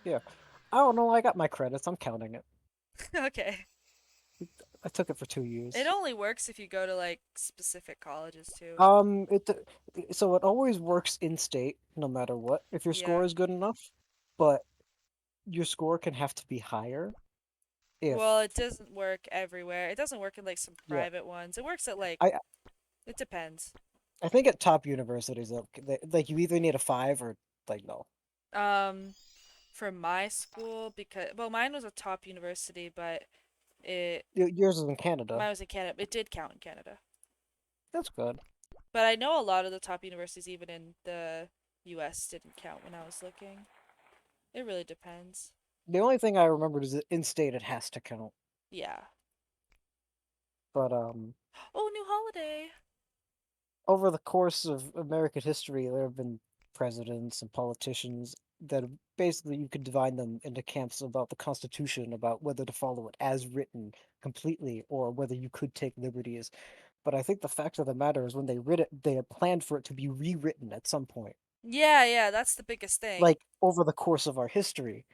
Yeah. I don't know. I got my credits. I'm counting it. Okay. I took it for two It years. only works if you go to like specific colleges too. It so it always works in state, no matter what, if your score Yeah. is good enough. But your score can have to be higher Well, if it doesn't work everywhere. It doesn't work in like some yeah. private ones. It works at like I it depends. I think at top universities, like you either need a five or like no. Um, for my school because well, mine was a top university, but it Yours is in Canada. mine was in Canada. It did count in Canada. That's good. But I know a lot of the top universities, even in the US, didn't count when I was looking. It really depends. The only thing I remembered is that in state it has to count. Yeah. But Oh, new holiday. over the course of American history, there have been presidents and politicians that basically you could divide them into camps about the Constitution, about whether to follow it as written completely or whether you could take liberties. But I think the fact of the matter is when they writ it, they had planned for it to be rewritten at some point, Yeah, yeah, that's the biggest thing. like over the course of our history.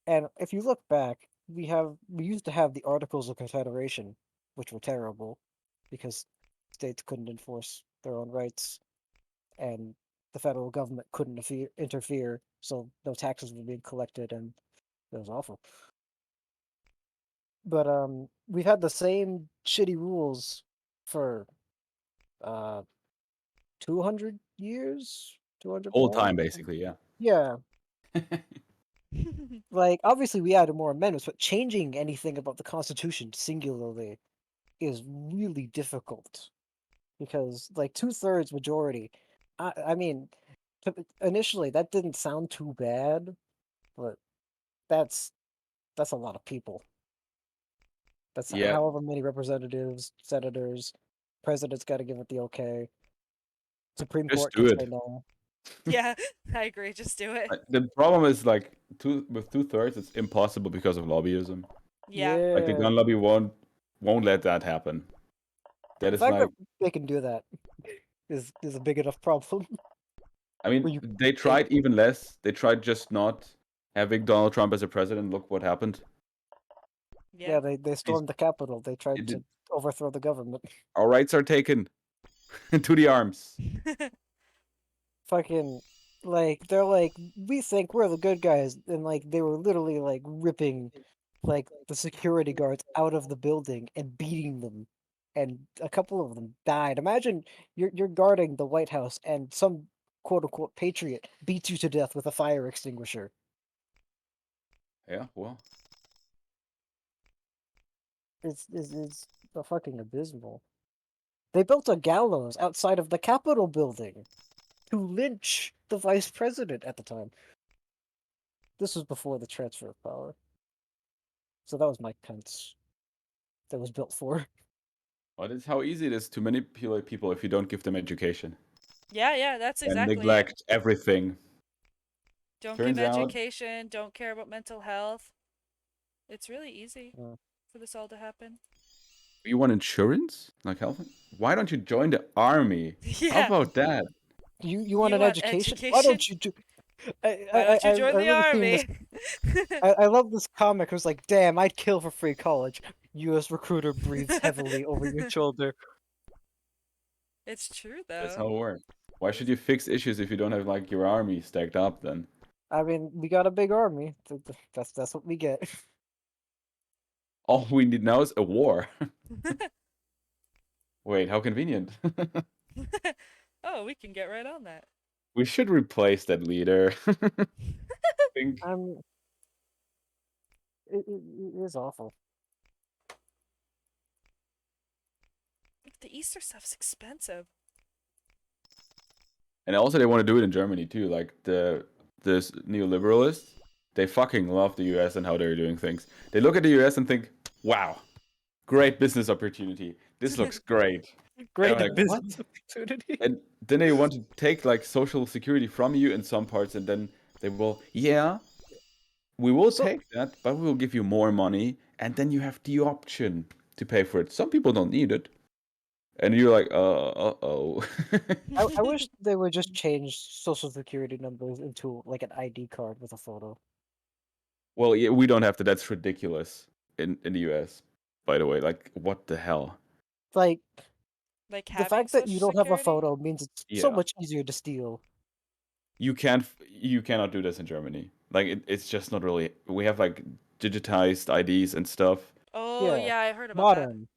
And if you look back, we used to have the Articles of Confederation, which were terrible because states couldn't enforce their own rights and the federal government couldn't interfere, so no taxes were being collected, and it was awful. But we've had the same shitty rules for uh 200 years, 200 Whole more. time, basically, yeah. Yeah, like obviously we added more amendments, but changing anything about the Constitution singularly is really difficult because like 2/3 majority. I mean, initially that didn't sound too bad, but that's that's a lot of people. That's Yeah, however many representatives, senators, president's got to give it the okay. Supreme just Court do can it. say no. Yeah, I agree. Just do it. The problem is like with 2/3, it's impossible because of lobbyism. Yeah. Like the Yeah, gun lobby won't let that happen. That the is fact like, that they can do that is a big enough problem. I mean, Where you they they tried even less. They tried just not having Donald Trump as a president. Look what happened. Yeah. yeah they He's, stormed the Capitol. They it tried did, to overthrow the government. our rights are taken to the arms. Fucking like they're like we think we're the good guys, and like they were literally like ripping like the security guards out of the building and beating them, and a couple of them died. Imagine you're guarding the White House and some quote unquote patriot beats you to death with a fire extinguisher. Yeah, well, It's fucking abysmal. They built a gallows outside of the Capitol building to lynch the vice president at the time. This was before the transfer of power, so that was Mike Pence. That was built for. but it's how easy it is to manipulate people if you don't give them education Yeah, yeah, that's and exactly it. neglect everything. Don't give Turns out, education, don't care about mental health. It's really easy Uh, for this all to happen. you want insurance, like health. Why don't you join the army? How Yeah. about that? you want You an want education? Why education? don't you do? Why don't you I join the remember seeing this. army? I love this comic. It was like, damn, I'd kill for free college. U.S. recruiter breathes heavily over your shoulder. It's true That's though. how it works. Why should you fix issues if you don't have like your army stacked up then? I mean, we got a big army. That's what we get. All we need now is a war. Wait, how convenient. Oh, we can get right on that. We should replace that leader. Think. It is awful. The Easter stuff's expensive. And also they want to do it in Germany too. Like this neoliberalists, they fucking love the US and how they're doing things. They look at the US and think, wow, great business opportunity. This looks great. And I'm Great like, what? business opportunity. And then they want to take like social security from you in some parts, and then they will, yeah, we will So, take that, but we will give you more money, and then you have the option to pay for it. Some people don't need it, and you're like, oh. I wish they would just change social security numbers into like an ID card with a photo. Well, yeah, we don't have to. That's ridiculous in the US. By the way, like what the hell? Like Like the having fact that you social don't have a security? photo means it's so Yeah, much easier to steal. you cannot do this in Germany. Like it's just not really. We have like digitized IDs and stuff, Oh Yeah, yeah, I heard about that. modern.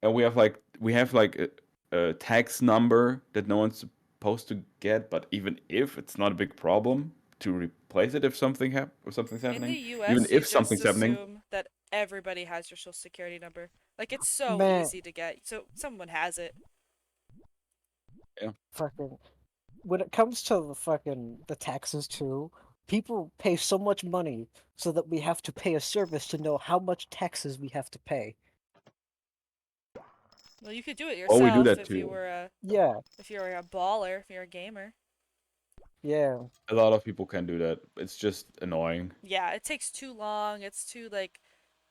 and we have like a tax number that no one's supposed to get. But even if it's not a big problem to replace it if something's In the happening, even US, you if just something's happening, assume that everybody has your social security number. Like it's so Man, easy to get. So someone has it. yeah. fucking when it comes to the taxes too, people pay so much money so that we have to pay a service to know how much taxes we have to pay. Well, you could do it Oh, we do yourself that if you too. were a Yeah, baller, if you're a gamer. yeah. A lot of people can do that. It's just annoying. Yeah, it takes too long. It's too like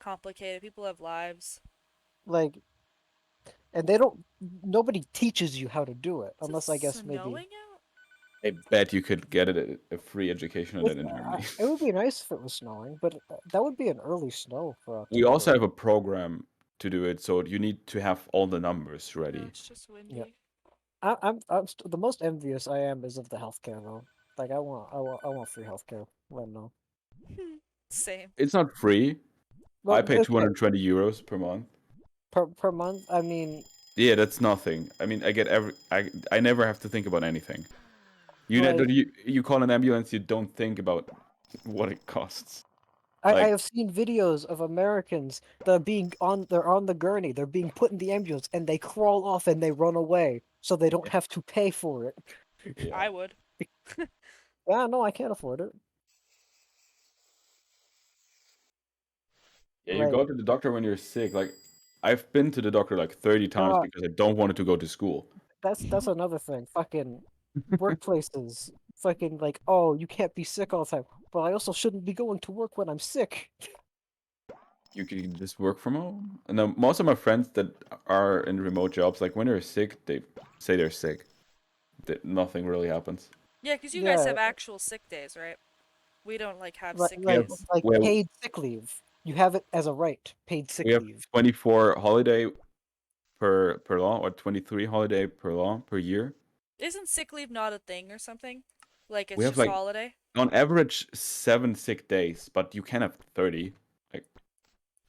complicated. People have lives. Like, and they don't. Nobody teaches you how to do it Is it unless I guess maybe. snowing out? I bet you could get it a free education on that in Germany. It would be nice if it was snowing, but that would be an early snow for We also October. have a program to do it, so you need to have all the numbers No, ready. it's just Yeah, windy. the most envious I am is of the healthcare though. Like I want free healthcare right now. Same. It's not free. I Well, pay okay, 220 euros per month. per month. I mean, Yeah, that's nothing. I mean, I never have to think about anything. like You call an ambulance, you don't think about what it costs. I Like have seen videos of Americans that are they're on the gurney, they're being put in the ambulance and they crawl off and they run away so they don't have to pay for it. yeah. I would. Yeah, no, I can't afford it. Yeah, you Like, go to the doctor when you're sick. Like I've been to the doctor like 30 times uh, because I don't want to go to school. that's another thing. Fucking workplaces, fucking like, oh, you can't be sick all the time. But I also shouldn't be going to work when I'm sick. You can just work from home. And then most of my friends that are in remote jobs, like when they're sick, they say they're sick. That nothing really happens. Yeah, 'cause you guys Yeah, have actual sick days, right? We don't like have like sick We have like days. like we have, paid sick leave. You have it as a right, paid sick we have leave. 24 holiday per law or 23 holiday per law per year. Isn't sick leave not a thing or something? Like We it's have just like holiday? on average 7 sick days, but you can have 30. Like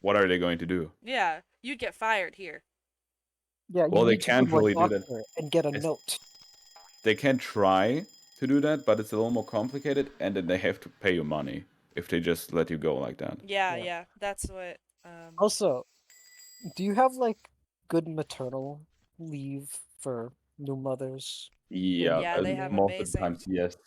what are they going to do? Yeah, you'd get fired here. Yeah, you Well, they need to go can't to a really do that. doctor and get a It's, note. they can try to do that, but it's a little more complicated, and then they have to pay you money if they just let you go like that. Yeah, Yeah. yeah, that's what. Also, do you have like good maternal leave for new mothers Yeah, in Yeah, they have Germany? most of the amazing. times, yes.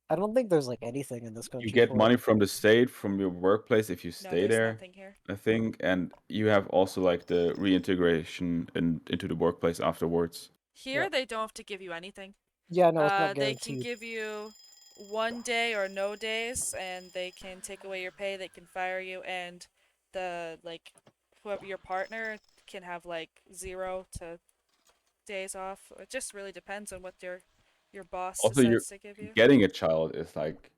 I don't think there's like anything in this You country get for it. money from the state, from your workplace if you No, stay there's there, nothing here. I think, and you have also like the reintegration into the workplace afterwards. Yeah. Here, they don't have to give you anything. Yeah, no, it's not They can guaranteed. give you 1 day or no days, and they can take away your pay. They can fire you, and the like, whoever your partner can have like 0 to days off. It just really depends on what your boss Also, you're decides to give you. getting a child is like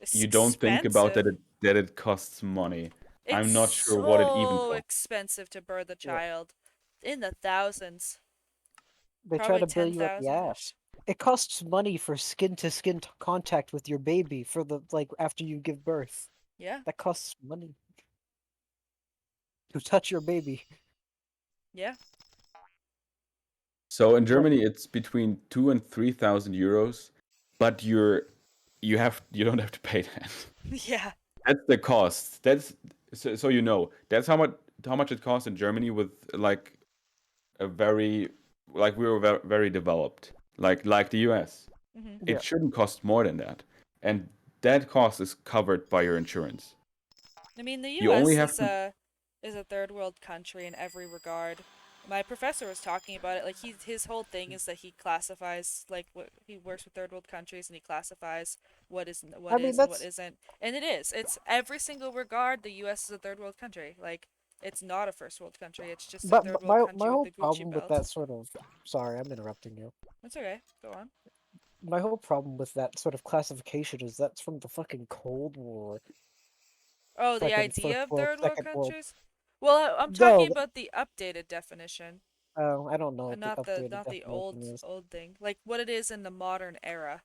It's you don't think about expensive. that it costs money. It's I'm not sure what it even so costs. expensive to birth a Yeah. child, in the thousands, They try probably to bill you up the 10,000 ass. ish. It costs money for skin to skin contact with your baby for the like after you give birth. Yeah, That costs money to touch your baby. yeah. So in But Germany, it's between 2 and 3,000 euros, but you don't have to pay that. Yeah. That's the cost. So you know that's how much it costs in Germany with like a very like we were very developed like the US. Hmm. yeah, It shouldn't cost more than that, and that cost is covered by your insurance. I mean, the You only U.S. have to. is a third world country in every regard. My professor was talking about it. Like his whole thing is that he classifies like what he works with third world countries and he classifies I what mean is and what that's isn't. And it is. It's every single regard. The U.S. is a third world country. Like it's not a first world country. It's just a but third world my country with whole the Gucci problem with belt. that sort of sorry, I'm interrupting you. That's okay. Go on. My whole problem with that sort of classification is that's from the fucking Cold War. Oh, the second, first idea of world, third world second world. countries? Well, I'm No, talking about the updated definition, I don't know what the not the updated old definition is. old thing. Like what it is in the modern era,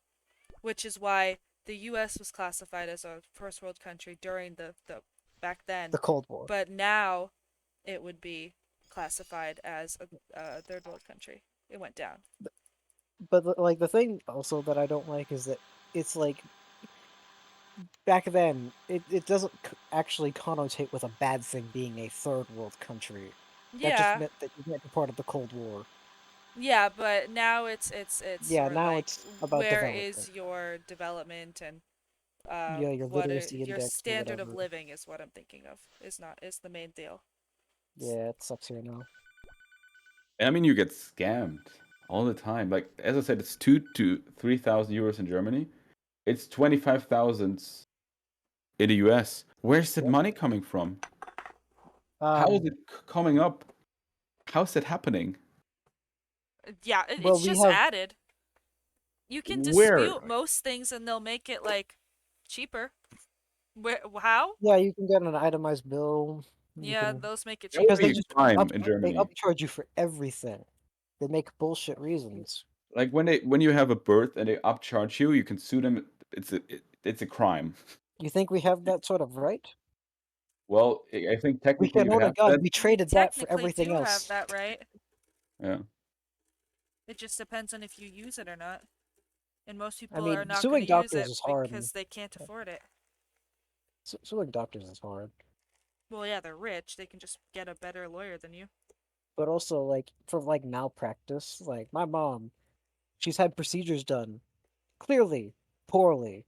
which is why the U.S. was classified as a first world country during the back then, The Cold War. but now it would be classified as a third world country. It went down. But like the thing also that I don't like is that it's like back then it doesn't actually connotate with a bad thing being a third world country. That just Yeah, meant that you weren't a part of the Cold War. yeah, but now it's Yeah, sort of now like it's about where development. is your development and Yeah, your literacy your index or standard of whatever. living is what I'm thinking of. Is the main deal. Yeah, it sucks here now. And I mean, you get scammed all the time. Like as I said, it's 2 to 3,000 euros in Germany. It's 25,000 in the US. Where's that Yep. money coming from? How is it coming up? How's that happening? Yeah, well, it's we just have added. You can Where? dispute most things and they'll make it like cheaper. Where how? yeah, you can get an itemized bill. You Yeah, can those make it That would because cheaper. they be a just crime in they Germany. upcharge you for everything. They make bullshit reasons. Like when you have a birth and they upcharge you, you can sue them. It's a crime. You think we have that sort of right? Well, I think We technically can. you Oh my have god, that. we We traded that for technically everything do have else. that right. Yeah. It just depends on if you use it or not. And most I people are mean, not going suing to use doctors it is hard. because they can't afford it. Suing doctors is hard. Well, yeah, they're rich. They can just get a better lawyer than you. But also, like, for like malpractice, like my mom, she's had procedures done clearly poorly,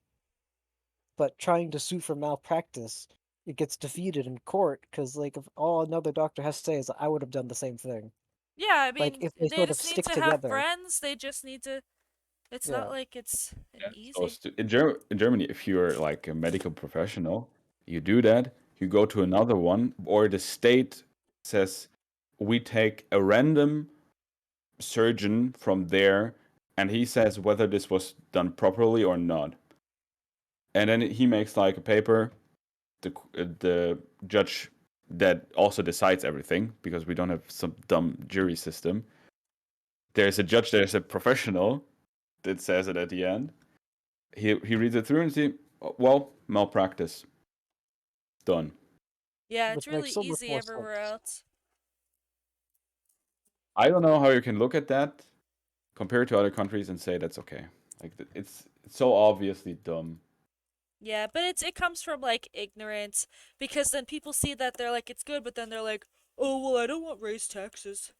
but trying to sue for malpractice, it gets defeated in court because, like, if all another doctor has to say is, I would have done the same thing. Yeah, I Like, mean, if they they sort of just need stick to have together. friends. They just need to. It's not Yeah. like it's Yeah. So easy. in Germany, if you're like a medical professional, you do that. You go to another one, or the state says we take a random surgeon from there, and he says whether this was done properly or not. And then he makes like a paper. The judge that also decides everything because we don't have some dumb jury system. There's a judge. There's a professional that says it at the end. He reads it through and see, well, malpractice. Done. Yeah, it's Which really makes so much easy more everywhere sense. else. I don't know how you can look at that compared to other countries and say that's okay. Like it's so obviously dumb. Yeah, but it comes from like ignorance because then people see that they're like it's good, but then they're like, "Oh, well, I don't want raised taxes."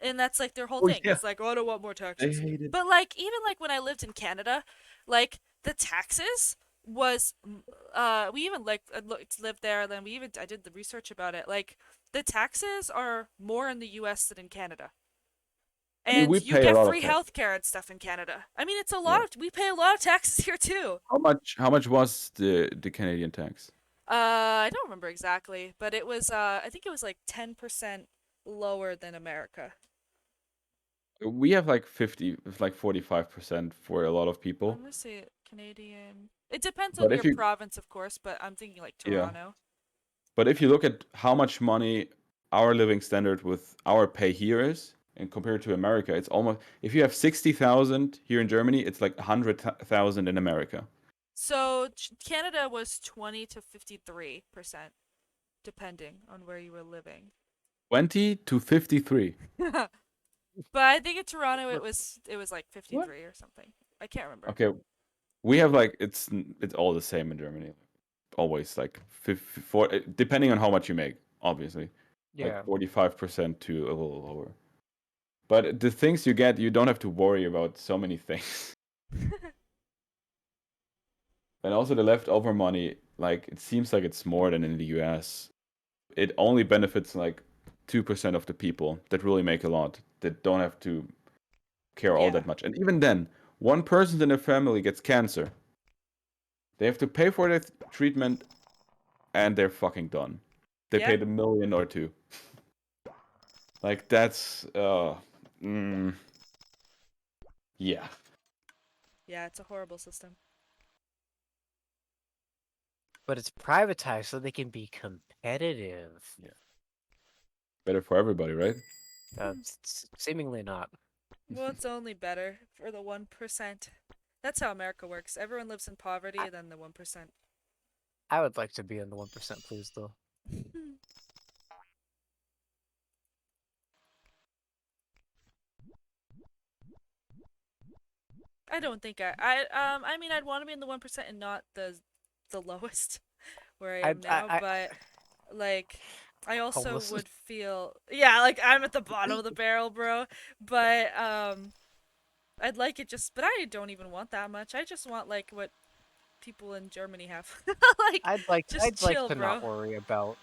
And that's like their whole Oh thing. yeah, It's like, "Oh, I don't want more they taxes." hate it. But like even like when I lived in Canada, like the taxes was we even like lived there and then I did the research about it. Like the taxes are more in the US than in Canada. I mean, we And you pay a get lot of free tax. healthcare and stuff in Canada. I mean, it's a Yeah. lot of we pay a lot of taxes here too. How much was the Canadian tax? I don't remember exactly, but it was I think it was like 10% lower than America. We have like 50, like 45% for a lot of I'm people. gonna say Canadian. It depends on But your if you province, of course, but I'm thinking like yeah, Toronto. but if you look at how much money our living standard with our pay here is, and compared to America, it's almost if you have 60,000 here in Germany, it's like 100,000 in America. So Canada was 20 to 53%, depending on where you were living. 20 to 53. But I think in Toronto But- it was like What? 53 or something. I can't remember. Okay, we have like it's all the same in Germany. Always like 54, depending on how much you make, obviously. Yeah. Like 45% to a little lower. But the things you get, you don't have to worry about so many things. And also the leftover money, like it seems like it's more than in the US. It only benefits like 2% of the people that really make a lot, that don't have to care all Yeah. that much. And even then, one person in their family gets cancer. They have to pay for their treatment and they're fucking done. They Yeah. paid $1 million or $2 million. Like that's yeah. Yeah, it's a horrible system. but it's privatized so they can be competitive. Better for everybody, right? Seemingly not. Well, it's only better for the 1%. That's how America works. Everyone lives in poverty, and then the 1%. I would like to be in the 1%, please, though. I don't think I mean I'd want to be in the 1% and not the lowest where I am now, but like I also Homeless. would feel yeah, like I'm at the bottom of the barrel, bro. But I'd like it just but I don't even want that much. I just want like what people in Germany have. Like just I'd like chill, to not bro. worry about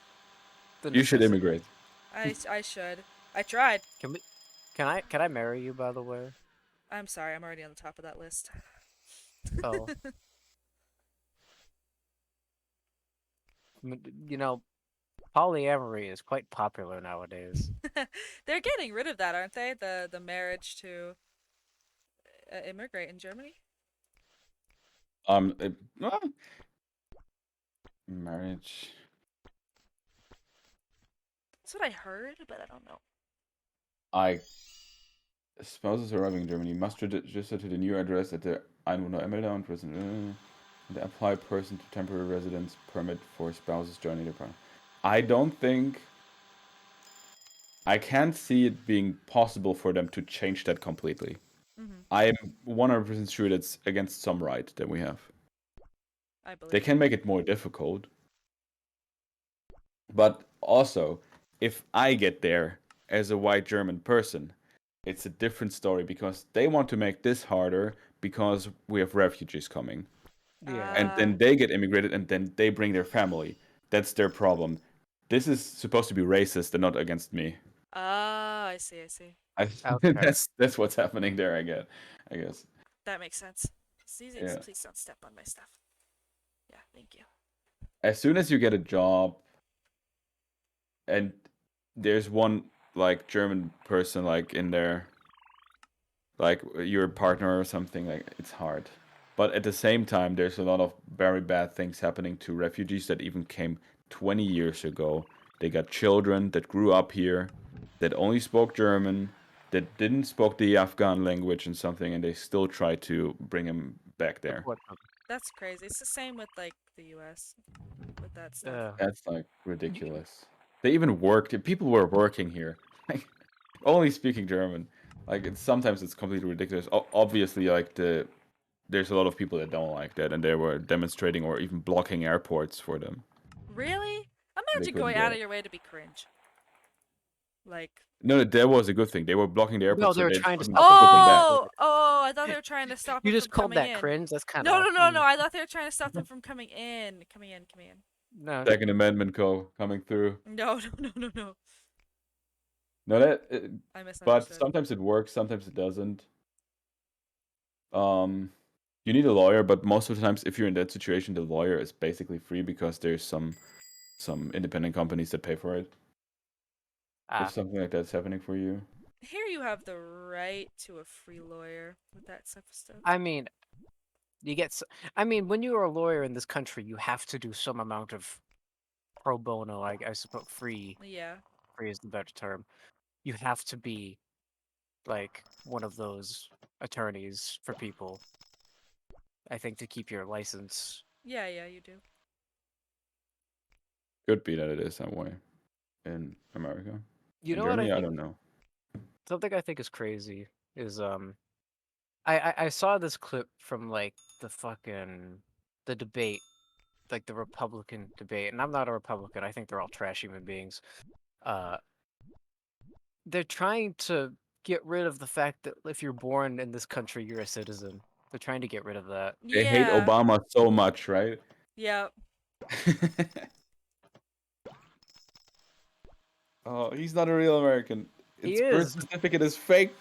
the You should necessities. immigrate. I should. I tried. Can I marry you, by the way? I'm sorry, I'm already on the top of that list. Oh, you know, polyamory is quite popular nowadays. They're getting rid of that, aren't they? The marriage to immigrate in Germany. Well, marriage. That's what I heard, but I don't know. I spouses arriving in Germany must register to the new address at the Einwohnermelder und and apply person to temporary residence permit for spouses joining their partner. I don't think I can't see it being possible for them to change that completely. Mm-hmm. I am 100% sure that's against some right that we have. I believe They can make it more difficult. But also, if I get there as a white German person, it's a different story because they want to make this harder because we have refugees coming. Yeah. And then they get immigrated and then they bring their family. That's their problem. This is supposed to be racist and not against me. Ah, I see, I see. Okay. That's what's happening there, I guess. That makes sense. Yeah. Please don't step on my stuff. Yeah, thank you. As soon as you get a job and there's one like German person like in there, like your partner or something, like it's hard. But at the same time, there's a lot of very bad things happening to refugees that even came 20 years ago. They got children that grew up here, that only spoke German, that didn't spoke the Afghan language and something, and they still try to bring them back there. That's crazy. It's the same with like the US with that stuff. That's like ridiculous. They even worked. People were working here, like only speaking German. Like sometimes it's completely ridiculous. Obviously, like there's a lot of people that don't like that, and they were demonstrating or even blocking airports for them. Really? They Imagine couldn't going out go. of your way to be cringe. Like No, that was a good thing. They were blocking the airport, No, so they were they trying to couldn't stop put them back. oh, I thought they were trying to stop You them just from called coming that in. cringe? That's kind No, of... no, no, no. I thought they were trying to stop them from coming in. Coming in, coming in. No. Second Amendment coming through. No, no, no, no, no. No, I but misunderstood. sometimes it works, sometimes it doesn't. You need a lawyer, but most of the times, if you're in that situation, the lawyer is basically free because there's some independent companies that pay for it. If something like that's happening for you. Here you have the right to a free lawyer with that type of stuff. I mean, I mean, when you are a lawyer in this country, you have to do some amount of pro bono. I suppose free Yeah. is the better term. You have to be like one of those attorneys for people. I think to keep your license. Yeah, yeah, you do. Could be that it is that way in America. You In know what Germany, I I think? don't know. Something I think is crazy is I saw this clip from like the debate, like the Republican debate, and I'm not a Republican. I think they're all trash human beings. Uh, they're trying to get rid of the fact that if you're born in this country, you're a citizen. They're trying to get rid of that. They hate Yeah. Obama so much, right? Yeah. Oh, he's not a real American. He Its birth is. certificate is fake.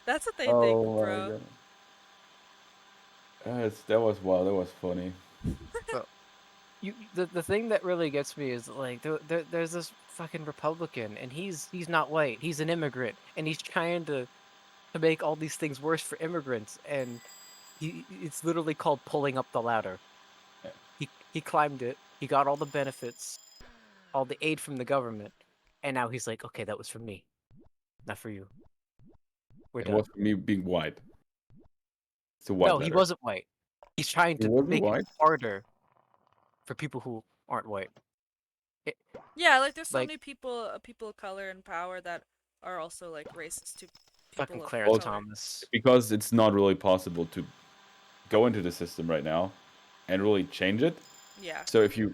That's what they think, Oh my bro. god. That was wild. That was funny. So, the thing that really gets me is like there's this fucking Republican, and he's not white. He's an immigrant, and he's trying to make all these things worse for immigrants, and it's literally called pulling up the ladder. he climbed it, he got all the benefits, all the aid from the government, and now he's like, okay, that was for me, not for you. We're It done. was me being white. It's a white No, he letter. wasn't white. He's trying He to wasn't make white? it harder for people who aren't white. Yeah, like there's so Like many people of color in power that are also like racist to fucking people of Claire Well, color. Thomas. because it's not really possible to go into the system right now and really change it. Yeah. So if you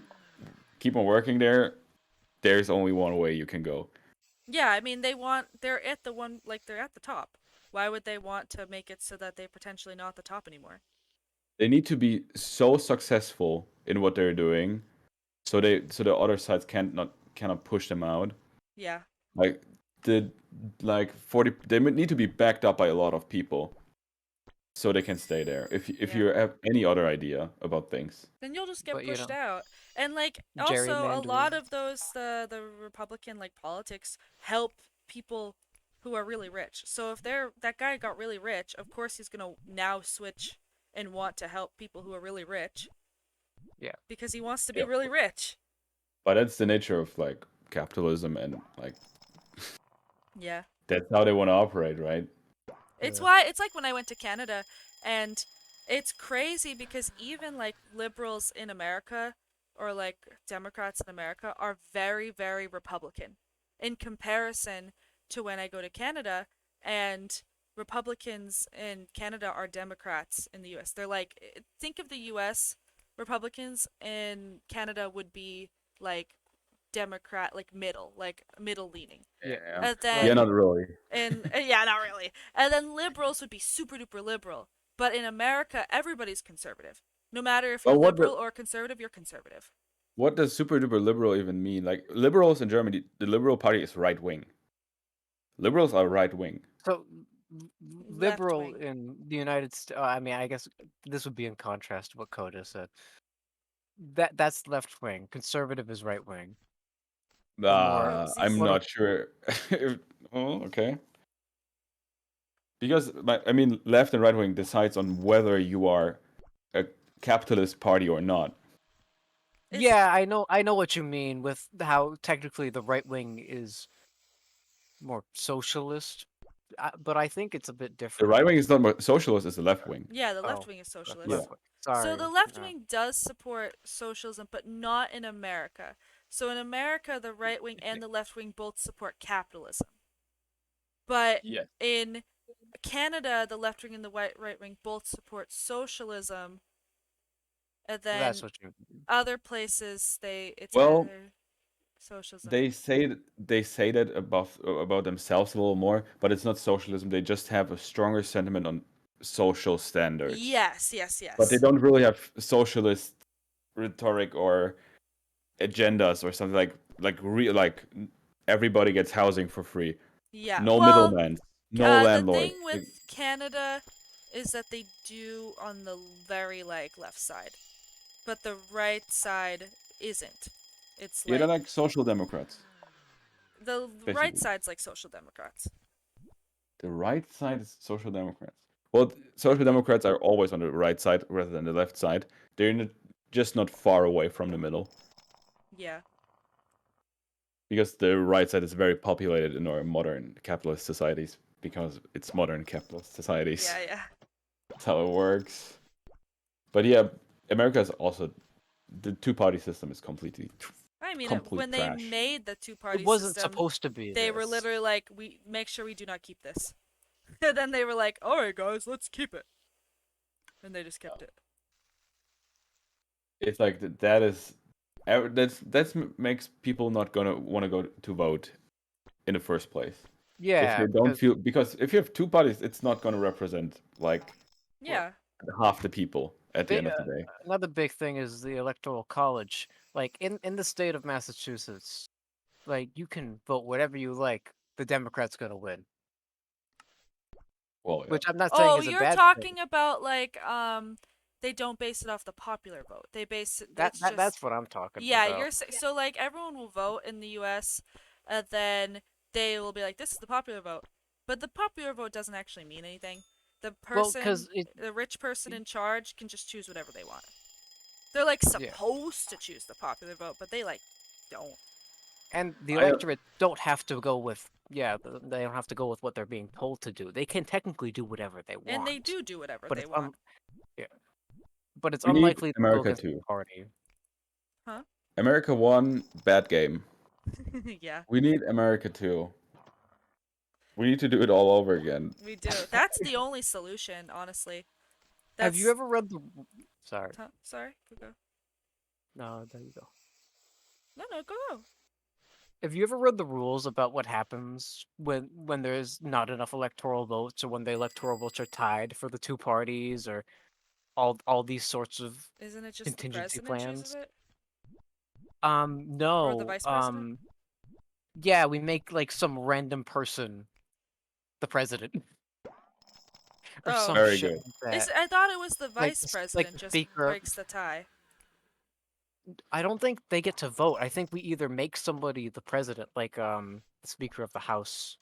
keep on working there, there's only one way you can go. Yeah, I mean they're at they're at the top. Why would they want to make it so that they're potentially not at the top anymore? They need to be so successful in what they're doing, so the other sides cannot push them out. Yeah. Like the like 40, they need to be backed up by a lot of people, so they can stay there. If Yeah. you have any other idea about things, Then you'll just get But, you pushed know, out. And like also a gerrymandering. lot of those the Republican like politics help people who are really rich. So if that guy got really rich, of course he's gonna now switch and want to help people who are really rich. Yeah. Because he wants to be Yeah. really rich. but that's the nature of like capitalism, and like Yeah. that's how they want to operate, right? It's Yeah. why it's like when I went to Canada, and it's crazy because even like liberals in America or like Democrats in America are very, very Republican in comparison to when I go to Canada, and Republicans in Canada are Democrats in the US. They're like, think of the US, Republicans in Canada would be like Democrat, like middle leaning. Yeah. And Yeah, then not really. and yeah, not really. And then liberals would be super duper liberal. But in America, everybody's conservative. No matter if you're Well, liberal or conservative, you're conservative. what does super duper liberal even mean? Like liberals in Germany, the Liberal Party is right wing. Liberals are right wing. So liberal Left-wing. in the United States. I mean, I guess this would be in contrast to what Coda said. That's left wing. Conservative is right wing. Or I'm Zizi. not sure. Oh, okay. Because I mean, left and right wing decides on whether you are a capitalist party or not. It's- yeah, I know what you mean with how technically the right wing is more socialist, but I think it's a bit The different. right wing is not more socialist; it's the left wing. Yeah, the left Oh, wing is socialist. Yeah. left wing. Sorry. So the left wing does support socialism, but not in America. So in America, the right wing and the left wing both support capitalism. But Yes. in Canada, the left wing and the right wing both support socialism. And then That's what you. other places it's Well, either socialism. They say that about themselves a little more, but it's not socialism. They just have a stronger sentiment on social standards. Yes. But they don't really have socialist rhetoric or agendas or something like everybody gets housing for free. Yeah. No well, middlemen. No the landlord. thing with Canada is that they do on the very like left side, but the right side isn't. It's Yeah, like they're like social democrats. the basically. right side's like social democrats. The right side is social democrats. Well, social democrats are always on the right side rather than the left side. They're just not far away from the middle. Yeah. Because the right side is very populated in our modern capitalist societies, because it's modern capitalist societies. Yeah. That's how it works. But yeah, America is also the two-party system is completely. I mean, Complete when trash. they made the two-party It wasn't system, supposed to be. they were this. literally like, "We make sure we do not keep this." And then they were like, "All right, guys, let's keep it," and they just kept it. It's like that is that's makes people not gonna want to go to vote in the first place. Yeah. If they don't because- feel, because if you have two parties, it's not gonna represent like Yeah. half the people at the end of the day. Another big thing is the electoral college. Like in the state of Massachusetts, like you can vote whatever you like. The Democrat's gonna win. Well, yeah. Which I'm not saying Oh, is a you're bad talking thing. about like they don't base it off the popular vote. They base it. It's just, That's what I'm talking yeah. about. So like everyone will vote in the U.S. And then they will be like, "This is the popular vote," but the popular vote doesn't actually mean anything. The Well, person, 'cause the rich person in charge, can just choose whatever they want. They're like Yeah. supposed to choose the popular vote, but they like don't. And the I- electorate don't have to go with they don't have to go with what they're being told to do. They can technically do whatever they want. And they do whatever but they it's want. yeah. But it's We need unlikely to go America against the too. party. America won, bad game. Yeah, We need America too. We need to do it all over again. we do. That's the only solution, honestly. Have you That's- ever read the? Sorry, Huh? Sorry. Go. no, there you go. No, go. Have you ever read the rules about what happens when there's not enough electoral votes, or when the electoral votes are tied for the two parties, or all these sorts of Isn't it just the contingency president chooses plans? it? No. Or the vice president? Yeah, we make like some random person the president. Or Oh. some Very shit good. like that. I thought it was the Like vice the president just speaker. breaks the tie. I don't think they get to vote. I think we either make somebody the president, like the Speaker of the House,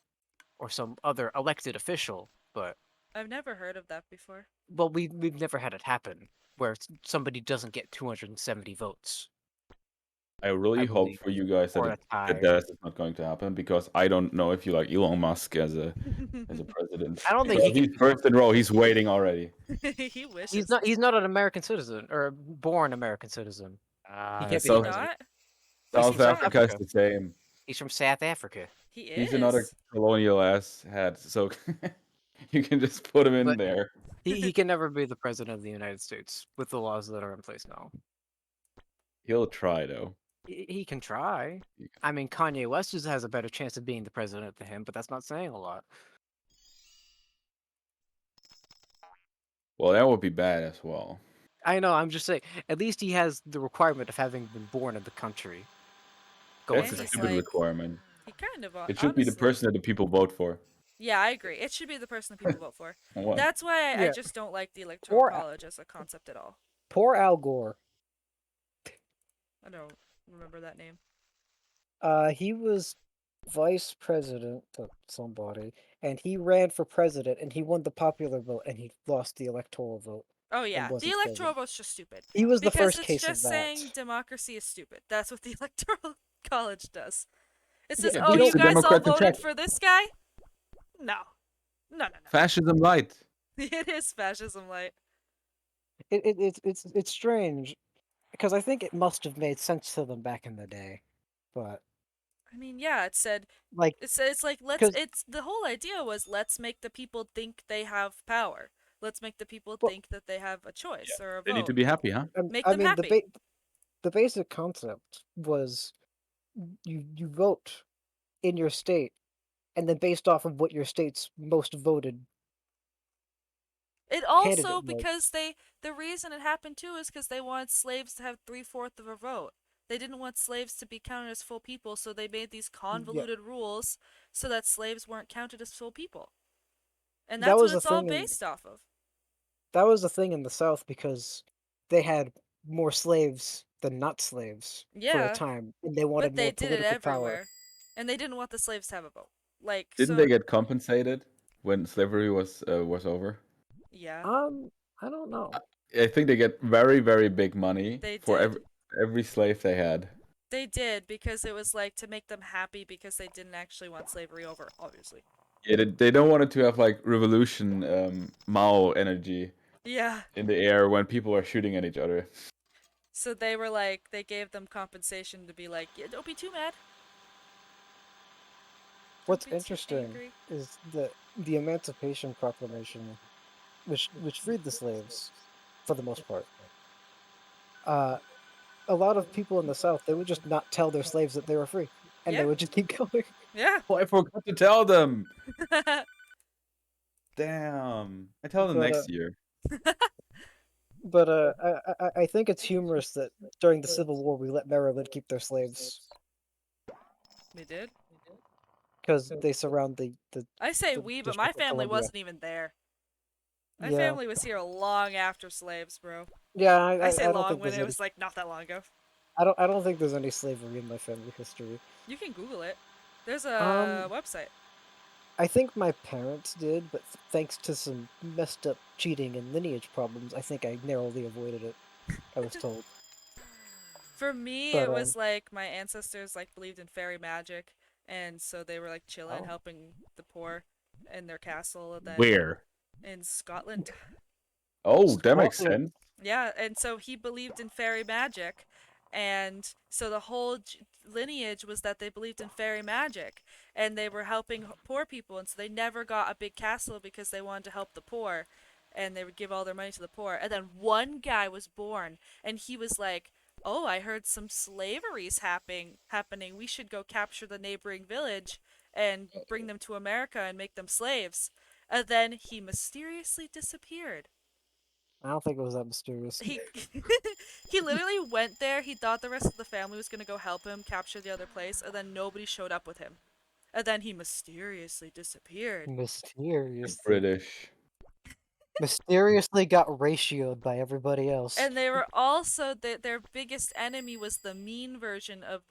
or some other elected official. But I've never heard of that before. well, we've never had it happen where somebody doesn't get 270 votes. I really hope believe, for you guys or that, a tie. that is not going to happen, because I don't know if you like Elon Musk as a president. I don't think Because he he's first in row. He's waiting already. He wishes. He's not an American citizen or born American citizen. He can't Is be he the South, president. not? He's South from South Africa is Africa. the same. He's from South Africa. He is. He's another colonial ass head, so you can just put him in But- there. He can never be the president of the United States with the laws that are in place now. He'll try though. He can try. I mean, Kanye West just has a better chance of being the president than him, but that's not saying a lot. Well, that would be bad as well. I know. I'm just saying. At least he has the requirement of having been born in the country. Going That's And a he's stupid like- requirement. He kind of. It should be the honestly- person that the people vote for. Yeah, I agree. It should be the person that people vote for. What? That's why I Yeah. just don't like the electoral Or- college as a concept at all. Poor Al Gore. I don't remember that name. He was vice president of somebody, and he ran for president, and he won the popular vote, and he lost the electoral vote. Oh yeah, the wasn't electoral president. vote's just stupid. He was the Because first it's case just of that. saying democracy is stupid. That's what the electoral college does. It Yeah, says, we "Oh, don't- you the guys all Democrats in voted check. for this guy." No. Fascism light. It is fascism light. It's strange, because I think it must have made sense to them back in the day, but I mean, yeah, it said like it's like let's 'Cause- it's the whole idea was let's make the people think they have power. Let's make the people Well- think that they have a choice or a They vote. need to be happy, huh? Make I them mean happy. the basic concept was you vote in your state, and then based off of what your state's most voted. It also candidate vote. because the reason it happened too is because they wanted slaves to have 3/4 of a vote. They didn't want slaves to be counted as full people, so they made these convoluted rules so that slaves weren't counted as full people. And That that's was what the it's all thing in- based off of. That was the thing in the South because they had more slaves than not slaves for Yeah, a time, and they wanted but they more did it political everywhere, power. and they didn't want the slaves to have a vote. Like, Didn't so, they get compensated when slavery was over? Yeah, I don't know. I think they get very, very big money They for did. every slave they had. they did because it was like to make them happy because they didn't actually want slavery over, obviously. Yeah, they don't want it to have like revolution Mao energy Yeah. in the air when people are shooting at each other. So they were like, they gave them compensation to be like, yeah, don't be too mad. What's Don't be too interesting angry." is the Emancipation Proclamation, which freed the slaves, for the most part. A lot of people in the South, they would just not tell their slaves that they were free, and Yeah. they would just keep going. Yeah. Oh, I forgot to tell them. Damn. I tell them But, next year. But I think it's humorous that during the Civil War we let Maryland keep their slaves They did. because they surround the I say the we, but District my of family Columbia. wasn't even there. My Yeah. family was here long after slaves, bro. Yeah, I say don't long think when there's it any, was like not that long ago. I don't think there's any slavery in my family history. You can Google it. There's a website. I think my parents did, but thanks to some messed up cheating and lineage problems, I think I narrowly avoided it. I was told. For me, But it was like my ancestors like believed in fairy magic, and so they were like chilling, oh, helping the poor in their castle. And then Where? in Scotland, Oh, that makes Scotland. sense. yeah, and so he believed in fairy magic, and so the whole lineage was that they believed in fairy magic, and they were helping poor people, and so they never got a big castle because they wanted to help the poor, and they would give all their money to the poor. And then one guy was born, and he was like, "Oh, I heard some slavery's happening. We should go capture the neighboring village and bring them to America and make them slaves." And then he mysteriously disappeared. I don't think it was that mysterious. He he literally went there. He thought the rest of the family was gonna go help him capture the other place, and then nobody showed up with him. And then he mysteriously disappeared. Mysteriously. British. Mysteriously got ratioed by everybody else. And they were also their biggest enemy was the mean version of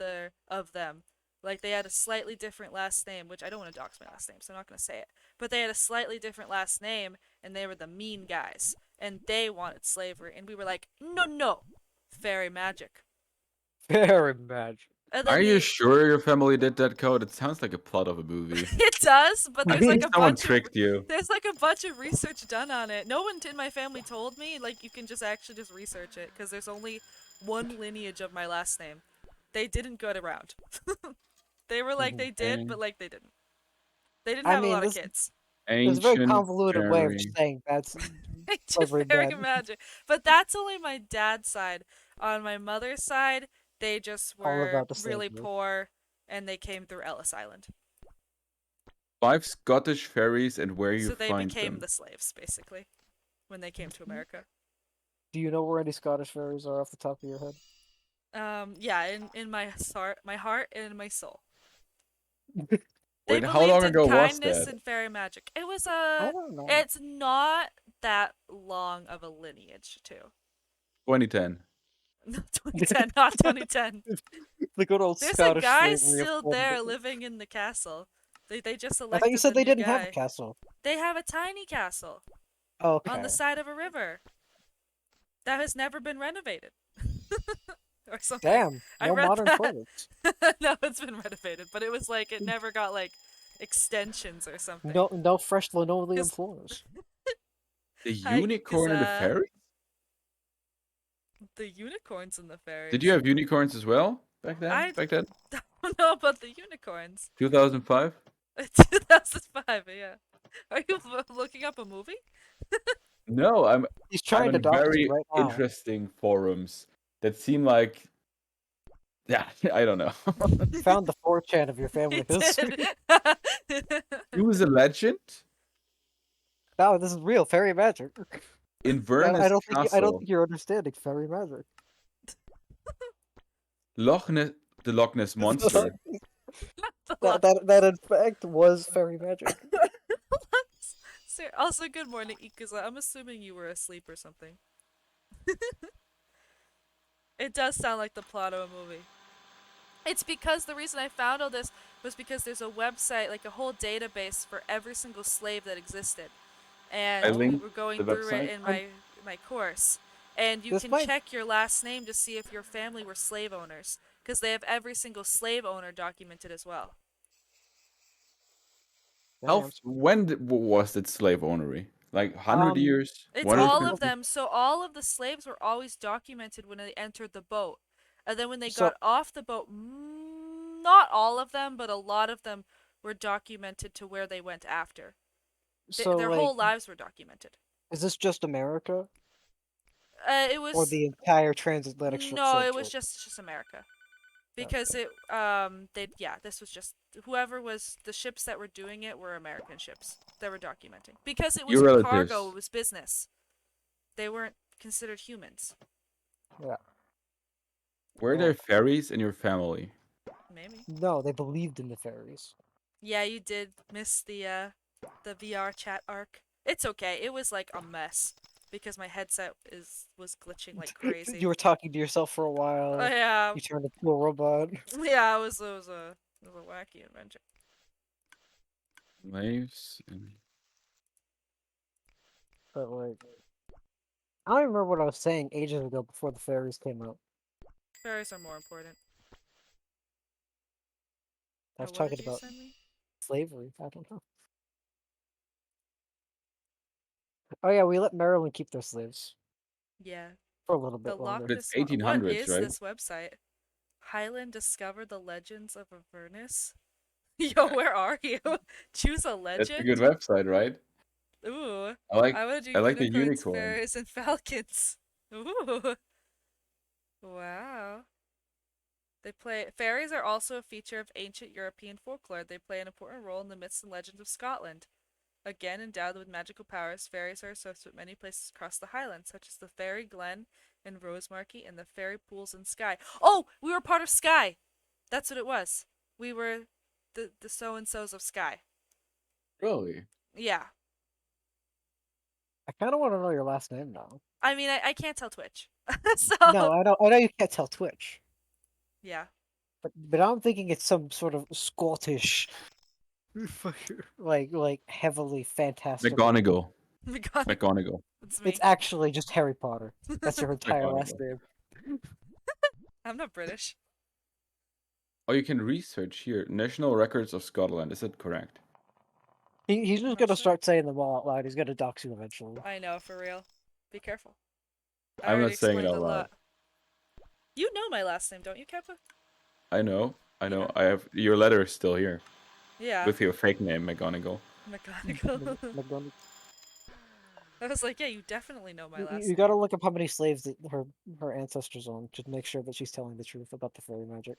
them. Like they had a slightly different last name, which I don't want to dox my last name, so I'm not gonna say it. But they had a slightly different last name, and they were the mean guys, and they wanted slavery, and we were like, no, no, fairy magic. Very magic. And then Are you the sure your family did that code? It sounds like a plot of a movie. it does, but I there's like think a someone bunch of tricked you. there's like a bunch of research done on it. No one in my family told me. Like you can just actually just research it because there's only one lineage of my last name. They didn't go around. They were like they did, but like they didn't. They didn't I have a mean, lot of this kids. is a very Ancient convoluted way of fairy. just saying that's Ancient Slavery fairy dead. magic. But that's only my dad's side. On my mother's side, they just all were about the really slavery. poor, and they came through Ellis Island. 5 Scottish fairies and where you So they find became them. the slaves, basically, when they came to America. Do you know where any Scottish fairies are off the top of your head? Yeah, in my heart, and in my soul. They Wait, how believed long in ago was kindness that? and fairy magic. It was I don't know. it's not that long of a lineage too. 2010. No, 2010, not 2010. The good old There's a Scottish guy slavery of still London. there living in the castle. They just I thought you elected said the they new didn't have a guy. castle. They have a tiny castle Okay. on the side of a river that has never been renovated. Or something. Damn. I No read modern that. toilets. No, it's been renovated, but it was like it never got like extensions or something. No fresh linoleum 'Cause- floors. The Hi, unicorn and the Isa. fairy? The unicorns and the fairies. Did you have unicorns as well back then? I Back then? don't know about the unicorns. 2005? 2005, yeah. Are you looking up a movie? No, He's I'm trying to in dox very you right now. interesting forums that seem like, yeah, I don't know. Found the 4chan of your family He history. did. He was a legend No, this is real fairy magic. in I Vernus don't think I don't Castle. think you're understanding fairy magic. The Loch Ness monster. That in fact was fairy magic. Also, good morning, Ikuza. I'm assuming you were asleep or something. It does sound like the plot of a movie. It's because the reason I found all this was because there's a website, like a whole database for every single slave that existed. And we linked were going the through it website. in my course. And you This can might- check your last name to see if your family were slave owners. Because they have every single slave owner documented as well. Damn. When was it slave ownery? Like 100 years? It's 150? all of them. So all of the slaves were always documented when they entered the boat. And then when they So- got off the boat, not all of them, but a lot of them were documented to where they went after. So Their like, whole lives were documented. is this just America It was or the entire transatlantic no, slave it was trade? just America, because this was just whoever was the ships that were doing it were American ships that were documenting because it was Your cargo, relatives. it was business. They weren't considered humans. Yeah. Were there fairies in your family? Maybe. No, they believed in the fairies. Yeah, you did miss the VR chat arc. It's okay. It was like a mess because my headset was glitching like crazy. You were talking to yourself for a while. Oh yeah, You turned into a robot. yeah. It was a wacky adventure. Slaves and But like, I don't even remember what I was saying ages ago before the fairies came out. Fairies are more important. I was What talking did you about send me? slavery. I don't know. Oh yeah, we let Maryland keep their slaves Yeah. for a little The bit Loch longer. But it's Ness. What 1800s, is right? this website? Highland discovered the legends of Avernus. Yo, where are you? Choose a That's a legend? good website, right? Ooh. I like I want to I do like the unicorns, unicorn. fairies, and falcons. Ooh. Wow. They play fairies are also a feature of ancient European folklore. They play an important role in the myths and legends of Scotland. Again, endowed with magical powers, fairies are associated with many places across the Highlands, such as the Fairy Glen in Rosemarkie and the Fairy Pools in Skye. Oh, we were part of Skye. That's what it was. We were the so and so's of Skye. Really? Yeah. I kind of want to know your last name now. I mean, I can't tell Twitch. So, No, I know. I know you can't tell Twitch, yeah. but I'm thinking it's some sort of Scottish, like heavily fantastical. McGonagall. McGonagall. McGonagall. It's It's me. actually just Harry Potter. That's your entire last McGonagall. name. I'm not British. Oh, you can research here. National Records of Scotland. Is that correct? He's I'm just not gonna sure. start saying them all out loud. He's gonna dox you eventually. I know, for real. Be careful. I I'm already not saying it explained out a loud. lot. You know my last name, don't you, Kappa? I know. Yeah. I have your letter is still here Yeah. with your fake name, McGonagall. McGonagall. McGonagall. I was like, yeah, you definitely know my You last you gotta name. look up how many slaves that her ancestors owned to make sure that she's telling the truth about the fairy magic.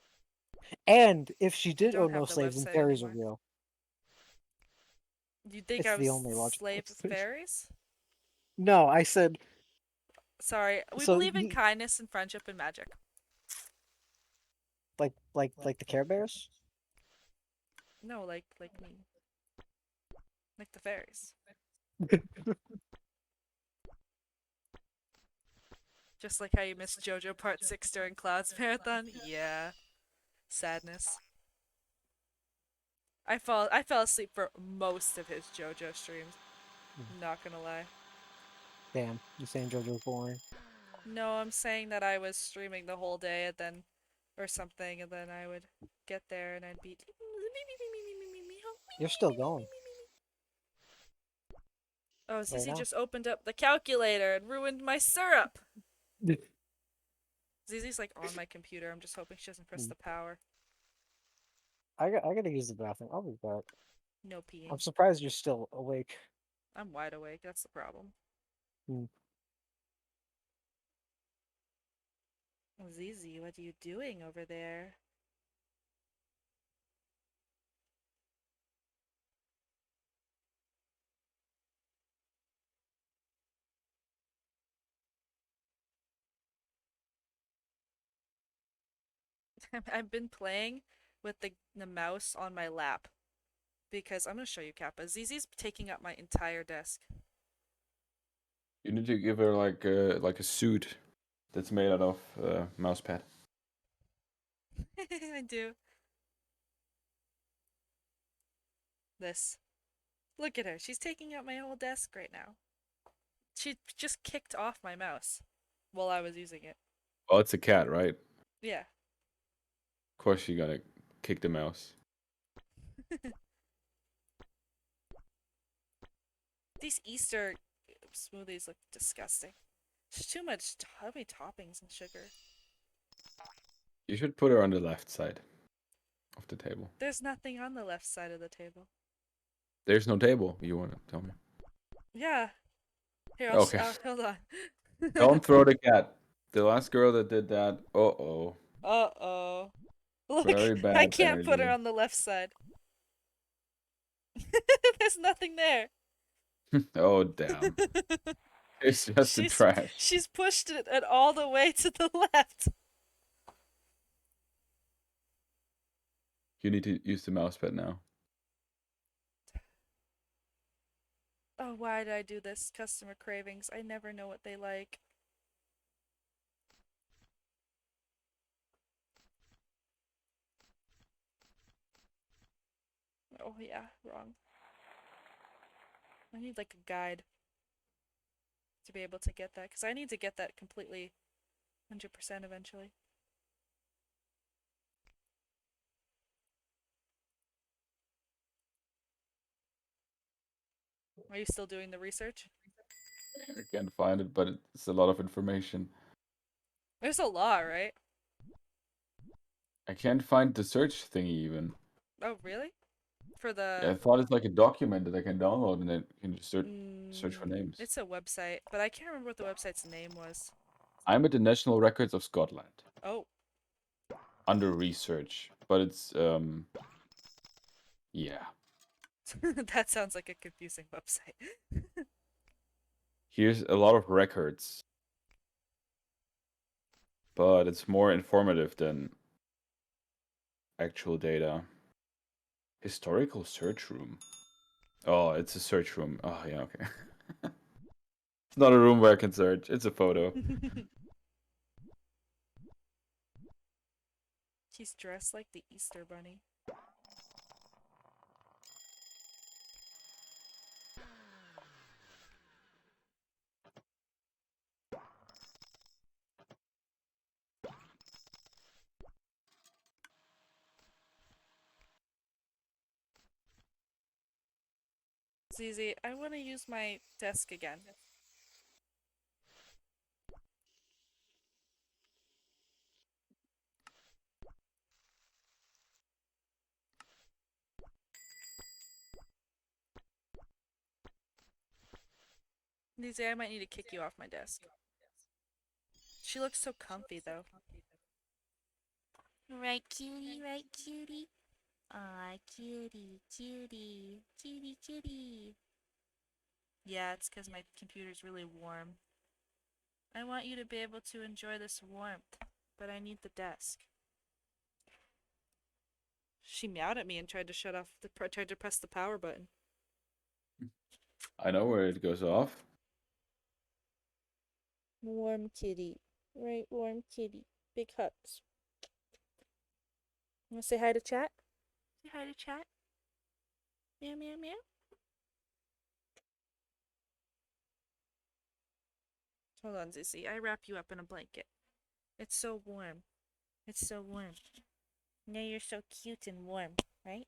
And if she I did don't own no have the slaves, then website fairies are anymore. real. You think It's I the was only logical slave to explanation. fairies? No, I said Sorry, we so. believe in kindness and friendship and magic. Like the Care Bears. No, like me. Like the fairies. Just like how you missed JoJo Part 6 during Cloud's Marathon? Yeah. Sadness. I fell asleep for most of his JoJo streams. Not gonna lie. Damn, you saying JoJo's boring? No, I'm saying that I was streaming the whole day and then or something and then I would get there and I'd be You're still going Oh, right Zizi now. just opened up the calculator and ruined my syrup. Zizi's like on my computer. I'm just hoping she doesn't press the power. I gotta use the bathroom. I'll be back. No peeing. I'm surprised you're still awake. I'm wide awake. That's the problem. Hmm. Zizi, what are you doing over there? I've been playing with the mouse on my lap because I'm gonna show you Kappa. Zizi's taking up my entire desk. You need to give her like a suit that's made out of mouse pad. I do. This. Look at her. She's taking out my whole desk right now. She just kicked off my mouse while I was using it. Oh, it's a cat, right? Yeah. Of course, you gotta kick the mouse. These Easter smoothies look disgusting. There's too much, how many toppings and sugar. You should put her on the left side of the table. There's nothing on the left side of the table. There's no table. You wanna tell me? Yeah. Here, Okay. hold on. Don't throw the cat. The last girl that did that. Uh-oh. Uh-oh. Look, Very I bad can't put her energy. on the left side. There's nothing there. Oh damn. It's just the trash. She's pushed it all the way to the left. You need to use the mouse pad now. Oh, why did I do this? Customer cravings. I never know what they like. Oh yeah, wrong. I need like a guide to be able to get that because I need to get that completely 100% eventually. Are you still doing the research? I can't find it, but it's a lot of information. There's a lot, right? I can't find the search thingy even. Oh, really? For Yeah, the I thought it's like a document that I can download and then you can just search for names. it's a website, but I can't remember what the website's name was. I'm at the National Records of Scotland Oh, under research, but it's yeah. that sounds like a confusing website. Here's a lot of records, but it's more informative than actual data. Historical search room. Oh, it's a search room. Oh, yeah, okay. It's not a room where I can search. It's a photo. She's dressed like the Easter Bunny. Zizi, I want to use my desk again. Zizi, I might need to kick you off my desk. She looks so comfy, though. Right, cutie, right, cutie. Aw, cutie, cutie, cutie, cutie. Yeah, it's because my computer's really warm. I want you to be able to enjoy this warmth, but I need the desk. She meowed at me and tried to shut off tried to press the power button. I know where it goes off. Warm kitty. Right, warm kitty. Big hugs. Wanna say hi to chat? Say hi to chat. Meow, meow, meow. Hold on, Zizzy. I wrap you up in a blanket. It's so warm. It's so warm. Now you're so cute and warm, right?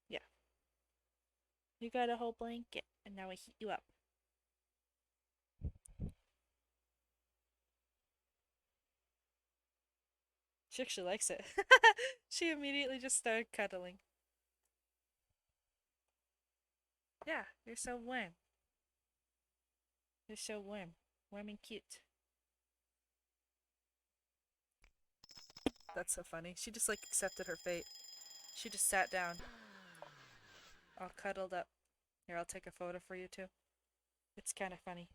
Yeah. You got a whole blanket, and now I heat you up. She actually likes it. She immediately just started cuddling. Yeah, you're so warm. You're so warm. Warm and cute. That's so funny. She just like accepted her fate. She just sat down, all cuddled up. Here, I'll take a photo for you too. It's kind of funny.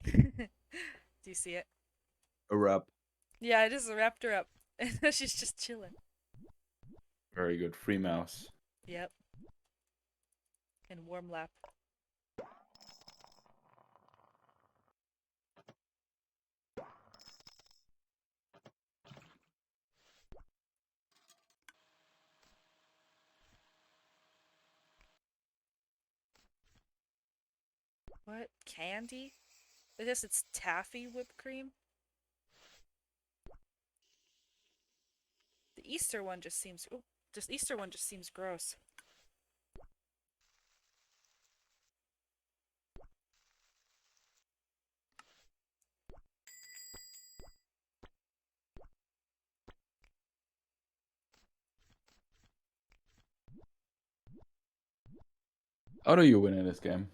Do you see it? A wrap. Yeah, I just wrapped her up. And now she's just chilling. Very good. Free mouse. Yep. And warm lap. What? Candy? I guess it's taffy whipped cream? The Easter one just seems... Oh, this Easter one just seems gross. How do you win in this game?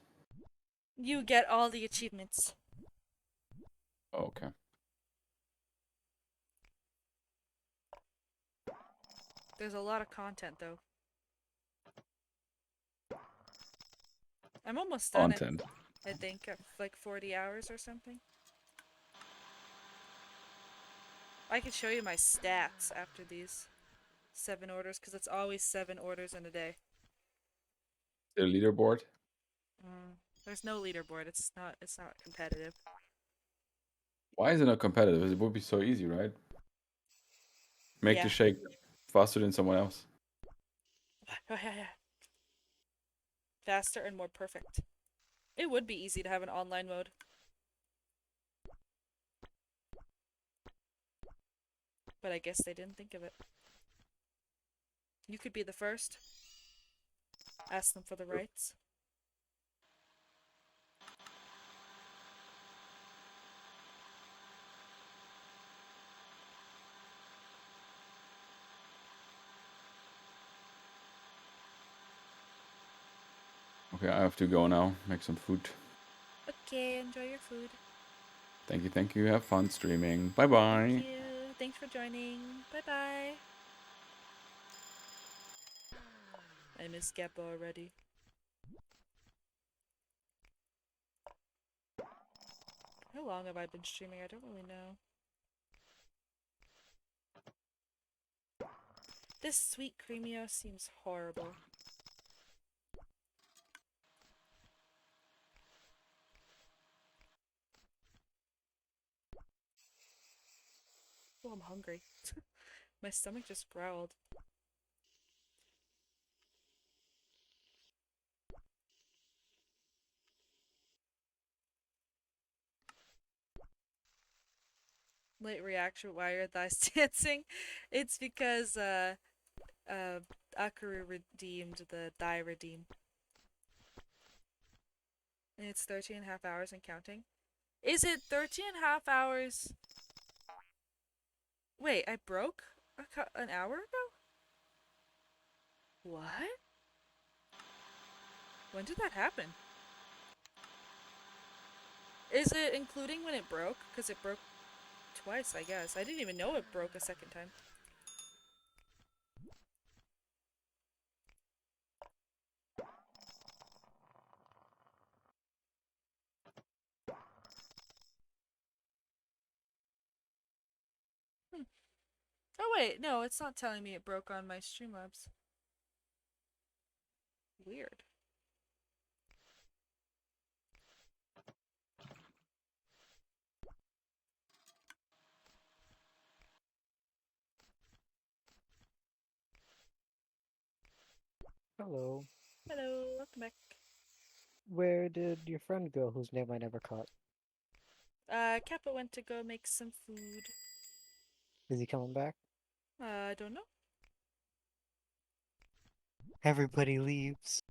You get all the achievements. Oh, okay. There's a lot of content, though. I'm almost done, Content. I think, at like 40 hours or something. I can show you my stats after these 7 orders, because it's always 7 orders in a day. The leaderboard. There's no leaderboard. It's not competitive. Why is it not competitive? It would be so easy, right? Make Yeah. the shake faster than someone else. Faster and more perfect. It would be easy to have an online mode. But I guess they didn't think of it. You could be the first. Ask them for the rights. Okay, I have to go now. Make some food. Okay, enjoy your food. Thank you, thank you. Have fun streaming. Bye Thank bye. you. Thanks for joining. Bye bye. I miss Geppo already. How long have I been streaming? I don't really know. This sweet Creamio seems horrible. Oh, I'm hungry. My stomach just growled. Late reaction, why are your thighs dancing? It's because Akaru redeemed the thigh redeem. And it's 13 and a half hours and counting. Is it 13 and a half hours? Wait, I broke an hour ago? What? When did that happen? Is it including when it broke? Because it broke twice, I guess. I didn't even know it broke a second time. Hmm. Oh wait, no, it's not telling me it broke on my Streamlabs. Weird. Hello. Hello, welcome back. Where did your friend go whose name I never caught? Kappa went to go make some food. Is he coming back? I don't know. Everybody leaves.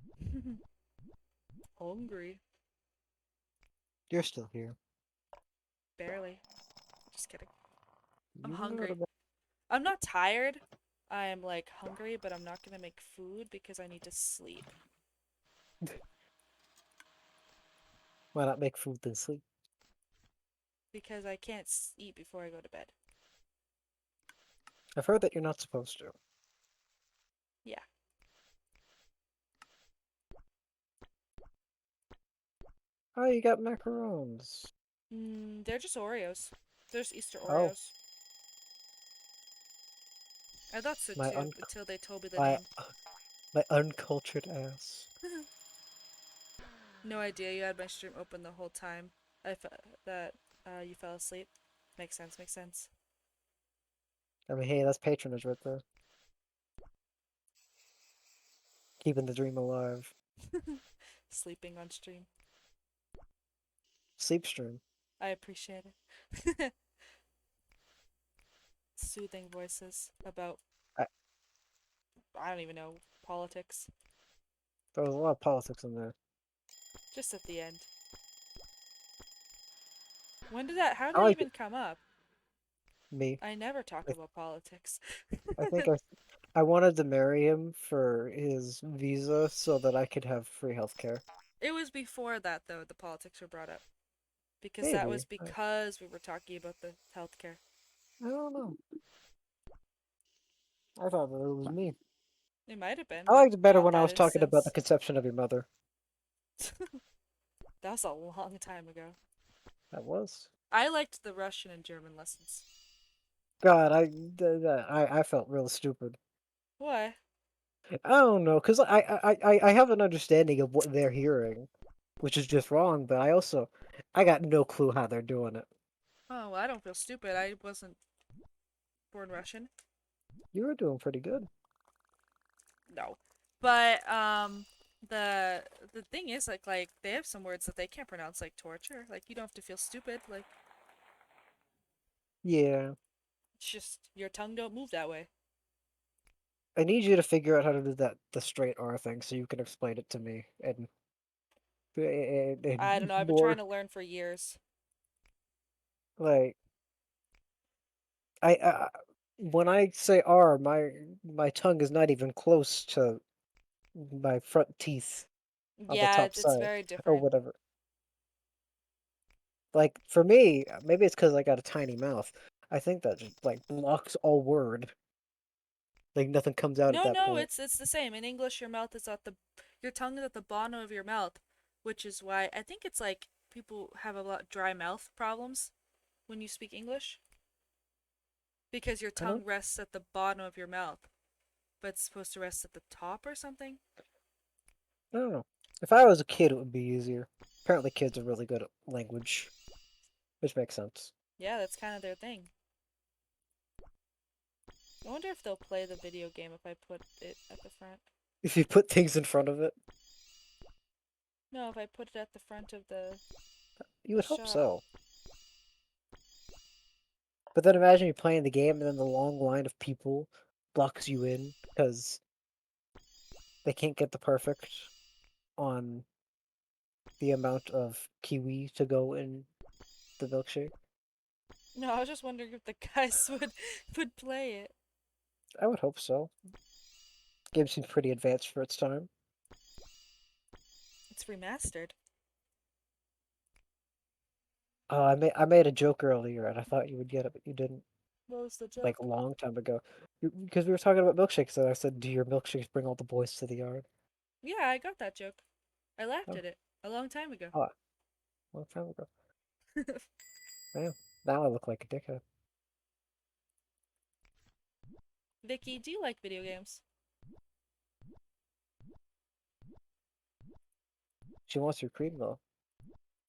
Hungry. You're still here. Barely. Just kidding. I'm You know hungry. about I'm not tired. I'm like hungry, but I'm not gonna make food because I need to sleep. why not make food then sleep? Because I can't eat before I go to bed. I've heard that you're not supposed to. Yeah. Oh, you got macarons. They're just Oreos. There's Easter Oh. Oreos. I thought so My too, until they told me the my name. my uncultured ass. No idea you had my stream open the whole time. That you fell asleep. Makes sense, makes sense. I mean, hey, that's patronage right there. Keeping the dream alive. Sleeping on stream. Sleep stream. I appreciate it. Soothing voices about I don't even know, politics. There was a lot of politics in there. Just at the end. When did that how did I that like even come up? me. I never talk I- about politics. I think I wanted to marry him for his visa so that I could have free healthcare. It was before that though the politics were brought up. Because that was Maybe. because we were talking about the healthcare. I don't know. I thought that it was me. It might have been. I but liked it better not when I that was talking about the instance. conception of your mother. That was a long time ago. That was. I liked the Russian and German lessons. God, I felt real stupid. Why? I don't know, cause I have an understanding of what they're hearing, which is just wrong. But I got no clue how they're doing it. Oh, well, I don't feel stupid. I wasn't born Russian. You were doing pretty good. No. But the thing is like they have some words that they can't pronounce like torture. Like you don't have to feel stupid. Like Yeah. it's just your tongue don't move that way. I need you to figure out how to do the straight R thing so you can explain it to me I don't and know. I've been more trying to learn for years. like I when I say R, my tongue is not even close to my front teeth on the Yeah, top it's side very or different. whatever. Like for me, maybe it's because I got a tiny mouth. I think that just like blocks all word. Like nothing comes out at No, that no, point. it's the same. In English, your tongue is at the bottom of your mouth, which is why I think it's like people have a lot dry mouth problems when you speak English because your I don't tongue rests at the bottom of your mouth, but it's supposed to rest at the top or something. I don't know. If I was a kid, it would be easier. Apparently, kids are really good at language, which makes sense. Yeah, that's kind of their thing. I wonder if they'll play the video game if I put it at the front. If you put things in front of it, No, if I put it at the front of you the would hope shop. so. But then imagine you're playing the game and then the long line of people blocks you in because they can't get the perfect on the amount of kiwi to go in the milkshake. No, I was just wondering if the guys would play it. I would hope so. Game seems pretty advanced for its time. It's remastered. I made a joke earlier and I thought you would get it, but you didn't. What was the Like joke? a long time ago, because we were talking about milkshakes, and I said, "Do your milkshakes bring all the boys to the yard?" Yeah, I got that joke. I laughed Oh, at it a long time ago. oh, a long time ago. Man, now I look like a dickhead. Vicky, do you like video games? She wants your cream though.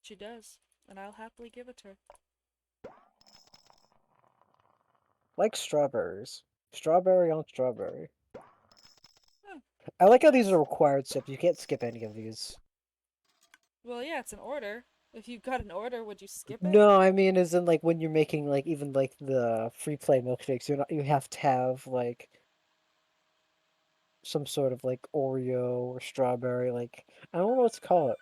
She does, and I'll happily give it to her. Like strawberries. Strawberry on strawberry. Huh. I like how these are required steps. You can't skip any of these. Well, yeah, it's an order. If you got an order, would you skip it? No, I mean, as in like when you're making like even like the free play milkshakes, you have to have like some sort of like Oreo or strawberry, like I don't know what to call it.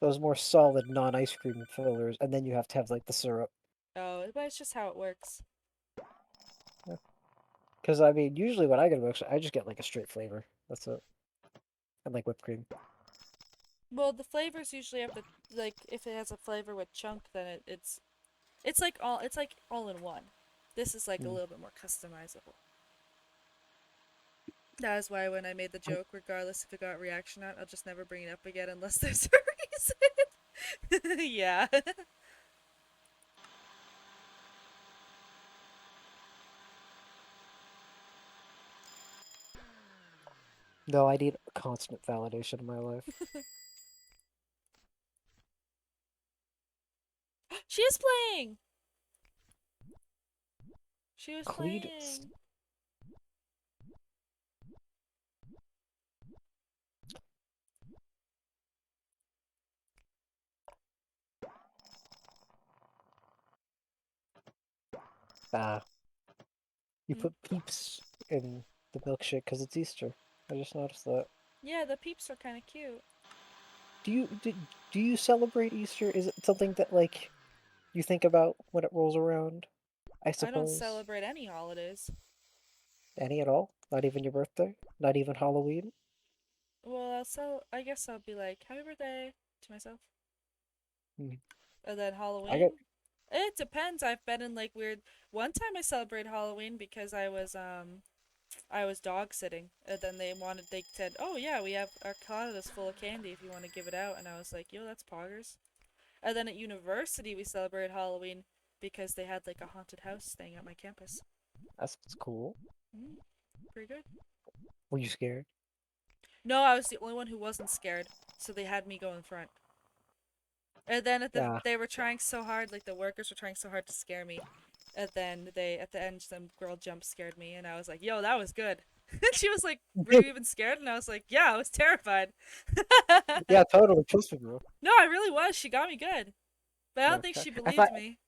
Those more solid non-ice cream fillers, and then you have to have like the syrup. Oh, but it's just how it works. Because I mean, usually when I get a milkshake, I just get like a straight flavor. That's it, and like whipped cream. Well, the flavors usually have the like if it has a flavor with chunk, then it's like all in one. This is like a Mm. little bit more customizable. That is why when I made the joke, regardless if it got reaction out, I'll just never bring it up again unless there's a reason. Yeah. No, I need constant validation in my life. She is playing. She was Cletus. playing. Ah, you Hmm? put peeps in the milkshake because it's Easter. I just noticed that. Yeah, the peeps are kind of cute. Do you celebrate Easter? Is it something that like you think about when it rolls around? I I don't suppose. celebrate any holidays. Any at all? Not even your birthday? Not even Halloween? Well, I guess I'll be like, happy birthday to myself. Hmm. And then I get Halloween. It depends. I've been in like weird. One time I celebrated Halloween because I was dog sitting. And then they said, "Oh yeah, we have our closet full of candy if you want to give it out." And I was like, "Yo, that's poggers." And then at university we celebrated Halloween because they had like a haunted house staying at my campus. that's cool. Mm, pretty good. Were you scared? No, I was the only one who wasn't scared, so they had me go in front. And then Yeah. they were trying so hard, like the workers were trying so hard to scare me. And then they at the end some girl jump scared me and I was like, "Yo, that was good." And she was like, "Were you even scared?" And I was like, "Yeah, I was terrified." Yeah, totally. Trust me, bro. No, I really was. She got me good, but I don't think Okay. she I thought believed me.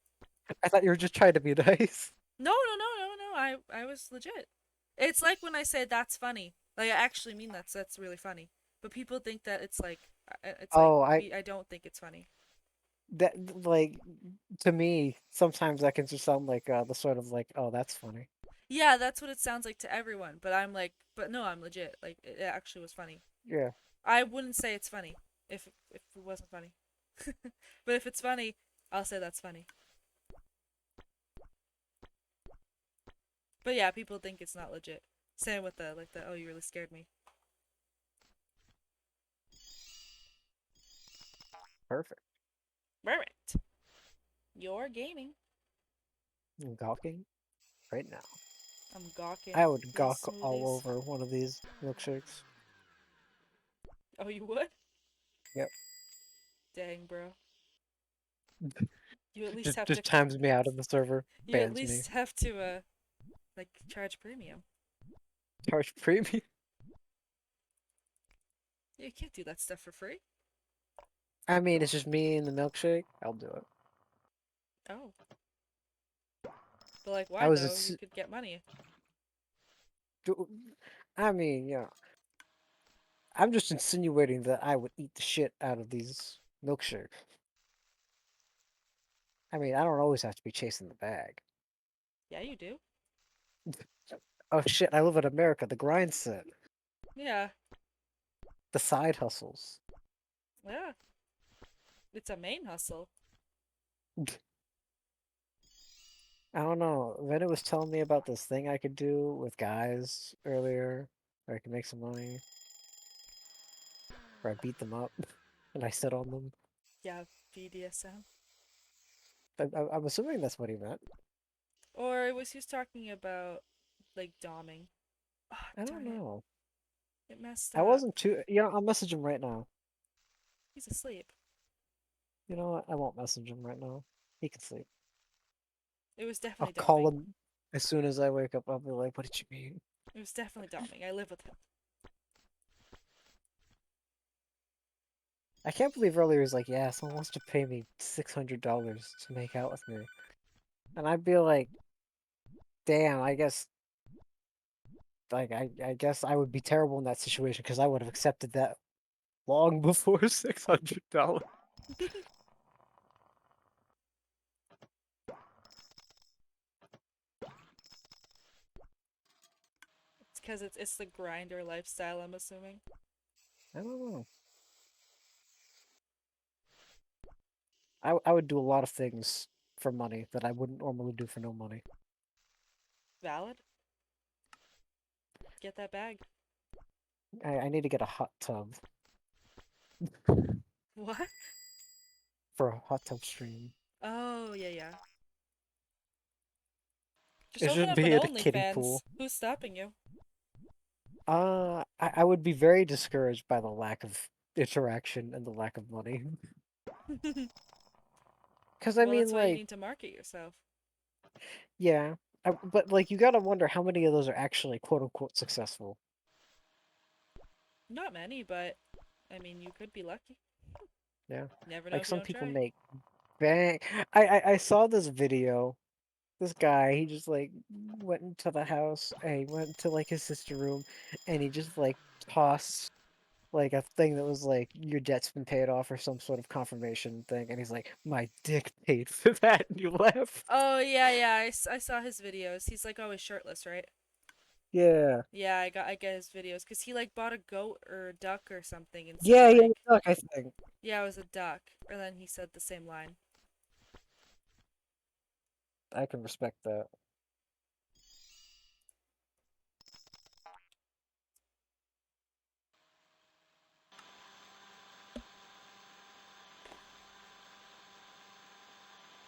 I thought you were just trying to be nice. No, no, no, no, no. I was legit. It's like when I say that's funny. Like I actually mean that's really funny. But people think that it's like Oh, I don't think it's funny. that like to me sometimes that can just sound like the sort of like, oh, that's funny. Yeah, that's what it sounds like to everyone. But I'm like, but no, I'm legit. Like it actually was funny. Yeah. I wouldn't say it's funny if it wasn't funny. But if it's funny, I'll say that's funny. But yeah, people think it's not legit. Same with the oh you really scared me. Perfect. Perfect. You're gaming. I'm gawking right now. I'm gawking. I would these gawk all smoothies. over one of these milkshakes. Oh, you would? Yep. Dang, bro. You at least Just have to just times me out of the server, you at bans me. least have to like charge premium. Charge premium. You can't do that stuff for free. I mean, it's just me and the milkshake. I'll do it. Oh. But like I why was though? You a, could get money. I mean, I'm just insinuating that I would eat the shit out of these milkshakes. I mean, I don't always have to be chasing the bag. Yeah, you do. Oh shit, I live in America. The grind set. Yeah. The side hustles. Yeah. It's a main hustle. I don't know. Vena was telling me about this thing I could do with guys earlier, where I could make some money, where I beat them up and I sit on them. Yeah, BDSM. I'm assuming that's what he meant. Or it was he was talking about like doming. Oh, I don't darn it. know. It messed I up. wasn't too. I'll message him right now. He's asleep. You know what? I won't message him right now. He can sleep. It was I'll definitely call doming. him as soon as I wake up. I'll be like, "What did you mean?" It was definitely doming. I live with him. I can't believe earlier he was like, "Yeah, someone wants to pay me $600 to make out with me," and I'd be like, "Damn, I guess." Like, I guess I would be terrible in that situation because I would have accepted that long before $600. It's because it's the grinder lifestyle, I'm assuming. I don't know. I would do a lot of things for money that I wouldn't normally do for no money. Valid. Get that bag. I need to get a hot tub What? for a hot tub stream. Oh, yeah, yeah. Just It open should up an be in a kiddie pool. OnlyFans. Who's stopping you? I would be very discouraged by the lack of interaction and the lack of money. Because I Well, mean, that's why you like, need to market yourself. yeah, but like, you gotta wonder how many of those are actually quote unquote successful. Not many, but I mean, you could be lucky. Yeah, Never know like if you some don't people try. make bang. I saw this video. This guy, he just like went into the house and he went to like his sister room, and he just like tossed like a thing that was like your debt's been paid off or some sort of confirmation thing, and he's like, my dick paid for that, and you left. Oh, yeah, yeah. I saw his videos. He's like always shirtless, right? Yeah. Yeah, I get his videos because he like bought a goat or a duck or something and said Yeah, yeah, like, look, I think. yeah, it was a duck. Or then he said the same line. I can respect that.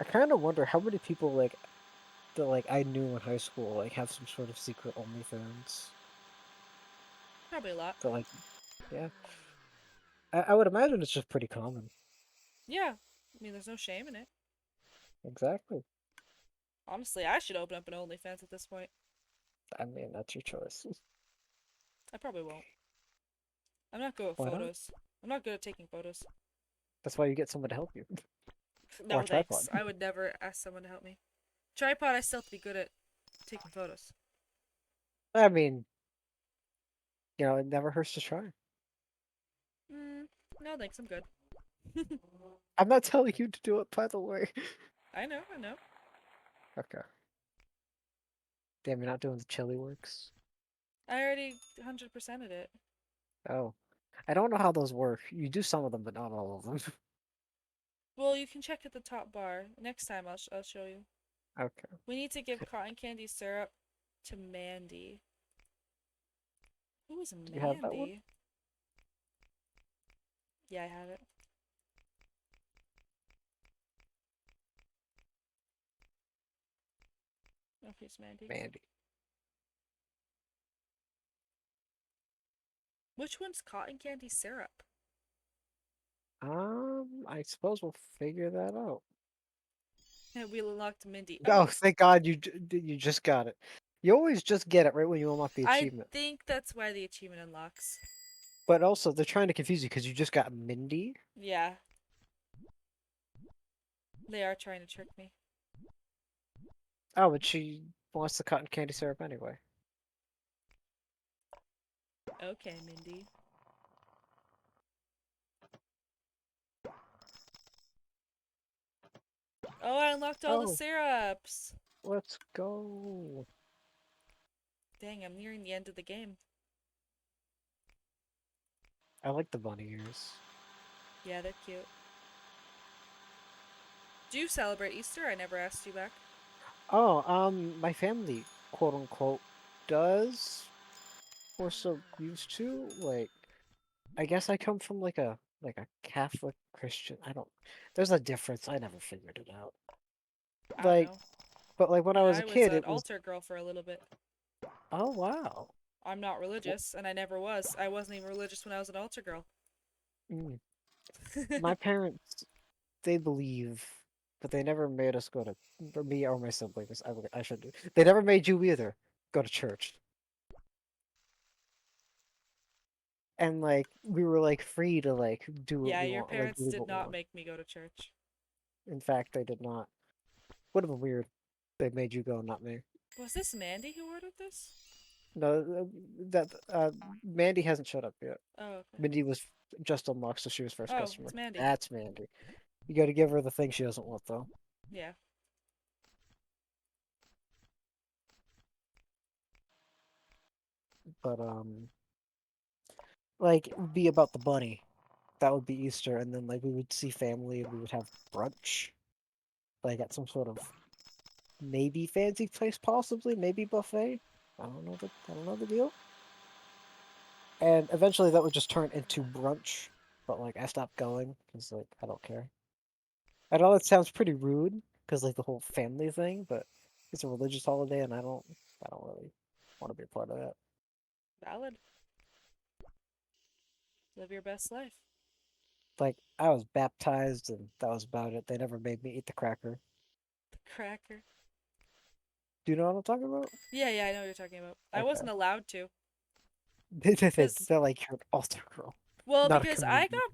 I kind of wonder how many people like that like I knew in high school like have some sort of secret OnlyFans. Probably a lot. That like, yeah, I would imagine it's just pretty common. Yeah. I mean, there's no shame in it. Exactly. Honestly, I should open up an OnlyFans at this point. I mean, that's your choice. I probably won't. I'm not good at Why not? photos. I'm not good at taking photos. That's why you get someone to help you. No, Or a tripod. thanks. I would never ask someone to help me. Tripod, I still have to be good at taking photos. I mean, it never hurts to try. No thanks, I'm good. I'm not telling you to do it, by the way. I know, I know. Okay. Damn, you're not doing the chili works. I already 100%ed it. Oh. I don't know how those work. You do some of them, but not all of them. Well, you can check at the top bar. Next time I'll show you. Okay. We need to give cotton candy syrup to Mandy. Who is Do you have that one? Mandy? Yeah, I have it. Okay, it's Mandy. Mandy. Which one's cotton candy syrup? I suppose we'll figure that out. We unlocked Mindy. Oh, thank God you just got it. You always just get it right when you unlock the I achievement. think that's why the achievement unlocks. But also, they're trying to confuse you because you just got Mindy. Yeah. They are trying to trick me. Oh, but she wants the cotton candy syrup anyway. Okay, Mindy. Oh, I unlocked all the Oh. syrups. Let's go. Dang, I'm nearing the end of the game. I like the bunny ears. Yeah, they're cute. Do you celebrate Easter? I never asked you back. Oh, my family, quote unquote, does, or so used to. Like, I guess I come from like a Catholic Christian. I don't. There's a difference. I never figured it out. I don't Like, know. but like when I was a I was kid, an it was. altar girl for a little bit. Oh wow. I'm not religious, and I never was. I wasn't even religious when I was an altar girl. Mm. My parents, they believe, but they never made us go to, for me or my siblings. I should do. They never made you either go to church. And like we were like free to like do what Yeah, we your want, like parents believe did what we not want. make me go to church. In fact, they did not. Would have been weird. They made you go, not me. Was this Mandy who ordered this? No, that Mandy hasn't showed up yet. Oh, okay. Mindy was just unlocked, so she was first Oh, customer. it's Mandy. That's Mandy. You got to give her the thing she doesn't want, though. Yeah. But like it would be about the bunny. That would be Easter, and then like we would see family, and we would have brunch, like at some sort of maybe fancy place, possibly maybe buffet. I don't know the deal. And eventually that would just turn into brunch, but like I stopped going because like I don't care. I know that sounds pretty rude because like the whole family thing, but it's a religious holiday and I don't really want to be a part of that. Valid. Live your best life. Like I was baptized and that was about it. They never made me eat the cracker. The cracker. Do you know what I'm talking about? Yeah, I know what you're talking about. I Okay. wasn't allowed to. They're like you're an altar girl, Well, not a because I communion. got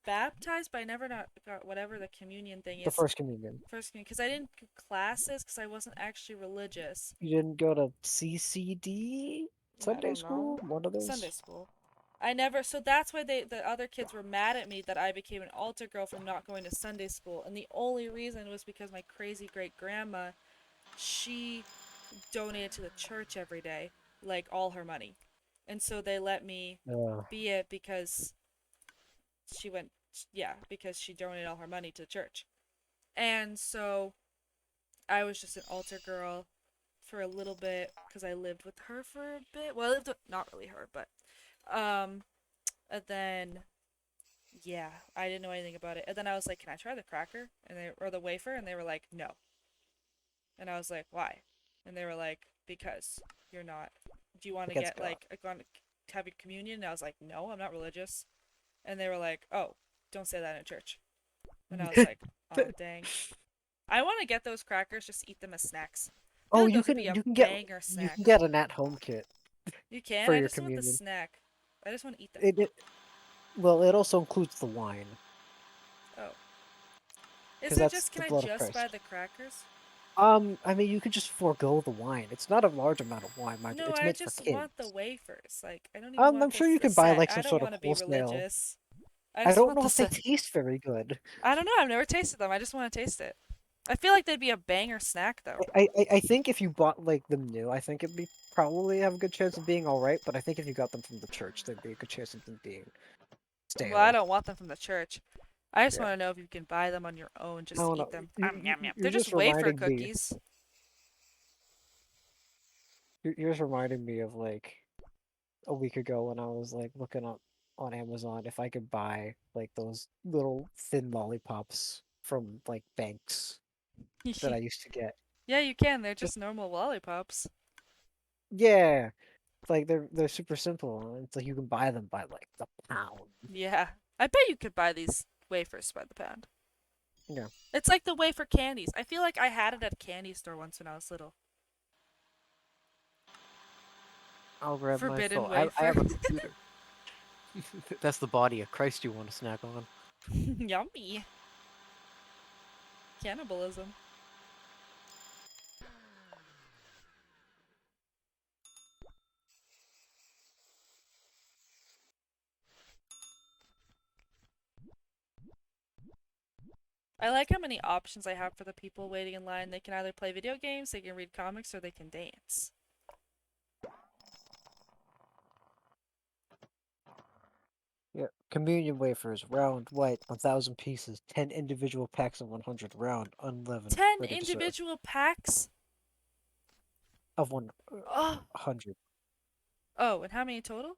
baptized, but I never got whatever the communion thing The is. first communion. First communion, because I didn't do classes, because I wasn't actually religious. You didn't go to CCD Sunday don't school? know. One of those. Sunday school. I never. So that's why the other kids were mad at me that I became an altar girl from not going to Sunday school, and the only reason was because my crazy great grandma, she donated to the church every day, like all her money, and so they let me be it because she went. Yeah, because she donated all her money to the church, and so I was just an altar girl for a little bit because I lived with her for a bit. Well, I lived with, not really her, but and then yeah, I didn't know anything about it. And then I was like, "Can I try the cracker?" And they or the wafer, and they were like, "No." And I was like, "Why?" And they were like, "Because you're not. Do you want to Against get God. like going to have your communion?" And I was like, "No, I'm not religious." And they were like, "Oh, don't say that in church." And I was like, "Oh dang." I want to get those crackers, just eat them as snacks. I feel Oh, like you those would can be a you can banger you snack. can get an at-home kit. You can. for I your just want the communion. snack. I just want to eat them. Well, it also includes the wine Oh. Is because it that's just, the can I blood of just buy Christ. the crackers? I mean, you could just forego the wine. It's not a large amount of wine, mind you. No, It's I meant for just want the kids. wafers. Like, I don't even want I'm the, sure you the can buy set. like I some don't sort of want to be wholesale. religious. I I just don't want know the if they set. taste very good. I don't know. I've never tasted them. I just want to taste it. I feel like they'd be a banger snack, though. I think if you bought like them new, I think it'd be probably have a good chance of being all right. But I think if you got them from the church, there'd be a good chance of them being Well, I stale. don't want them from the church. I just Yeah, want to know if you can buy them on your own I just to don't eat know. them. Yum, yum. You're They're just just wafer reminding me. cookies. You're just reminding me of like a week ago when I was like looking up on Amazon if I could buy like those little thin lollipops from like banks that I used to get. Yeah, you can. They're Just just normal lollipops. yeah, it's like they're super simple. And it's like you can buy them by like the pound. Yeah. I bet you could buy these wafers by the pound. Yeah, It's like the wafer candies. I feel like I had it at a candy store once when I was little. I'll grab my Forbidden phone. I wafer. have a computer. That's the body of Christ you want to snack on. Yummy. Cannibalism. I like how many options I have for the people waiting in line. They can either play video games, they can read comics, or they can dance. Yeah, communion wafers, round, white, 1,000 pieces, 10 individual packs of 100, round, unleavened, 10 ready to serve. individual packs? Of Oh, 100, oh, and how many total?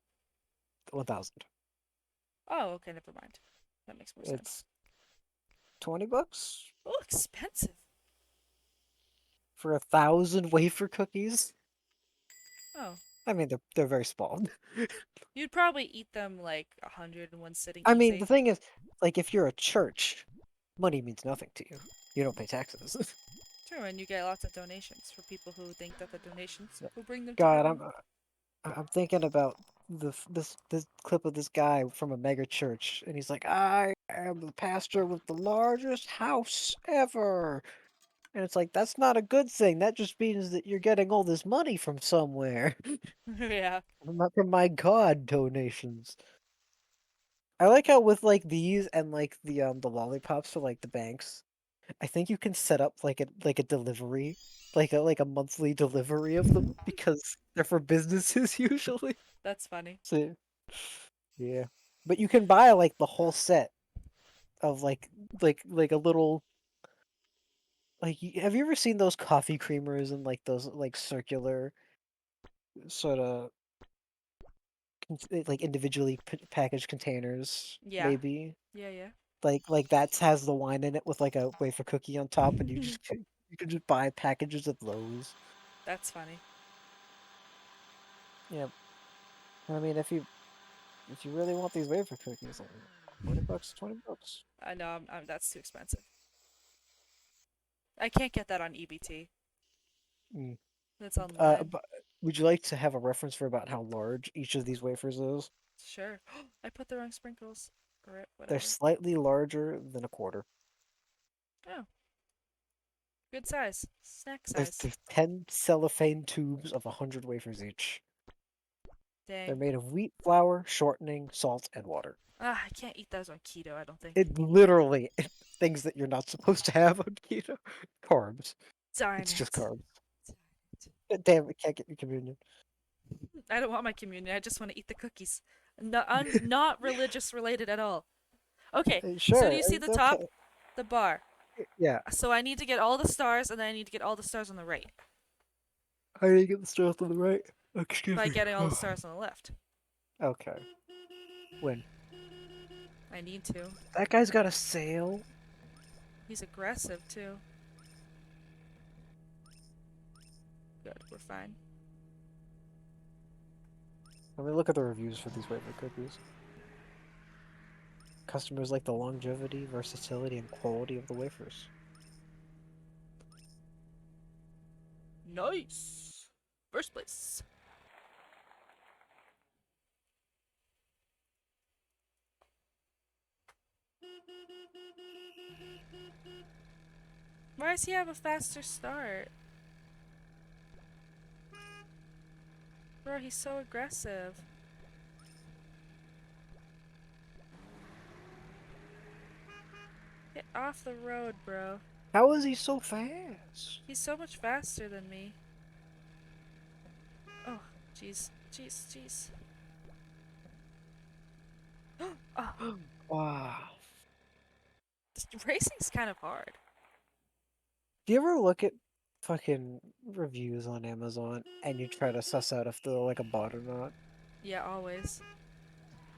1,000. Oh, okay, never mind. That makes more sense. It's $20 Oh, expensive. for 1,000 wafer cookies. Oh, I mean, they're very small. you'd probably eat them like 100 in one sitting I mean, easy. the thing is, like, if you're a church, money means nothing to you. You don't pay taxes. True, and you get lots of donations for people who think that the donations will bring them to God, heaven. I'm thinking about this clip of this guy from a mega church, and he's like, "I am the pastor with the largest house ever," and it's like that's not a good thing. That just means that you're getting all this money from somewhere, Yeah. not from my God donations. I like how with like these and like the lollipops for like the banks, I think you can set up like a delivery, like a monthly delivery of them because they're for businesses usually. That's funny. So yeah, but you can buy like the whole set of like a little like have you ever seen those coffee creamers and like those like circular sort of like individually packaged containers Yeah. maybe Yeah, yeah. like that has the wine in it with like a wafer cookie on top and you can just buy packages of those. That's funny. Yeah, I mean if you really want these wafer cookies, like, $20, $20. I know, that's too expensive. I can't get that on EBT. Mm. That's online. But would you like to have a reference for about how large each of these wafers is? Sure. I put the wrong sprinkles. They're Whatever. slightly larger than a quarter. Oh, good size. Snack There's, size. there's 10 cellophane tubes of 100 wafers each. They're Dang. made of wheat flour, shortening, salt, and water. Ah, I can't eat those on keto, I don't think. It literally things that you're not supposed to have on keto. Carbs. Darn It's just it. carbs. Damn, it can't get me communion. I don't want my communion. I just want to eat the cookies. No, not religious related at all. Okay, so Sure, do you see it's the top? okay. The bar. Yeah, So I need to get all the stars, and then I need to get all the stars on the right how do you get the stuff on the right? Excuse by me. getting all the stars on the left. Okay. When I need to. that guy's got a sale. He's aggressive too. Good, we're fine. Let me look at the reviews for these wafer cookies. Customers like the longevity, versatility, and quality of the wafers. Nice. First place. Why does he have a faster start? Bro, he's so aggressive. Get off the road, bro. How is he so fast? He's so much faster than me. Oh, jeez. Jeez, jeez. Oh, Wow. racing's kind of hard. Do you ever look at fucking reviews on Amazon and you try to suss out if they're like a bot or not? Yeah, always.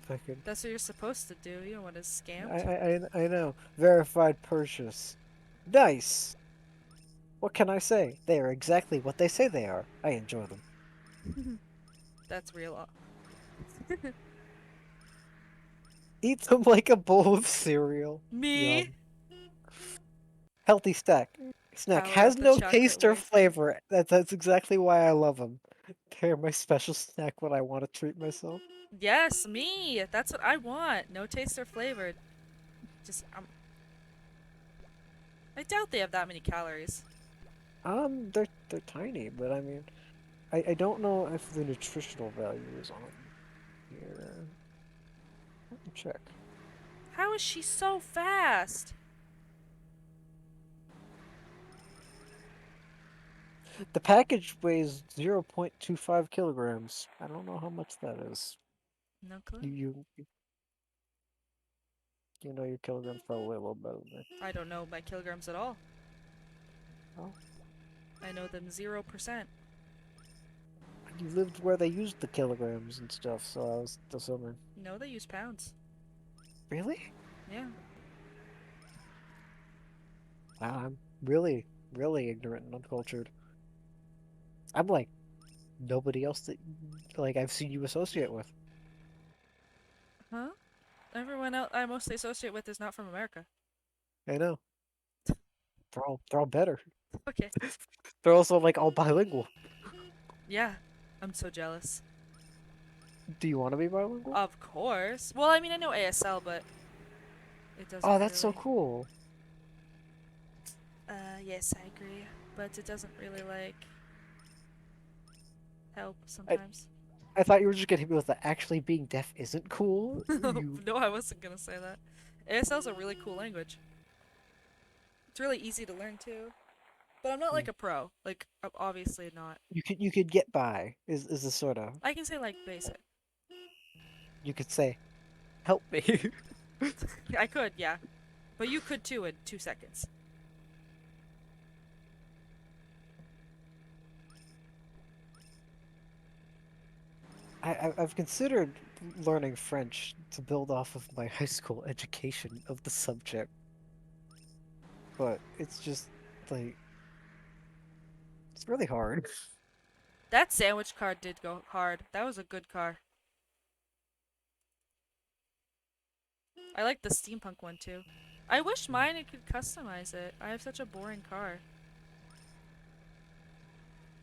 Fucking. That's what you're supposed to do. You don't want to I, scam. I know. Verified purchase. Nice. What can I say? They are exactly what they say they are. I enjoy them. That's real. Eat them like a bowl of cereal. Me? Yum. Healthy snack Power has of the no chocolate taste or way. flavor. That's exactly why I love them. They're my special snack when I want to treat myself. Yes, me. That's what I want. No taste or flavor. Just I doubt they have that many calories. They're tiny, but I mean, I don't know if the nutritional value is on here. Let me check. How is she so fast? The package weighs 0.25 kilograms. I don't know how much that is. No clue. You know your kilograms probably a little better than me. I don't know my kilograms at all. Oh. I know them 0%. You lived where they used the kilograms and stuff, so I was assuming. No, they use pounds. Really? Yeah. Wow, I'm really, really ignorant and uncultured. I'm like nobody else that like I've seen you associate with. Huh? Everyone else I mostly associate with is not from America. I know. They're all better. Okay. They're also like all bilingual. Yeah. I'm so jealous. Do you want to be bilingual? Of course. Well, I mean, I know ASL, but it doesn't Oh, that's so really... cool. Yes, I agree. But it doesn't really, like, help sometimes. I thought you were just gonna hit me with the actually being deaf isn't cool. You No, I wasn't gonna say that. ASL is a really cool language. It's really easy to learn, too. But I'm not, like, a pro. Like, I'm obviously not. you could get by is the sort of I can say, like, basic. you could say, help me. I could, yeah. But you could, too, in 2 seconds. I've considered learning French to build off of my high school education of the subject, but it's just like it's really hard. That sandwich car did go hard. That was a good car. I like the steampunk one too. I wish mine I could customize it. I have such a boring car.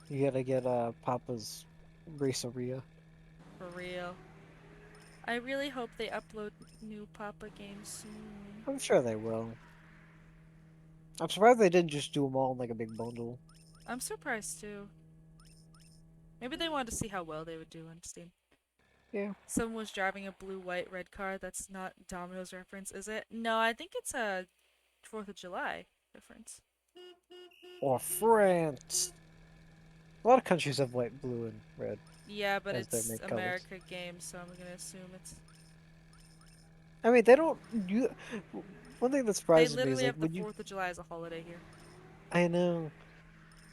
You gotta get Papa's Raceria. For real. I really hope they upload new Papa games soon. I'm sure they will. I'm surprised they didn't just do them all in like a big bundle. I'm surprised too. Maybe they wanted to see how well they would do on Steam. Yeah. Someone was driving a blue, white, red car. That's not Domino's reference, is it? No, I think it's a 4th of July reference. Or France. A lot of countries have white, blue, and red. Yeah, but As their it's main colours. America game, so I'm gonna assume it's. I mean, they don't. One thing that They surprises me is literally like have the when you. 4th of July as a holiday here. I know,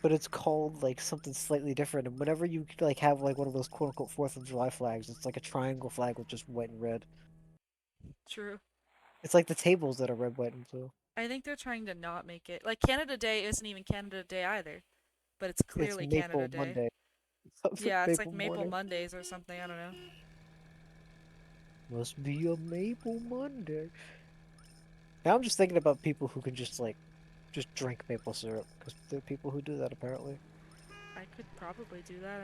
but it's called like something slightly different. And whenever you like have like one of those quote unquote Fourth of July flags, it's like a triangle flag with just white and red. True. It's like the tables that are red, white, and blue. I think they're trying to not make it. Like, Canada Day isn't even Canada Day either. But it's It's clearly Maple Canada Day. Monday. Something Yeah, it's like Maple Maple morning. Mondays or something, I don't know. Must be a Maple Monday. Now I'm just thinking about people who can just like, just drink maple syrup because there are people who do that apparently. I could probably do that.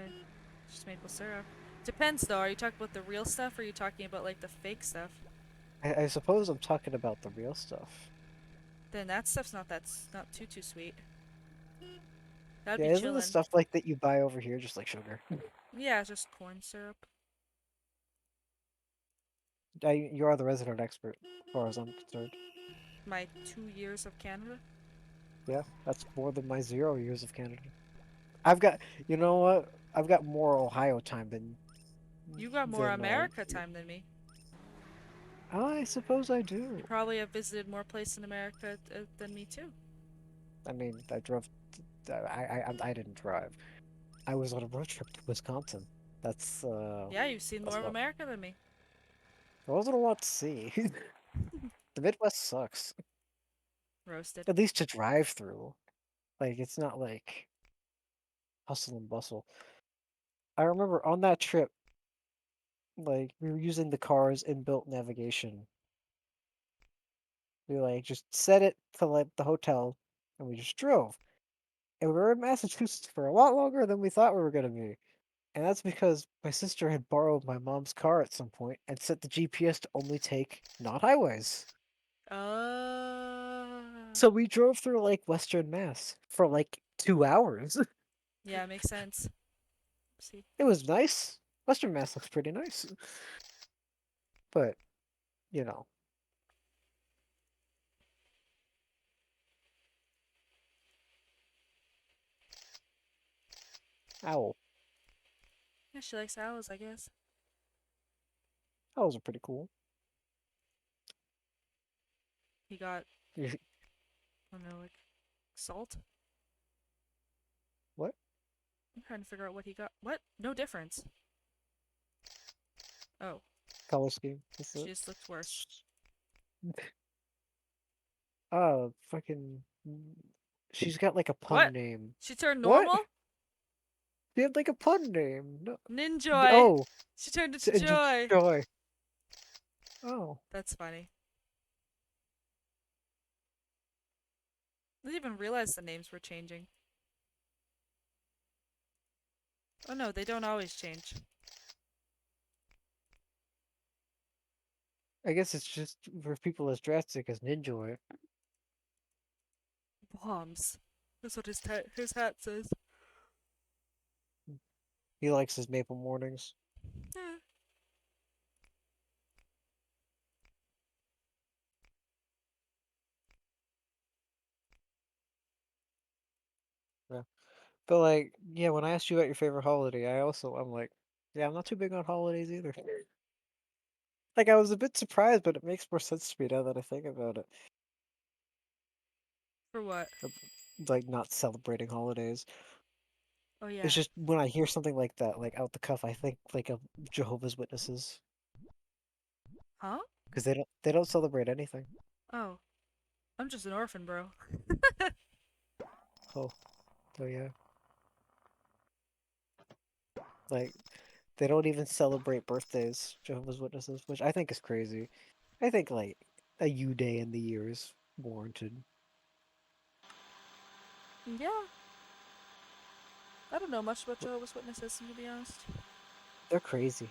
Just maple syrup. Depends though, are you talking about the real stuff or are you talking about like the fake stuff? I suppose I'm talking about the real stuff. Then that stuff's not too sweet. That'd Yeah, be isn't the chillin'. stuff like that you buy over here just like sugar? Yeah, it's just corn syrup. You are the resident expert, as far as I'm concerned. My 2 years of Canada. Yeah, that's more than my 0 years of Canada. I've got, you know what? I've got more Ohio time You got more America time than me. I suppose I do. You probably have visited more places in America than me too. I mean, I drove. I didn't drive. I was on a road trip to Wisconsin. That's Yeah, you've seen that's more of about. America than me. There wasn't a lot to see. The Midwest sucks. Roasted. At least to drive through. Like it's not like hustle and bustle. I remember on that trip, like we were using the car's inbuilt navigation. We like just set it to like the hotel, and we just drove. And we were in Massachusetts for a lot longer than we thought we were gonna be. And that's because my sister had borrowed my mom's car at some point and set the GPS to only take not highways. Uh, So we drove through like Western Mass for like 2 hours. yeah, makes sense. See, It was nice. Western Mass looks pretty nice. But, you know. Owl. yeah, she likes owls, I guess. Owls are pretty cool. He got, You- I don't know, like salt. What? I'm trying to figure out what he got. What? No difference. Oh, Color scheme. That's she it. just looked worse. Fucking. She's got like a pun What? name. She turned What? normal? She had like a pun name. No. Ninjoy. Oh, She turned into Joy. Joy. Oh. That's funny. I didn't even realize the names were changing. Oh no, they don't always change. I guess it's just for people as drastic as Ninjoy. Bombs. That's what his hat says. He likes his maple mornings. Eh. Yeah. But like, yeah, when I asked you about your favorite holiday, I'm like, yeah, I'm not too big on holidays either. Like I was a bit surprised, but it makes more sense to me now that I think about it. For what? Of, like not celebrating holidays. Oh yeah. It's just when I hear something like that, like out the cuff, I think like of Jehovah's Witnesses Huh? because they don't celebrate anything. Oh. I'm just an orphan, bro. Oh, so yeah, like they don't even celebrate birthdays. Jehovah's Witnesses, which I think is crazy. I think like a U day in the year is warranted. Yeah. I don't know much about Jehovah's Witnesses, to be honest. They're crazy.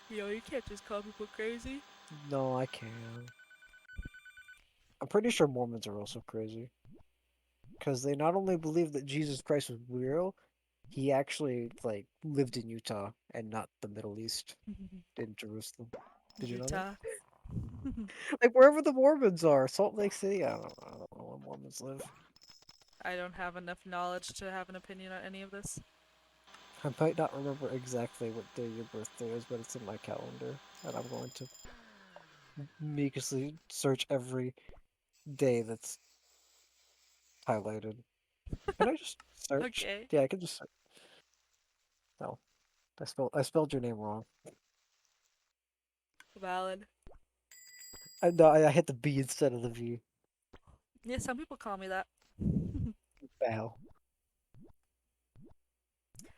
Yo, you can't just call people crazy. No, I can't. I'm pretty sure Mormons are also crazy. Because they not only believe that Jesus Christ was real, he actually like lived in Utah and not the Middle East in Jerusalem. Did you know that? Utah. Like wherever the Mormons are, Salt Lake City. I don't know where Mormons live. I don't have enough knowledge to have an opinion on any of this. I might not remember exactly what day your birthday is, but it's in my calendar, and I'm going to meekly search every day that's highlighted. Can I just search? Okay. Yeah, I can just. No, I spelled your name wrong. Valid. No, I hit the B instead of the V. Yeah, some people call me that. Bow.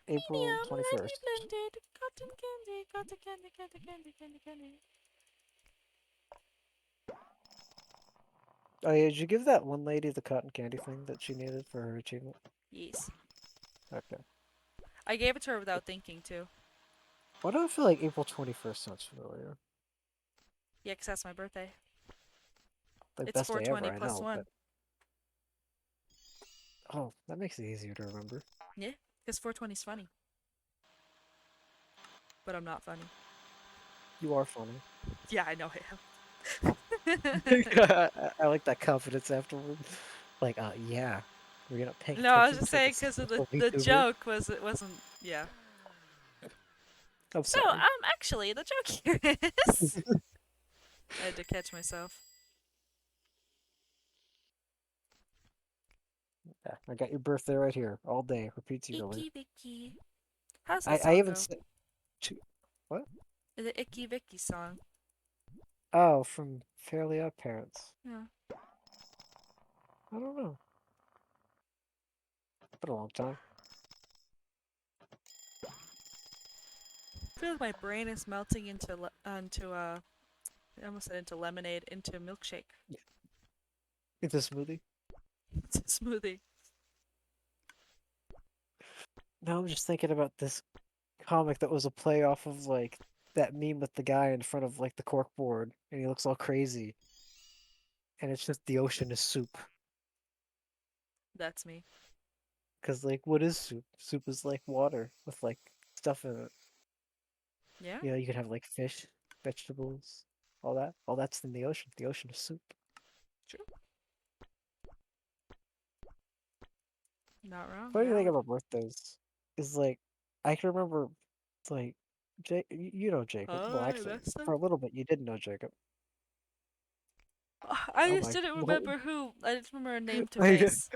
April Medium, lightly 21st. blended, cotton candy, cotton candy, candy, candy, candy, candy. Oh yeah, did you give that one lady the cotton candy thing that she needed for her achievement? Yes. Okay. I gave it to her without thinking, too. Why do I feel like April 21st sounds familiar? Yeah, 'cause that's my birthday. Like It's best day 420 ever, I plus know. 1. But oh, that makes it easier to remember. Yeah, because 420 is funny. But I'm not funny. You are funny. Yeah, I know I am. I like that confidence afterward. Like, yeah, we're gonna pay No, I was attention just to the saying because of successful the VTuber. joke was it wasn't. Yeah. I'm So, sorry. actually, the joke here is. I had to catch myself. Yeah, I got your birthday right here, all day. Repeats yearly. Icky Vicky. How's that I song even go? said what? The Icky Vicky song. Oh, from Fairly Odd Parents. Yeah. I don't know. Been a long time. I feel like my brain is melting I almost said into lemonade, into milkshake. It's a smoothie. It's a smoothie. Now I'm just thinking about this comic that was a play off of like that meme with the guy in front of like the cork board and he looks all crazy. And it's just the ocean is soup. That's me. Cause like what is soup? Soup is like water with like stuff in it. Yeah? You know, you could have like fish, vegetables, all that. All that's in the ocean. The ocean is soup. True. Not wrong. Funny thing Valid. about birthdays is like I can remember like you know Jacob. Well, Hi, actually, Vesta. for a little bit you didn't know Jacob. I Oh just my! didn't What? remember who. I just remember a name to I, face.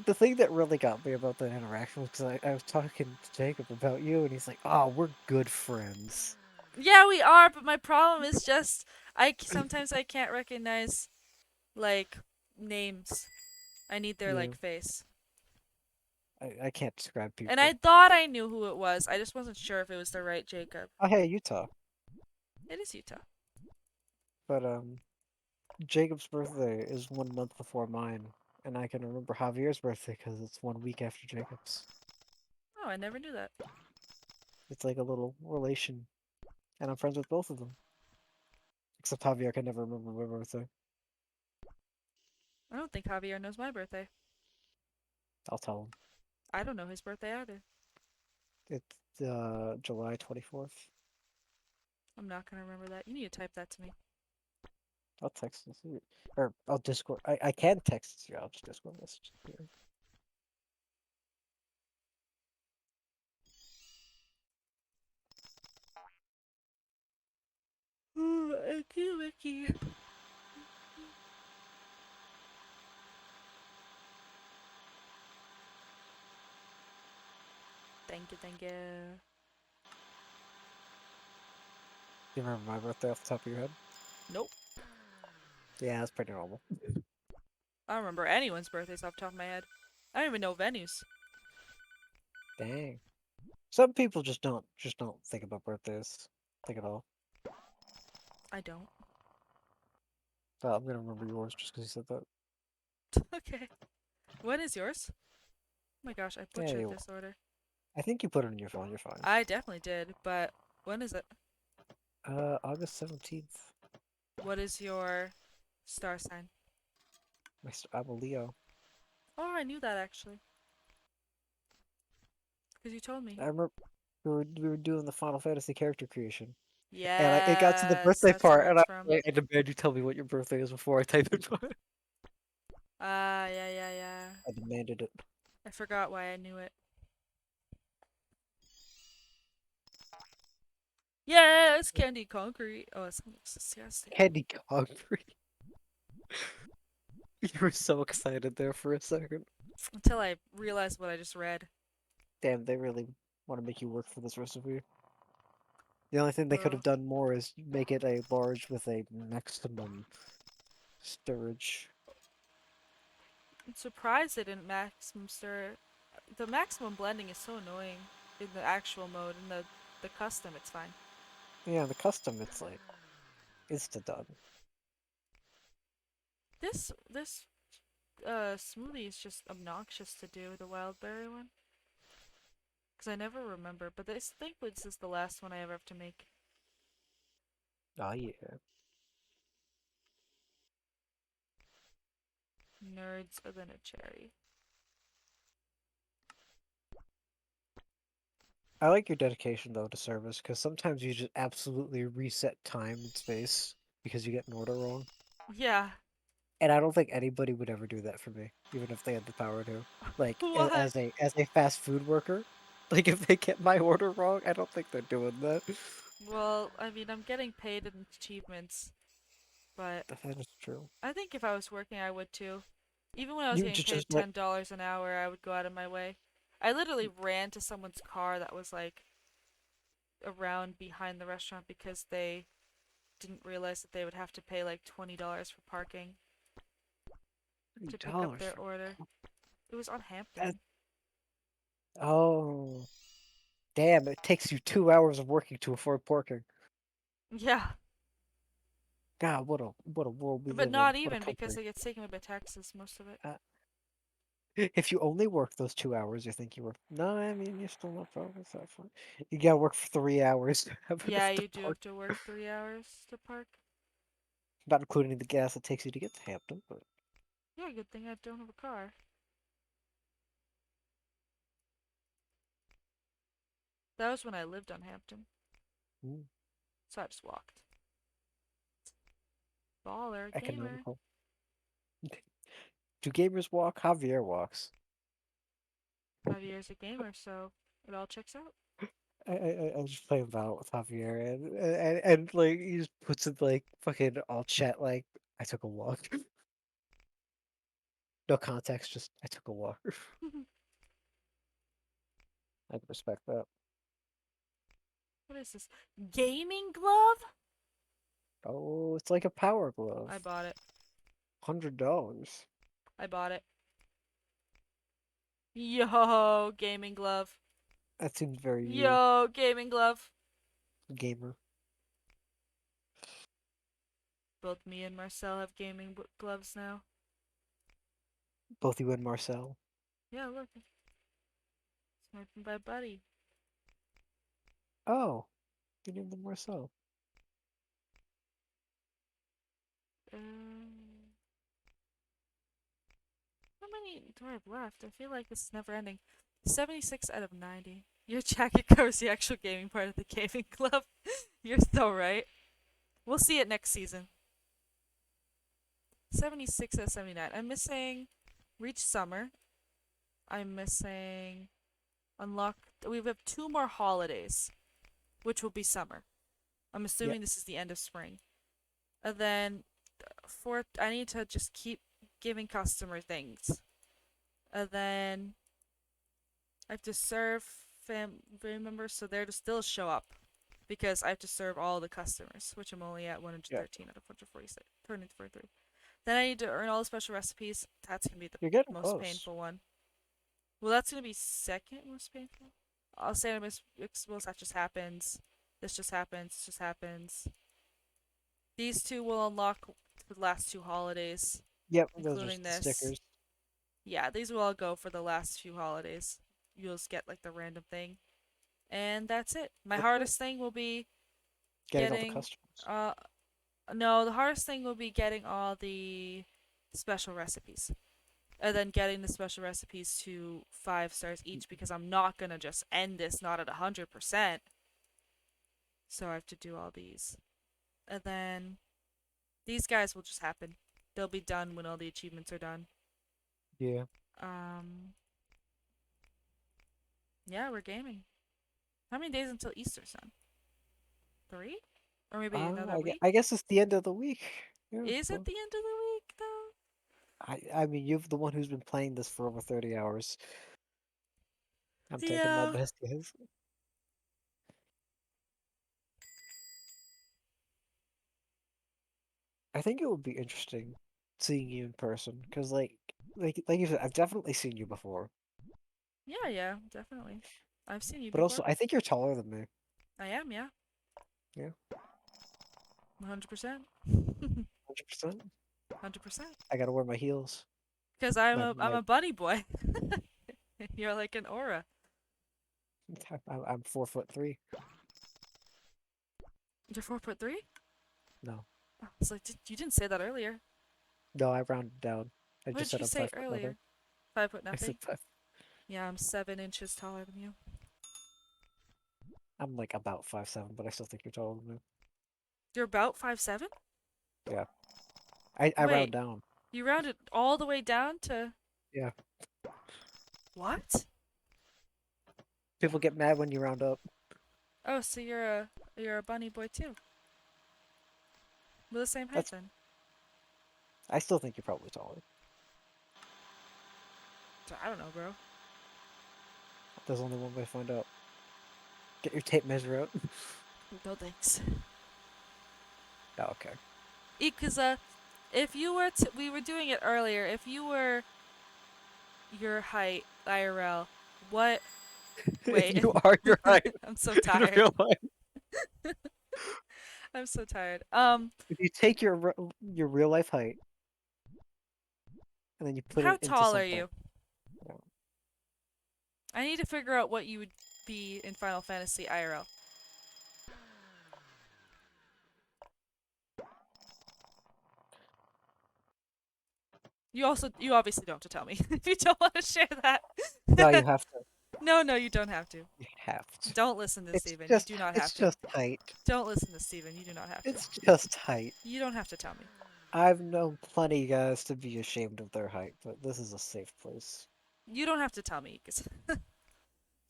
the thing that really got me about that interaction was because I was talking to Jacob about you, and he's like, "Oh, we're good friends." Yeah, we are, but my problem is just sometimes I can't recognize like names. I need their Yeah, like face. I can't describe And I people. thought I knew who it was. I just wasn't sure if it was the right Jacob. Oh, hey, Utah. It is Utah. But Jacob's birthday is 1 month before mine, and I can remember Javier's birthday because it's 1 week after Jacob's. Oh, I never knew that. It's like a little relation, and I'm friends with both of them. Except Javier can never remember my birthday. I don't think Javier knows my birthday. I'll tell him. I don't know his birthday either. It's July 24th. I'm not gonna remember that. You need to type that to me. I'll text this. Or I'll Discord. I can text you. I'll just Discord message you. Ooh, icky wicky. Thank you, thank you. Do you remember my birthday off the top of your head? Nope. Yeah, that's pretty normal. I don't remember anyone's birthdays off the top of my head. I don't even know venues. Dang. Some people just don't think about birthdays. Think at all. I don't. Well, I'm gonna remember yours just because you said that. Okay. When is yours? Oh my gosh, I Yeah, butchered this order. I think you put it on your phone. You're fine. I definitely did, but when is it? August 17th. What is your star sign? I'm a Leo. Oh, I knew that actually. Because you told me. I remember we were doing the Final Fantasy character creation. And it got to the Yes, birthday that's where part, and it's from. I demand you tell me what your birthday is before I type it. Ah, yeah. I demanded it. I forgot why I knew it. Yes, candy concrete. Oh, it sounds disgusting. Candy concrete. You were so excited there for a second. Until I realized what I just read. Damn, they really want to make you work for this recipe. The only thing they could Ugh. have done more is make it a large with a maximum storage. I'm surprised they didn't maximum stir. The maximum blending is so annoying in the actual mode. In the custom, it's fine. Yeah, the custom, it's like insta done. This smoothie is just obnoxious to do, the wild berry one. Because I never remember, but I think this is the last one I ever have to make. Oh yeah. Nerds and then a cherry. I like your dedication though to service because sometimes you just absolutely reset time and space because you get an order wrong. Yeah. And I don't think anybody would ever do that for me, even if they had the power to. Like What? as a fast food worker, like if they get my order wrong, I don't think they're doing that. Well, I mean, I'm getting paid in achievements, but That is true. I think if I was working, I would too. Even when I was You getting paid just like $10 an hour, I would go out of my way. I literally ran to someone's car that was like around behind the restaurant because they didn't realize that they would have to pay like $20 for parking to pick up $3 their for order. It was on that. Hampton. Oh, damn! It takes you 2 hours of working to afford parking. Yeah, God, what a world we but live in. not What a even because country. it gets taken away by taxes, most of it. Uh, if you only work those 2 hours, you think you work. No, I mean you're still not probably it's not fun. You gotta work for 3 hours to have Yeah, enough to you do park. have to work 3 hours to park. Not including the gas it takes you to get to Hampton, but Yeah, good thing I don't have a car. That was when I lived on Hampton, mm, so I just walked. Baller gamer. economical. Do gamers walk? Javier walks. Javier's a gamer, so it all checks out. I just play Valorant with Javier and like he just puts it like fucking all chat like I took a walk. No context, just I took a walk. I can respect that. What is this? Gaming glove? Oh, it's like a power glove. I bought it. $100. I bought it. Yo, gaming glove. That seems very you, Yo, gaming glove. gamer. Both me and Marcel have gaming gloves now. Both you and Marcel. Yeah, look. It's my buddy. Oh, you named them Marcel. How many do I have left? I feel like this is never ending. 76 out of 90. Your jacket covers the actual gaming part of the gaming glove. You're so right. We'll see it next season. 76 out of 79. I'm missing Reach Summer. I'm missing Unlock. We have 2 more holidays, which will be summer. I'm Yeah, assuming this is the end of spring. And then fourth, I need to just keep giving customer things. And then I have to serve family members, so they're to still show up because I have to serve all the customers, which I'm only at yeah. 113 out of 146, turning 43. Then I need to earn all the special recipes. That's gonna be the You're getting most close. painful one. Well, that's gonna be second most painful. I'll say that just happens. This just happens. This just happens. These two will unlock for the last 2 holidays, Yep, those are including the this. stickers. Yeah, these will all go for the last few holidays. You'll just get like the random thing. And that's it. My That's it. hardest thing will be Getting all the getting customers. no, the hardest thing will be getting all the special recipes. And then getting the special recipes to 5 stars each because I'm not gonna just end this not at 100%. So I have to do all these. And then these guys will just happen. They'll be done when all the achievements are done. Yeah. Um yeah, we're gaming. How many days until Easter, son? 3? Or maybe another week? I guess it's the end of the week. Yeah. Is it Well, the end of the week though? I mean, you're the one who's been playing this for over 30 hours. I'm taking my Yeah. best guess. I think it would be interesting seeing you in person because, like you said, I've definitely seen you before. Yeah, yeah, definitely. I've seen you But also, before. I think you're taller than me. I am, yeah. Yeah, 100%. 100%. 100%. I gotta wear my heels. Because I'm My, I'm my, a bunny boy. You're like an aura. I'm 4'3". You're 4'3"? No, Oh, it's like you didn't say that earlier. no, I rounded down. I What just did said you I'm say 5 foot earlier? nothing. 5 foot I nothing? said 5. Yeah, I'm 7 inches taller than you. I'm like about 5'7", but I still think you're taller than me. You're about 5'7"? Yeah. I round Wait, down. you rounded all the way down to Yeah. what? People get mad when you round up. Oh, so you're a bunny boy too. We're the same height That's- then. I still think you're probably taller. So I don't know, bro. There's only one way to find out. Get your tape measure out. No thanks. Oh, okay. Because if you were to, we were doing it earlier. If you were your height, IRL, what? Wait, If you are your height I'm so in tired. real life. I'm so tired. If you take your real life height and then you put How it into tall are something. you? Yeah. I need to figure out what you would be in Final Fantasy IRL. You obviously don't have to tell me if you don't want to share that. No, you have to. No, you don't have to. You have to. Don't listen to It's Steven. just, You do not it's have to. just height. Don't listen to Steven. You do not have to. It's just height. You don't have to tell me. I've known plenty guys to be ashamed of their height, but this is a safe place. You don't have to tell me, 'cause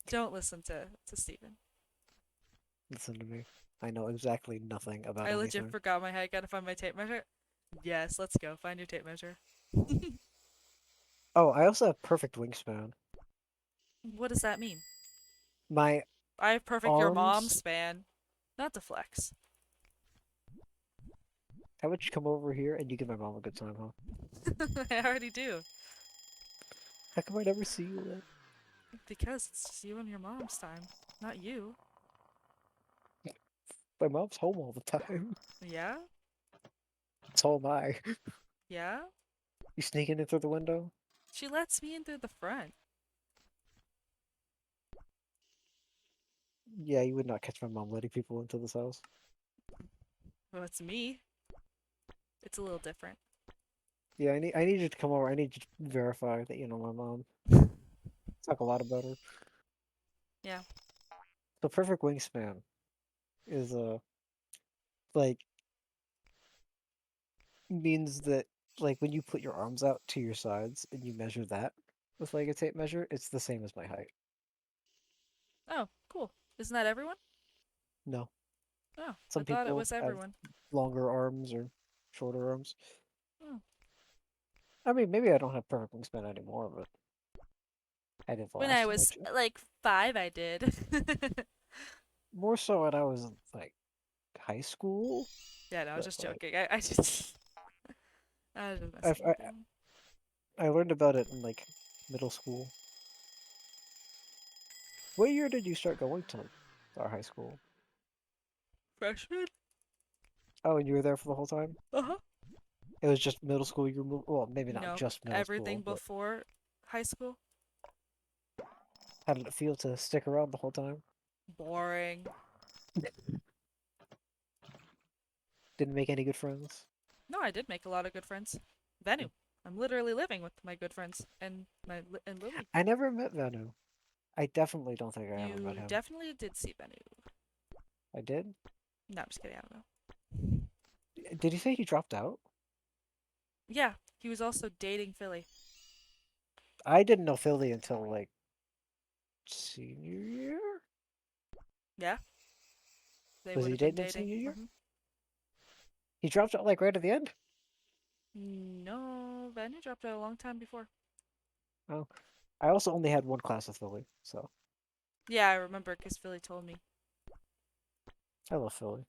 don't listen to Steven. Listen to me. I know exactly nothing about I legit anything. forgot my height. Gotta find my tape measure. Yes, let's go. Find your tape measure. Oh, I also have perfect wingspan. What does that mean? My I have perfect your mom arms. span. Not to flex. How about you come over here and you give my mom a good time, huh? I already do. How come I never see you then? Because it's just you and your mom's time. Not you. My mom's home all the time. Yeah? So am I. Yeah? You sneaking in through the window? She lets me in through the front. Yeah, you would not catch my mom letting people into this house. Well, it's me. It's a little different. Yeah, I need you to come over. I need you to verify that you know my mom. Talk a lot about her. Yeah. So perfect wingspan is like means that like when you put your arms out to your sides and you measure that with like a tape measure, it's the same as my height. Oh, cool. Isn't that everyone? No. Oh, Some I thought it people was have everyone. longer arms or shorter arms. Oh. I mean, maybe I don't have perfect wingspan anymore, but I did the When last I time was checked. like 5, I did. More so when I was in like high school. Yeah, no, I was But just like joking. I just I was just I've, messing with you. I learned about it in like middle school. What year did you start going to our high school? Freshman? Oh, and you were there for the whole time? Uh-huh. It was just middle school you moved, well, maybe not No, just middle everything school, but before high school? how did it feel to stick around the whole time? Boring. Didn't make any good friends? No, I did make a lot of good friends. Venu. I'm literally living with my good friends and and Lily. I never met Vanu. I definitely don't think I ever met You him. definitely did see Venu. I did? No, I'm just kidding. I don't know. Did he say he dropped out? Yeah, he was also dating Philly. I didn't know Philly until like senior year? Yeah, they Was would he have been dating in dating. senior year? Mhm. He dropped out like right at the end? No, Venu dropped out a long time before. Oh. I also only had one class with Philly, so Yeah, I remember because Philly told me. I love Philly.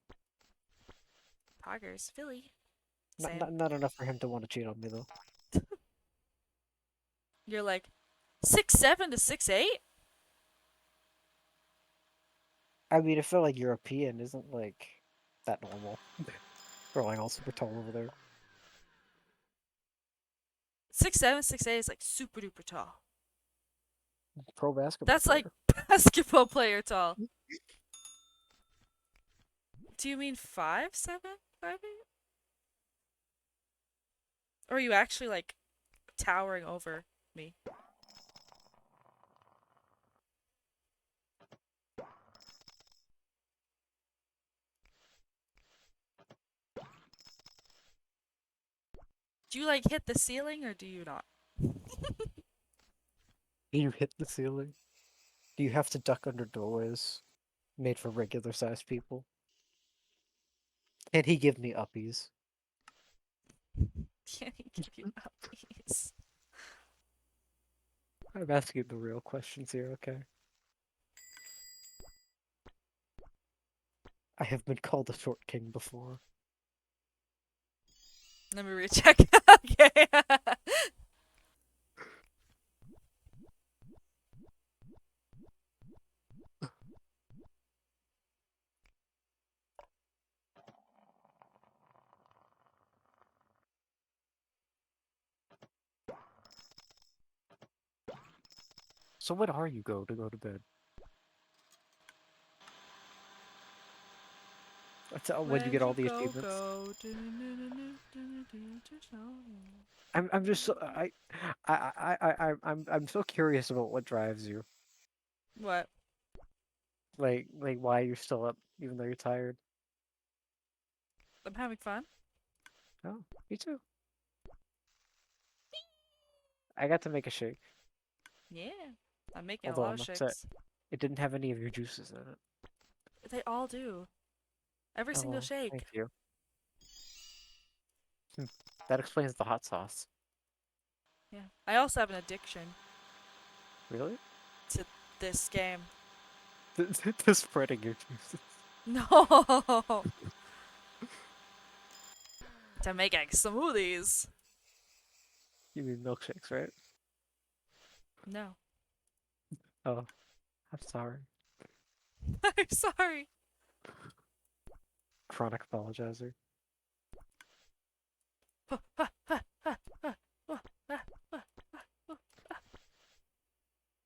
Poggers, Philly. Not, Sam. not enough for him to want to cheat on me though. You're like 6'7" to 6'8"? I mean, I feel like European isn't like that normal. They're like all super tall over there. 6'7", 6'8" is like super duper tall. Pro basketball. That's like player. basketball player tall. Do you mean 5'7", 5'8"? Or are you actually like towering over me. Do you like hit the ceiling or do you not? Do you hit the ceiling? Do you have to duck under doorways made for regular sized people? Can he give me uppies? Can he give you puppies? I'm asking the real questions here, okay? I have been called a short king before. Let me recheck. Okay. So when are you go to bed? That's when you get all the achievements. go? I'm just so I'm so curious about what drives you. What? Like why you're still up even though you're tired. I'm having fun. Oh, me too. I got to make a shake. Yeah. I'm making Although a lot I'm of upset. shakes. It didn't have any of your juices in it. They all do. Every single Oh, shake. thank you. That explains the hot sauce. Yeah. I also have an addiction Really? to this game. To spreading your juices. No. To making smoothies. You mean milkshakes, right? No. Oh, I'm sorry. I'm sorry. Chronic apologizer.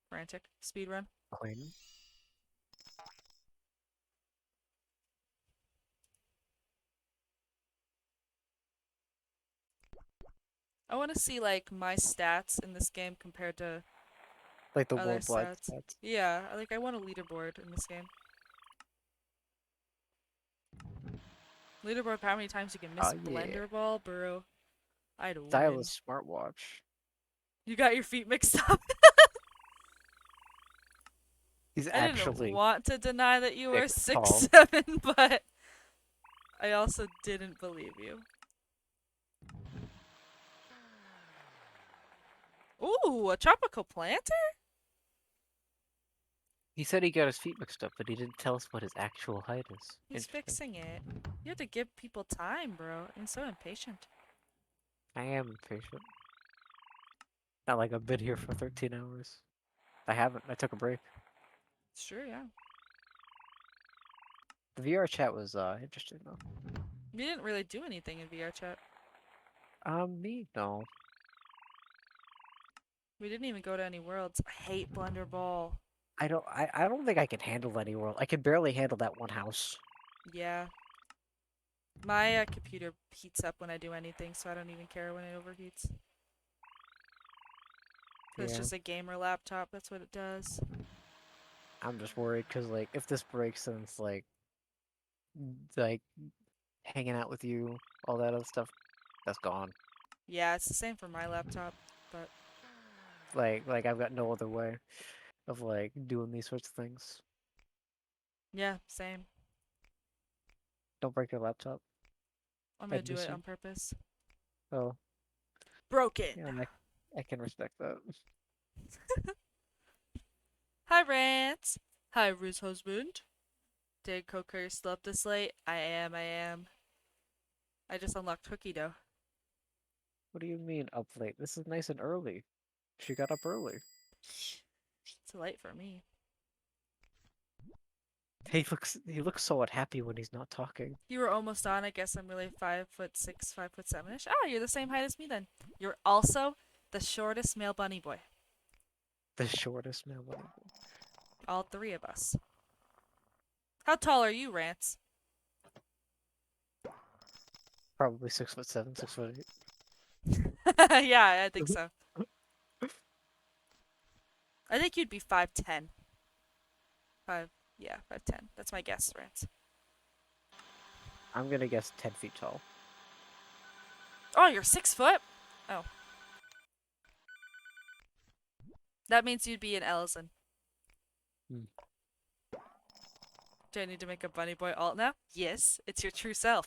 Frantic. Speedrun. Clayton? I want to see like my stats in this game compared to Like the other worldwide stats. stats. Yeah, like I want a leaderboard in this game. Leaderboard for how many times you can miss Oh, yeah. Blender Ball, bro. I'd win. Stylus smartwatch. You got your feet mixed up. He's I didn't actually want to deny that you were 6', 6'7", but I also didn't believe you. Ooh, a tropical planter? He said he got his feet mixed up, but he didn't tell us what his actual height is. He's Interesting. fixing it. You have to give people time, bro. I'm so impatient. I am impatient. Not like I've been here for 13 hours. I haven't. I took a break. Sure, yeah. The VR chat was interesting though. We didn't really do anything in VR chat. Me? No. We didn't even go to any worlds. I hate Blender Ball. I don't think I can handle any world. I can barely handle that one house. Yeah. My computer heats up when I do anything, so I don't even care when it overheats. It's Yeah. just a gamer laptop, that's what it does. I'm just worried because like if this breaks, then it's like hanging out with you, all that other stuff, that's gone. Yeah, it's the same for my laptop, but Like I've got no other way of like doing these sorts of things. yeah, same. Don't break your laptop. I'm gonna I'd do miss it you. on purpose. Oh, Broken! yeah, I can respect that. Hi, Rance! Hi, Riz husband. Did Coker still up this late? I am. I just unlocked cookie dough. What do you mean up late? This is nice and early. She got up early. It's late for me. He looks so unhappy when he's not talking. You were almost on. I guess I'm really 5'6", 5'7"-ish. Ah, you're the same height as me then. You're also the shortest male bunny boy. The shortest man. All three of us. How tall are you, Rance? Probably 6'7", 6'8". Yeah, I think so. I think you'd be 5'10". 5'10". That's my guess, Rance. I'm gonna guess 10 feet tall. Oh, you're 6 foot? Oh. That means you'd be an Elzen. Hmm. Do I need to make a Bunny Boy alt now? Yes, it's your true self.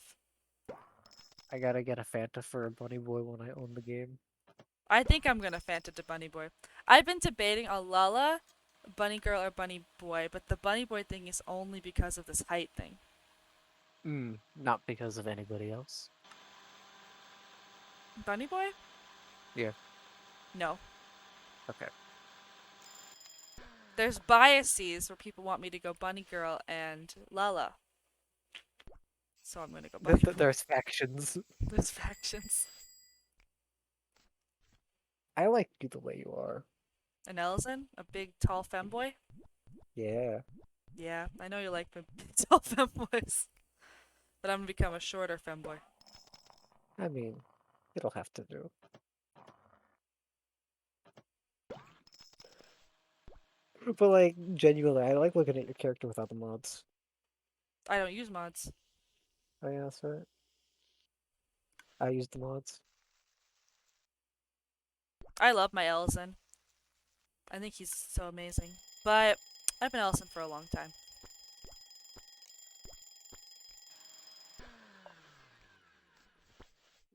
I gotta get a Fanta for a bunny boy when I own the game. I think I'm gonna Fanta to Bunny Boy. I've been debating a Lala, Bunny Girl, or Bunny Boy, but the Bunny Boy thing is only because of this height thing. Not because of anybody else. Bunny Boy? Yeah. No. Okay. There's biases where people want me to go Bunny Girl and Lala. So I'm gonna go Bunny Boy. There's factions. There's factions. I like you the way you are. An Elzen? A big, tall femboy? Yeah. Yeah, I know you like big, tall femboys. But I'm gonna become a shorter femboy. I mean, it'll have to do. But like, genuinely, I like looking at your character without the mods. I don't use mods. Oh yeah, that's right. I use the mods. I love my Elzen. I think he's so amazing. But I've been Elzen for a long time.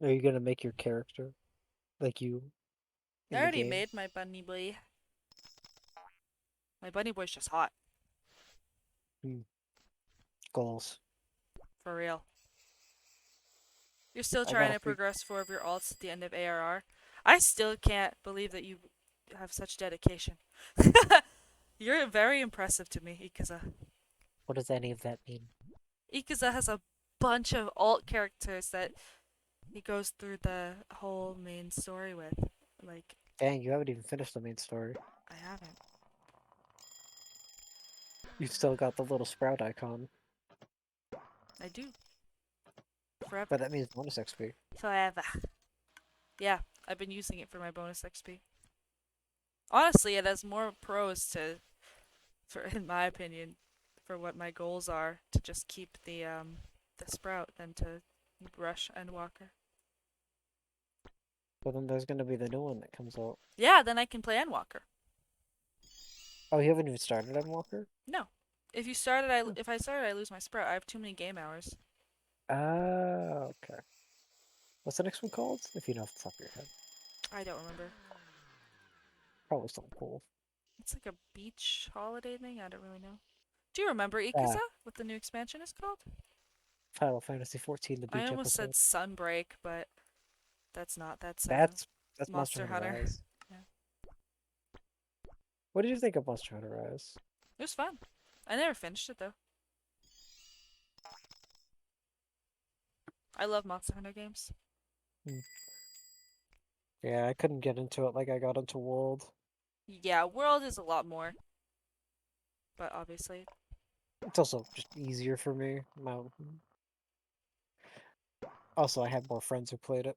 Are you gonna make your character like you? I in the already game? made my bunny boy. My bunny boy's just hot. Goals. For real. You're still I trying gotta to progress 4 of your alts at the end of ARR. I still can't believe that you have such dedication. You're very impressive to me, Ikaza. What does any of that mean? Ikaza has a bunch of alt characters that he goes through the whole main story with. Like, Dang, you haven't even finished the main story. I haven't. You still got the little sprout icon, I do. Forever. but that means bonus XP. Forever. Yeah, I've been using it for my bonus XP. Honestly, it has more pros in my opinion, for what my goals are, to just keep the sprout than to rush Endwalker. But then there's gonna be the new one that comes out. Yeah, then I can play Endwalker. Oh, you haven't even started on Walker? No. If I started, I lose my sprout. I have too many game hours. Ah, okay. What's the next one called? If you know off the top of your head. I don't remember. Probably something cool. It's like a beach holiday thing. I don't really know. Do you remember Ikaza? What the new expansion is called? Final Fantasy 14, the beach I almost episode. said Sunbreak, but that's not. That's That's Monster Hunter. Rise. Yeah. What did you think of Monster Hunter Rise? It was fun. I never finished it though. I love Monster Hunter games. Yeah, I couldn't get into it like I got into World. Yeah, World is a lot more. But obviously, It's also just easier for me. Also, I had more friends who played it.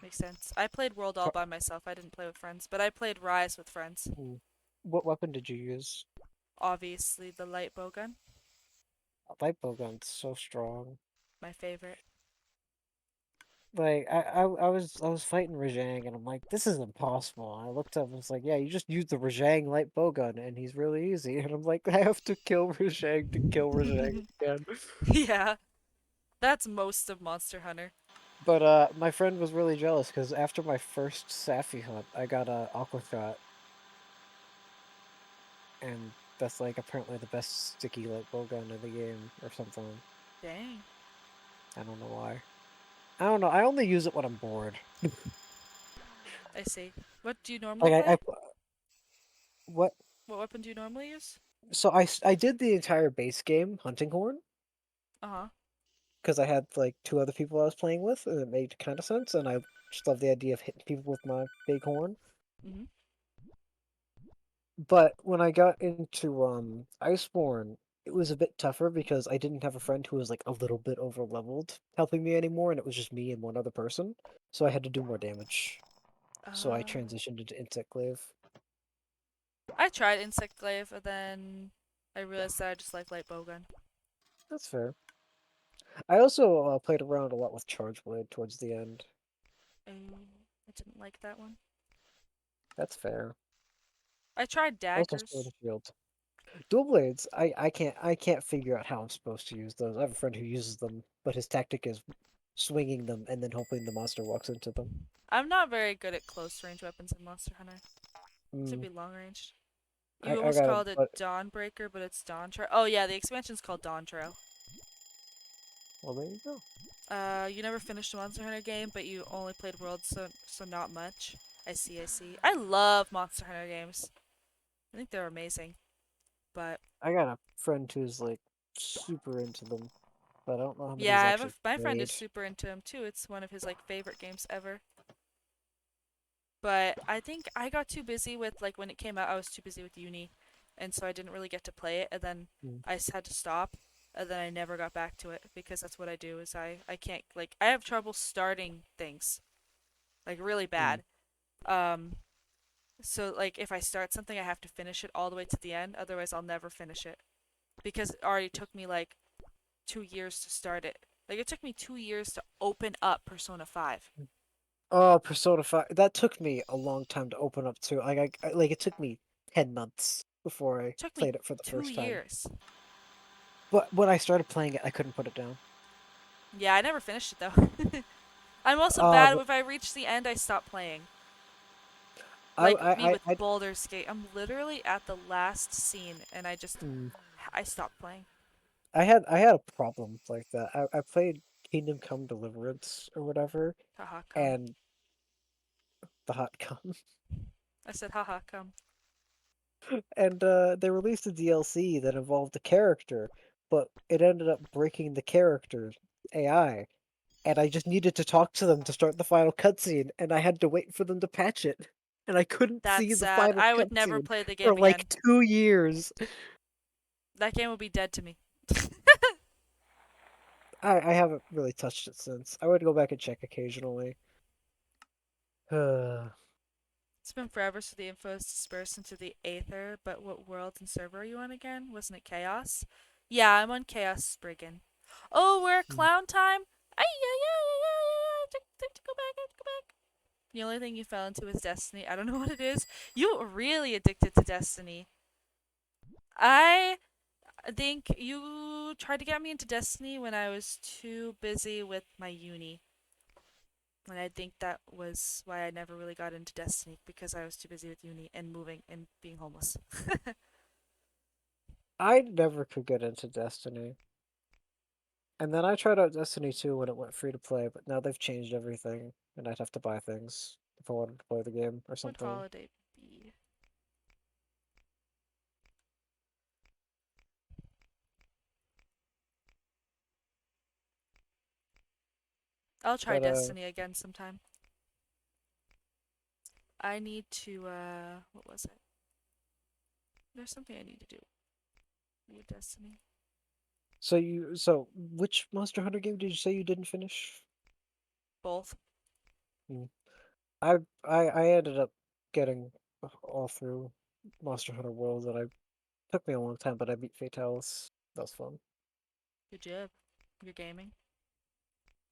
makes sense. I played World all by myself. I didn't play with friends, but I played Rise with friends. What weapon did you use? Obviously, the light bowgun, A light bowgun's so strong. my favorite. Like I was fighting Rajang and I'm like, this is impossible. And I looked up and was like, yeah, you just use the Rajang light bowgun and he's really easy. And I'm like, I have to kill Rajang to kill Rajang again. Yeah, that's most of Monster Hunter. But my friend was really jealous because after my first Safi hunt, I got a Aquathot. And that's like apparently the best sticky light bowgun in the game or something. Dang. I don't know why. I don't know. I only use it when I'm bored. I see. What do you normally Like play? What? What weapon do you normally use? So I did the entire base game hunting horn Uh-huh. because I had like 2 other people I was playing with, and it made kind of sense. And I just love the idea of hitting people with my big horn. Mhm. But when I got into Iceborne, it was a bit tougher because I didn't have a friend who was like a little bit over leveled helping me anymore, and it was just me and one other person. So I had to do more damage. So I Ah. transitioned into Insect Glaive. I tried Insect Glaive, and then I realized that I just like light bowgun. That's fair. I also played around a lot with Charge Blade towards the end. Oh, I didn't like that one. That's fair. I tried Also Sword daggers. and Shield. Dual blades, I can't figure out how I'm supposed to use those. I have a friend who uses them, but his tactic is swinging them and then hoping the monster walks into them. I'm not very good at close range weapons in Monster Hunter. Should Mm, be long range. You I almost got called it but Dawnbreaker, but it's Dawn Trail. Oh yeah, the expansion's called Dawn Trail. well there you go. You never finished a Monster Hunter game, but you only played Worlds, so not much. I see, I see. I love Monster Hunter games. I think they're amazing. But I got a friend who's like super into them, but I don't know how many yeah, he's I have actually my friend is played. super into him too. It's one of his like favorite games ever. But I think I got too busy with like when it came out, I was too busy with uni, and so I didn't really get to play it. And then Mm, I just had to stop, and then I never got back to it because that's what I do. Is I can't like I have trouble starting things like really mm. bad. So like if I start something, I have to finish it all the way to the end. Otherwise, I'll never finish it because it already took me like 2 years to start it. Like it took me 2 years to open up Persona 5. Oh, Persona 5. That took me a long time to open up to. Like it took me 10 months before I It took me played it for the two first time. years. But when I started playing it, I couldn't put it down. Yeah, I never finished it though. I'm also bad But if I reach the end, I stop playing. I Like I me I, with I Baldur's Gate, I'm literally at the last scene and mm, I stopped playing. I had a problem like that. I played Kingdom Come Deliverance or whatever, Haha, come. and the hot come, I said haha, come. and they released a DLC that involved a character, but it ended up breaking the character's AI, and I just needed to talk to them to start the final cutscene, and I had to wait for them to patch it, and I couldn't see That's the sad. final I would never cutscene play the for game like again. 2 years. That game would be dead to me. I haven't really touched it since. I would go back and check occasionally. It's been forever, so the info is dispersed into the aether, but what world and server are you on again? Wasn't it Chaos? Yeah, I'm on Chaos Spriggan. Oh, we're at clown time? Ay, ay, ay, ay, ay, ay, ay. Time to go back, I have to go back. The only thing you fell into is Destiny. I don't know what it is. You were really addicted to Destiny. I think you tried to get me into Destiny when I was too busy with my uni. And I think that was why I never really got into Destiny because I was too busy with uni and moving and being homeless. I never could get into Destiny. And then I tried out Destiny 2 when it went free to play, but now they've changed everything, and I'd have to buy things if I wanted to play the game or Would something. holiday be? I'll try But Destiny again sometime. I need to what was it? There's something I need to do with Destiny. so which Monster Hunter game did you say you didn't finish? Both. Hmm. I ended up getting all through Monster Hunter World, and I took me a long time, but I beat Fatalis. That was fun. Good job. You're gaming.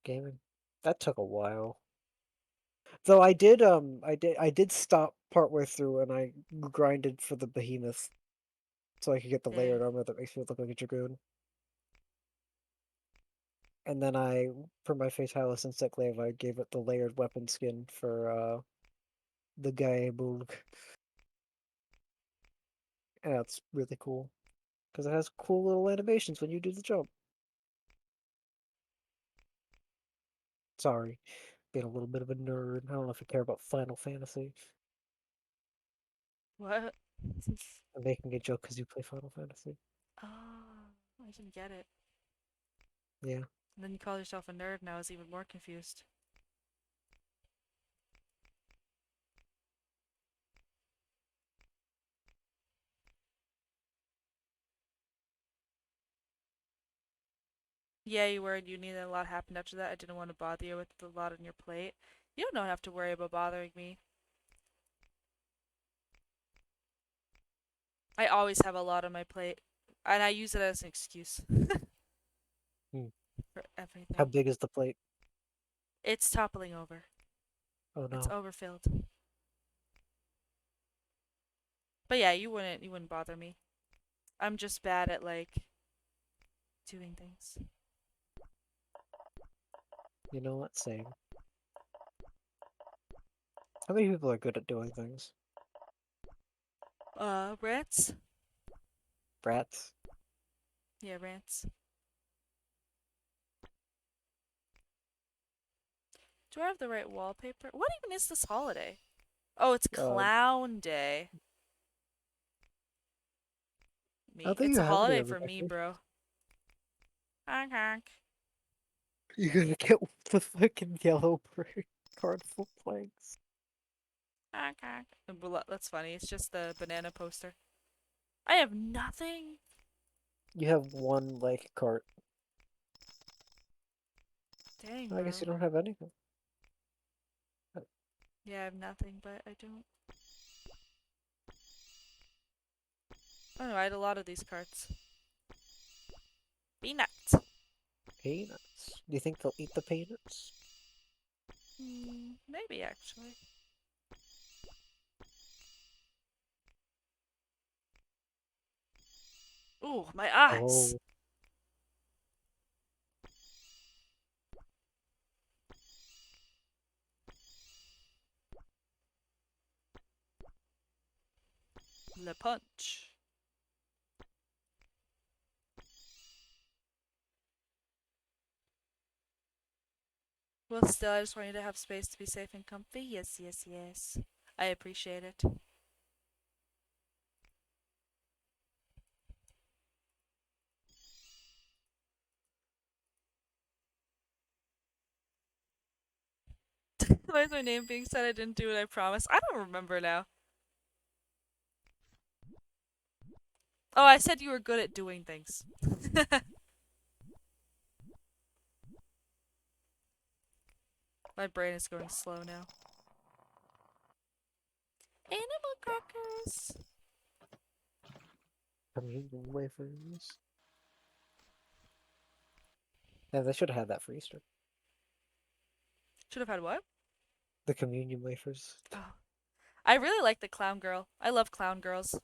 Gaming. That took a while. Though I did stop partway through and I grinded for the behemoth so I could get the Yeah. layered armor that makes me look like a dragoon. And then for my Fatalis Insect Glaive, I gave it the layered weapon skin for the Gaebulg. And that's really cool. Because it has cool little animations when you do the jump. Sorry, being a little bit of a nerd. I don't know if you care about Final Fantasy. What? I'm making a joke because you play Final Fantasy. Oh, I didn't get it. Yeah. And then you call yourself a nerd, and I was even more confused. Yeah, you were in uni, and a lot happened after that. I didn't want to bother you with a lot on your plate. You don't have to worry about bothering me. I always have a lot on my plate, and I use it as an excuse Hmm. for How everything. big is the plate? It's toppling over. Oh It's no. overfilled. But yeah, you wouldn't bother me. I'm just bad at like doing things. You know what? Same. How many people are good at doing things? Rants? Brats? Yeah, rants. Do I have the right wallpaper? What even is this holiday? Oh, it's Uh, Clown Day. I don't Me. think It's you a have any holiday other for me, decorations. bro. Honk honk. You're gonna get the fucking yellow card full planks. Honk honk. That's funny. It's just the banana poster. I have nothing. You have one like cart. Dang, I guess you bro. don't have anything. Yeah, I have nothing, but I don't. Oh no, I had a lot of these cards. Peanuts. Peanuts. Do you think they'll eat the peanuts? Maybe actually. Ooh, my eyes. Oh, Le punch. Well, still, I just want you to have space to be safe and comfy. Yes, yes, yes. I appreciate it. Why is my name being said? I didn't do it, I promise. I don't remember now. Oh, I said you were good at doing things. My brain is going slow now. Animal crackers. communion wafers. Yeah, they should have had that for Easter. Should have had what? The communion wafers. Oh. I really like the clown girl. I love clown girls.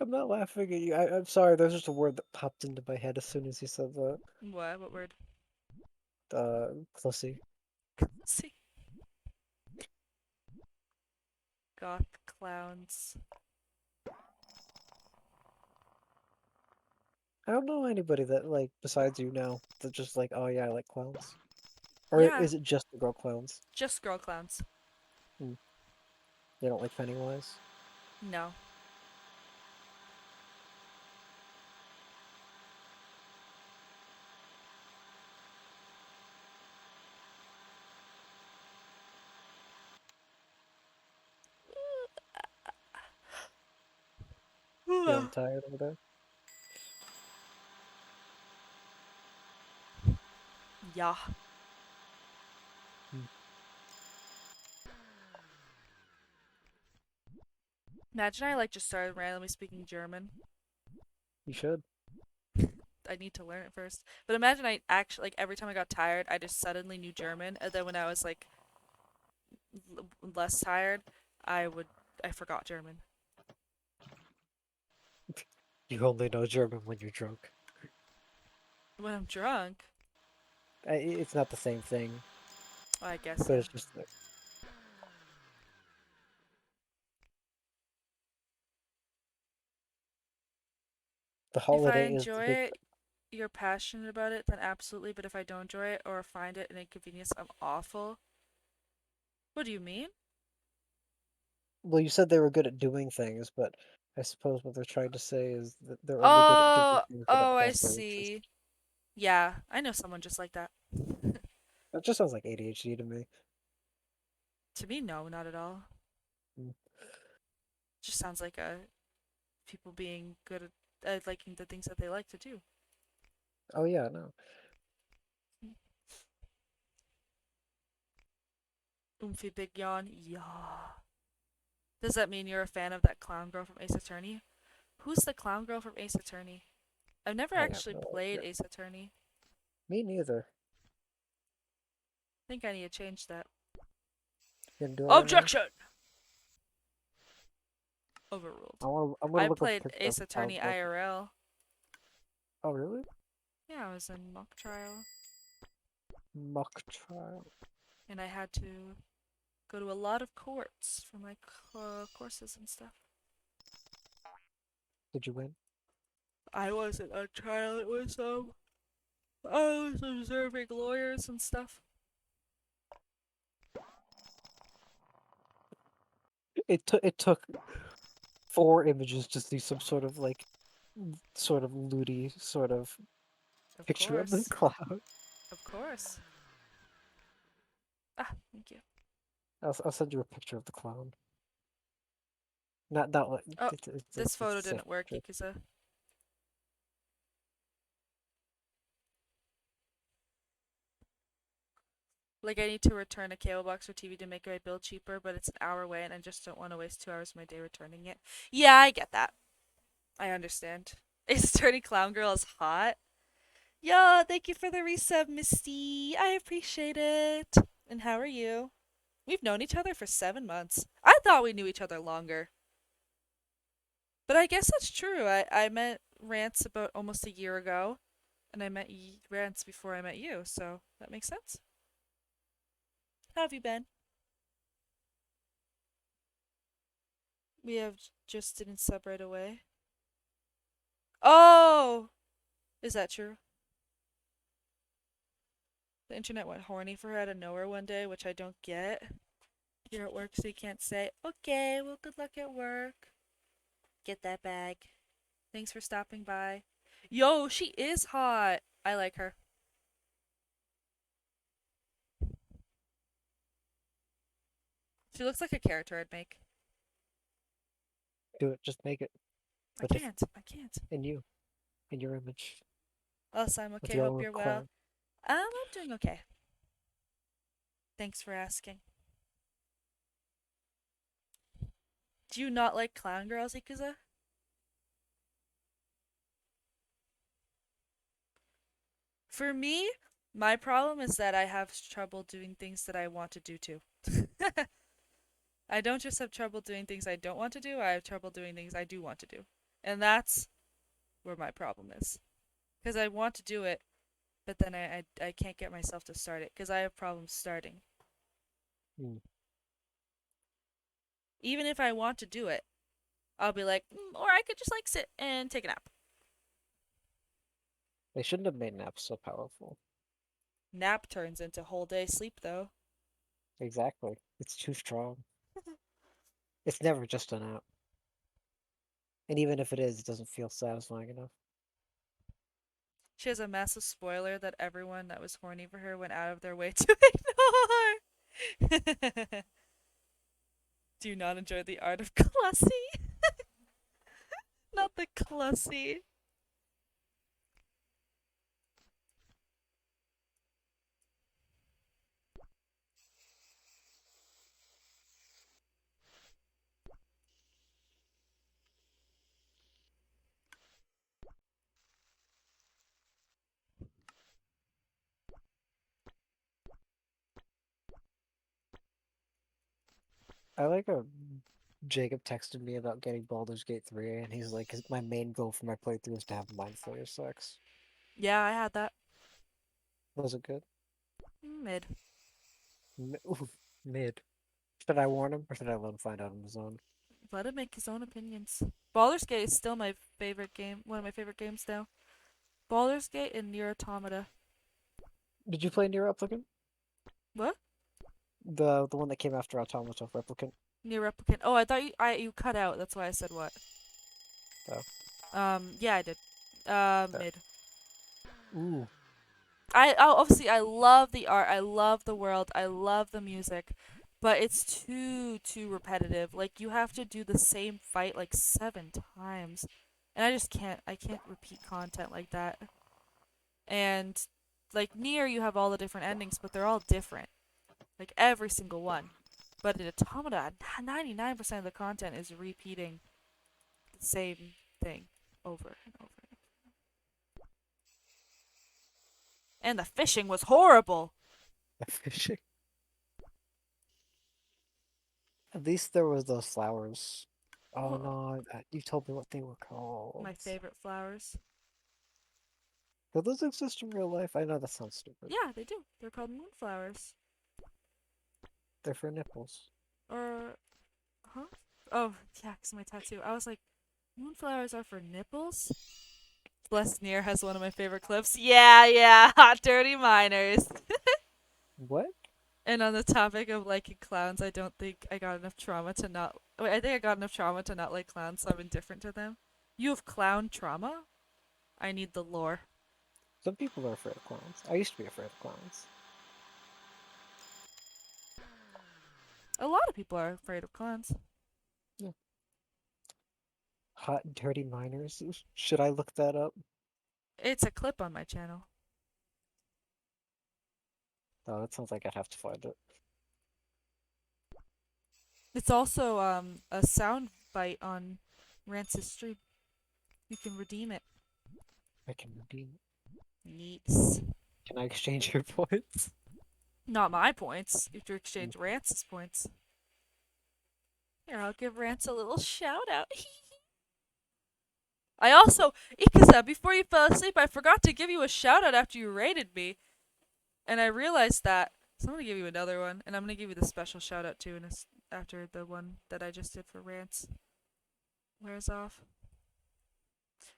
I'm not laughing at you. I'm sorry. There's just a word that popped into my head as soon as you said that. What? What word? Clussy. See. Goth clowns. I don't know anybody that like besides you now that just like, oh yeah, I like clowns. Or Yeah, is it just the girl clowns? just girl clowns. Hmm. They don't like Pennywise. No. Feeling tired over there? Yeah. Hmm. Imagine I like just started randomly speaking German. You should. I need to learn it first. But imagine I actually like every time I got tired, I just suddenly knew German, and then when I was like less tired, I forgot German. You only know German when you're drunk. When I'm drunk, It's not the same thing, I guess but yeah. it's just like the If I holiday is the enjoy big. it, you're passionate about it, then absolutely. But if I don't enjoy it or find it an inconvenience, I'm awful. What do you mean? Well, you said they were good at doing things, but I suppose what they're trying to say is that they're only good at doing Oh, things that oh, I involve their interest. see. Yeah, I know someone just like that. That just sounds like ADHD to me. To me, no, not at all. Mm. Just sounds like people being good at liking the things that they like to do. Oh yeah, no. Oomphy big yawn. Yeah. Does that mean you're a fan of that clown girl from Ace Attorney? Who's the clown girl from Ace Attorney? I've never I have actually no played idea. Ace Attorney. Me neither. I think I need to change that. Gonna do it right now. Objection! Overruled. I'm gonna I look up a played picture Ace of how Attorney IRL. Oh really? Yeah, I was in mock trial, Mock trial. and I had to go to a lot of courts for my courses and stuff. Did you win? I wasn't on trial. It was I was observing lawyers and stuff. It took 4 images to see some sort of like sort of looty sort of Of picture of the course, cloud. of course. Ah, thank you. I'll send you a picture of the clown. Not like Oh, it's this a photo sick didn't work, picture. Ikuza. Like, I need to return a cable box or TV to make my bill cheaper, but it's an hour away, and I just don't want to waste 2 hours of my day returning it. Yeah, I get that. I understand. Ace Attorney Clown Girl is hot. Yo, thank you for the resub, Misty. I appreciate it. And how are you? We've known each other for 7 months. I thought we knew each other longer. But I guess that's true. I met Rance about almost a year ago, and I met Rance before I met you, so that makes sense. How have you been? We have just didn't sub right away. Oh! Is that true? The internet went horny for her out of nowhere one day, which I don't get. You're at work, so you can't say, okay, well, good luck at work. Get that bag. Thanks for stopping by. Yo, she is hot. I like her. She looks like a character I'd make. Do it. Just make it. I But if can't. I can't. in you, in your image, Else, I'm with okay. your Hope own you're well. clown. I'm doing okay. Thanks for asking. Do you not like clown girls, Ikuza? For me, my problem is that I have trouble doing things that I want to do too. I don't just have trouble doing things I don't want to do, I have trouble doing things I do want to do. And that's where my problem is. Because I want to do it, but then I can't get myself to start it because I have problems starting. Hmm. Even if I want to do it, I'll be like, or I could just like sit and take a nap. They shouldn't have made naps so powerful. Nap turns into whole day sleep though. Exactly. It's too strong. It's never just a nap. And even if it is, it doesn't feel satisfying enough. She has a massive spoiler that everyone that was horny for her went out of their way to ignore. Do you not enjoy the art of Clussy? Not the Clussy. I like a Jacob texted me about getting Baldur's Gate 3, and he's like, my main goal for my playthrough is to have Mind Flayer 6. Yeah, I had that. Was it good? Mid. Ooh, mid. Should I warn him, or should I let him find out on his own? Let him make his own opinions. Baldur's Gate is still my favorite game. One of my favorite games now. Baldur's Gate and Nier Automata. Did you play Nier Replicant? What? The one that came after Automata Replicant? Nier Replicant. Oh, I thought you cut out. That's why I said what. Oh. Yeah, I did. Mid. Ooh. Obviously I love the art, I love the world, I love the music, but it's too repetitive. Like you have to do the same fight like 7 times. And I can't repeat content like that. And like Nier you have all the different endings, but they're all different. Like every single one. But in Automata, 99% of the content is repeating the same thing over and over. And the fishing was horrible. Fishing. At least there was those flowers. Oh Oh, no, you told me what they were called. my favorite flowers. Do those exist in real life? I know that sounds stupid. Yeah, they do. They're called moonflowers. They're for nipples. Or, huh? Oh, yeah, 'cause my tattoo. I was like, moonflowers are for nipples? Blessed Near has one of my favorite clips. Yeah, hot dirty minors. What? And on the topic of liking clowns, I don't think I got enough trauma to not. Wait, I think I got enough trauma to not like clowns, so I'm indifferent to them. You have clown trauma? I need the lore. Some people are afraid of clowns. I used to be afraid of clowns. A lot of people are afraid of clowns. Hot and dirty minors. Should I look that up? It's a clip on my channel. Oh, that sounds like I'd have to find it. It's also a sound bite on Rance's stream. You can redeem it. I can redeem it. Neats. Can I exchange your points? Not my points. You have to exchange Rance's points. Here, I'll give Rance a little shout out. I also, Ikaza, before you fell asleep, I forgot to give you a shout out after you rated me. And I realized that. So I'm going to give you another one. And I'm going to give you the special shout out too after the one that I just did for Rance wears off.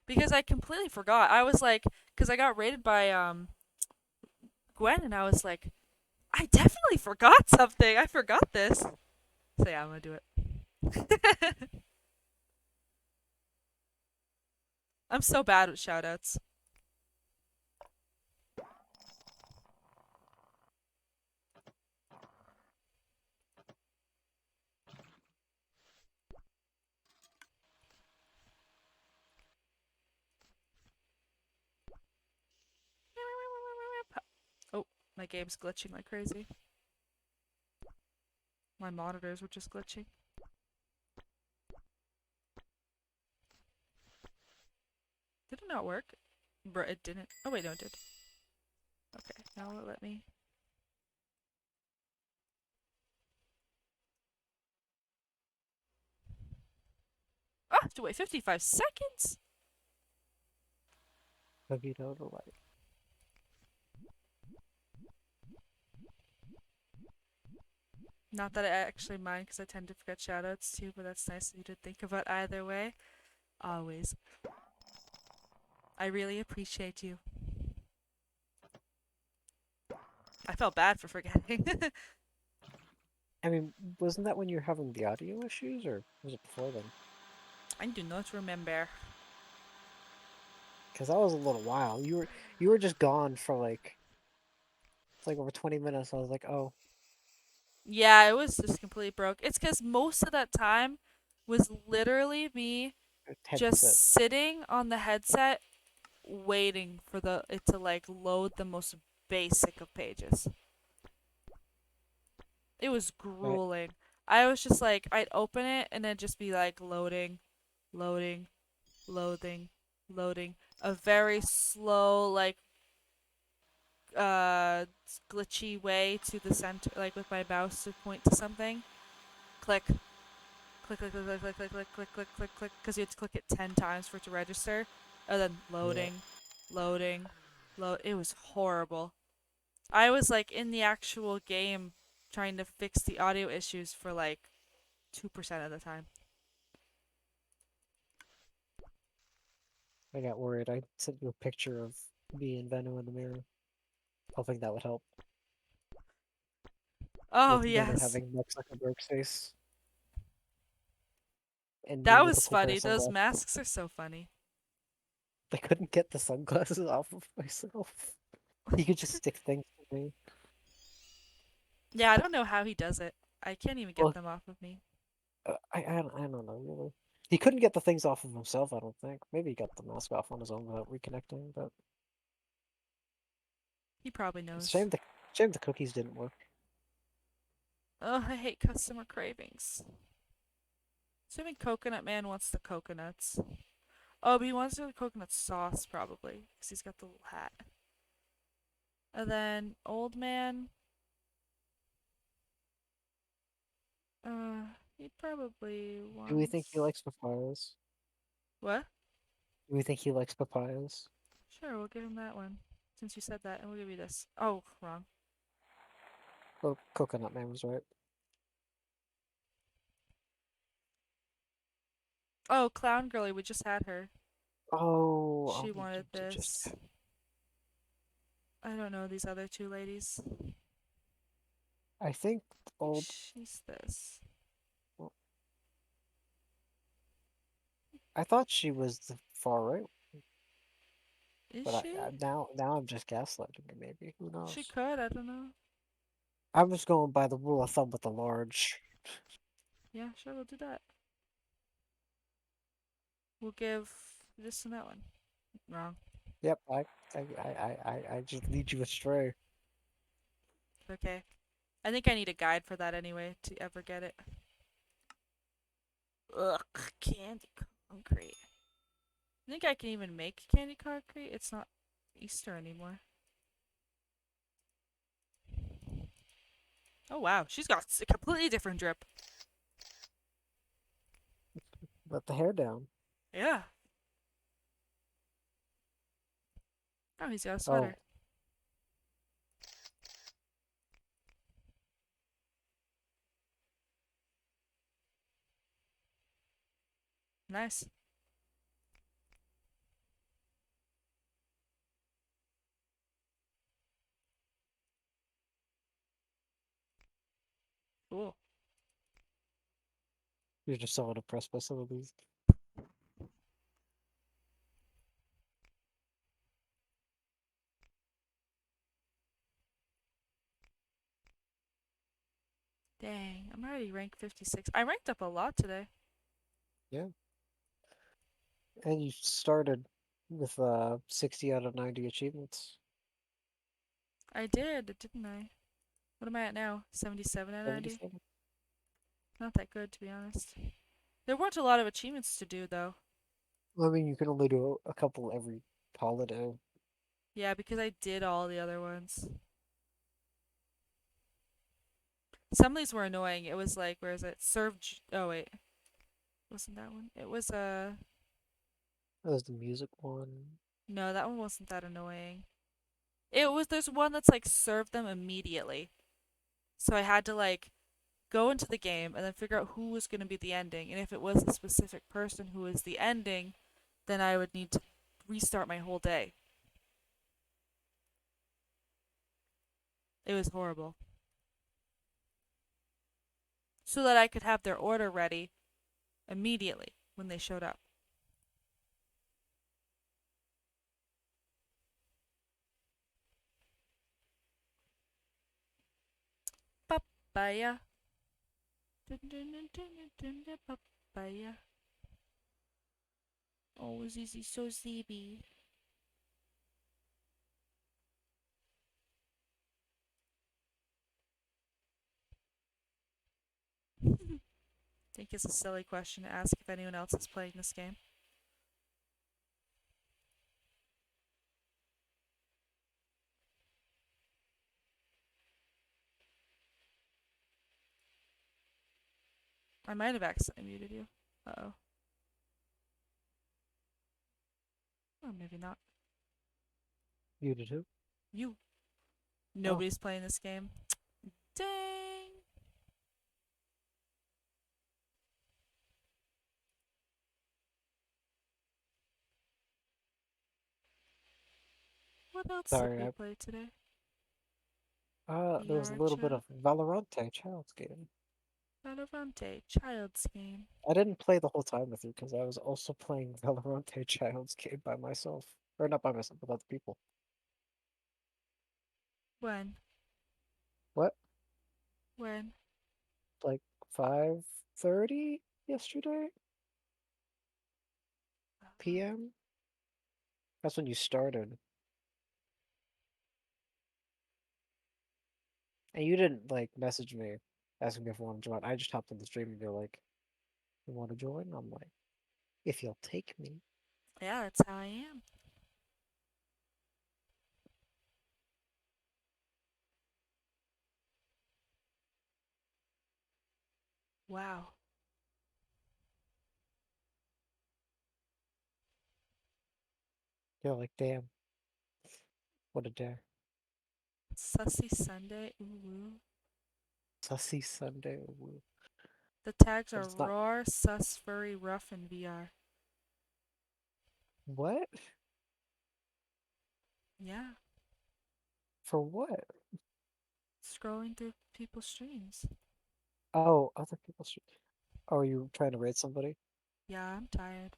Because I completely forgot. I was like, because I got rated by Gwen, and I was like, I definitely forgot something. I forgot this. So yeah, I'm going to do it. I'm so bad with shoutouts. Oh, my game's glitching like crazy. My monitors were just glitching. Did it not work? Bruh, it didn't. Oh wait, no it did. Okay, now will it let me? Ah, I have to wait 55 seconds? Have you know the light? Not that I actually mind, because I tend to forget shoutouts too, but that's nice of you to think about either way. Always. I really appreciate you. I felt bad for forgetting. I mean, wasn't that when you were having the audio issues, or was it before then? I do not remember. Because that was a little while. You were just gone for like, it's like over 20 minutes. I was like, oh, Yeah, it was just completely broke. It's because most of that time was literally me just headset. sitting on the headset waiting for it to like load the most basic of pages. It was grueling. I was just like, I'd open it and then just be like loading, loading, loading, loading. A very slow, like, glitchy way to the center, like with my mouse to point to something. Click. Click, click, click, click, click, click, click, click, click, click, click, because you have to click it 10 times for it to register. And then loading, loading, load. It was horrible. I was like in the actual game trying to fix the audio issues for like 2% of the time. I got worried. I sent you a picture of me and Venom in the mirror, hoping that would help. Oh, With Venom yes. having Mark Zuckerberg's face. And That me with was a cool pair funny. of Those sunglasses. masks are so funny. I couldn't get the sunglasses off of myself. He could just stick things to me. Yeah, I don't know how he does it. I can't even get Well, them off of me. I don't know really. He couldn't get the things off of himself. I don't think. Maybe he got the mask off on his own without reconnecting. But He probably it's knows. a shame the cookies didn't work. Oh, I hate customer cravings. Assuming Coconut Man wants the coconuts. Oh, but he wants the coconut sauce probably, because he's got the little hat. And then Old Man. He probably Do we think he wants. likes papayas? What? Do we think he likes papayas? Sure, we'll give him that one. Since you said that, and we'll give you this. Oh, wrong. Oh, Coconut Man was right. Oh, Clown Girlie, we just had her. Oh, She we wanted just this. I don't know these other two ladies. I think I think old. she's this. Well, I thought she was the far right, Is but she? now I'm just gaslighting her. Maybe who She knows? could, I don't know. I'm just going by the rule of thumb with the large. Yeah, sure, we'll do that. We'll give this and that one. Wrong. Yep, I just lead you astray. Okay. I think I need a guide for that anyway to ever get it. Ugh, candy concrete. I think I can even make candy concrete. It's not Easter anymore. Oh wow, she's got a completely different drip. Let the hair down. Yeah. Oh, he's got a Oh, sweater. Nice. Cool. you're just so unimpressed by some of these. Dang, I'm already rank 56. I ranked up a lot today. Yeah, and you started with 60 out of 90 achievements. I did, didn't I? What am I at now? 77 out of 90? 77. Not that good, to be honest. There weren't a lot of achievements to do, though. I mean, you can only do a couple every holiday. Yeah, because I did all the other ones. Some of these were annoying. It was like, where is it? Oh, wait. Wasn't that one? It was, That was the music one. no, that one wasn't that annoying. There's one that's like, serve them immediately. So I had to, like, go into the game and then figure out who was going to be the ending. And if it was a specific person who was the ending, then I would need to restart my whole day. It was horrible. So that I could have their order ready immediately when they showed up. Papaya. Papaya. Oh, Zizi, so sleepy. Think it's a silly question to ask if anyone else is playing this game. I might have accidentally muted you. Uh-oh. Or maybe not. You did too? You. Oh, Nobody's playing this game. Dang. What else did sorry. we play today? There was a little bit Yarcha. of Valorante Child's Game. Valorante. Child's game. I didn't play the whole time with you because I was also playing Valorante Child's Game by myself. Or not by myself, with other people. When? What? When? Like 5:30 yesterday? PM? That's when you started. And you didn't like message me asking me if I want to join. I just hopped in the stream and they're like, "You want to join?" I'm like, "If you'll take me." Yeah, that's how I am. Wow. They're like, "Damn, what a day." Sussy Sunday. Ooh. Sussy Sunday. Ooh. The tags But are it's not. roar, sus, furry, rough, and VR. What? Yeah. For what? Scrolling through people's streams. Oh, other people should. Oh, are you trying to raid somebody? Yeah, I'm tired.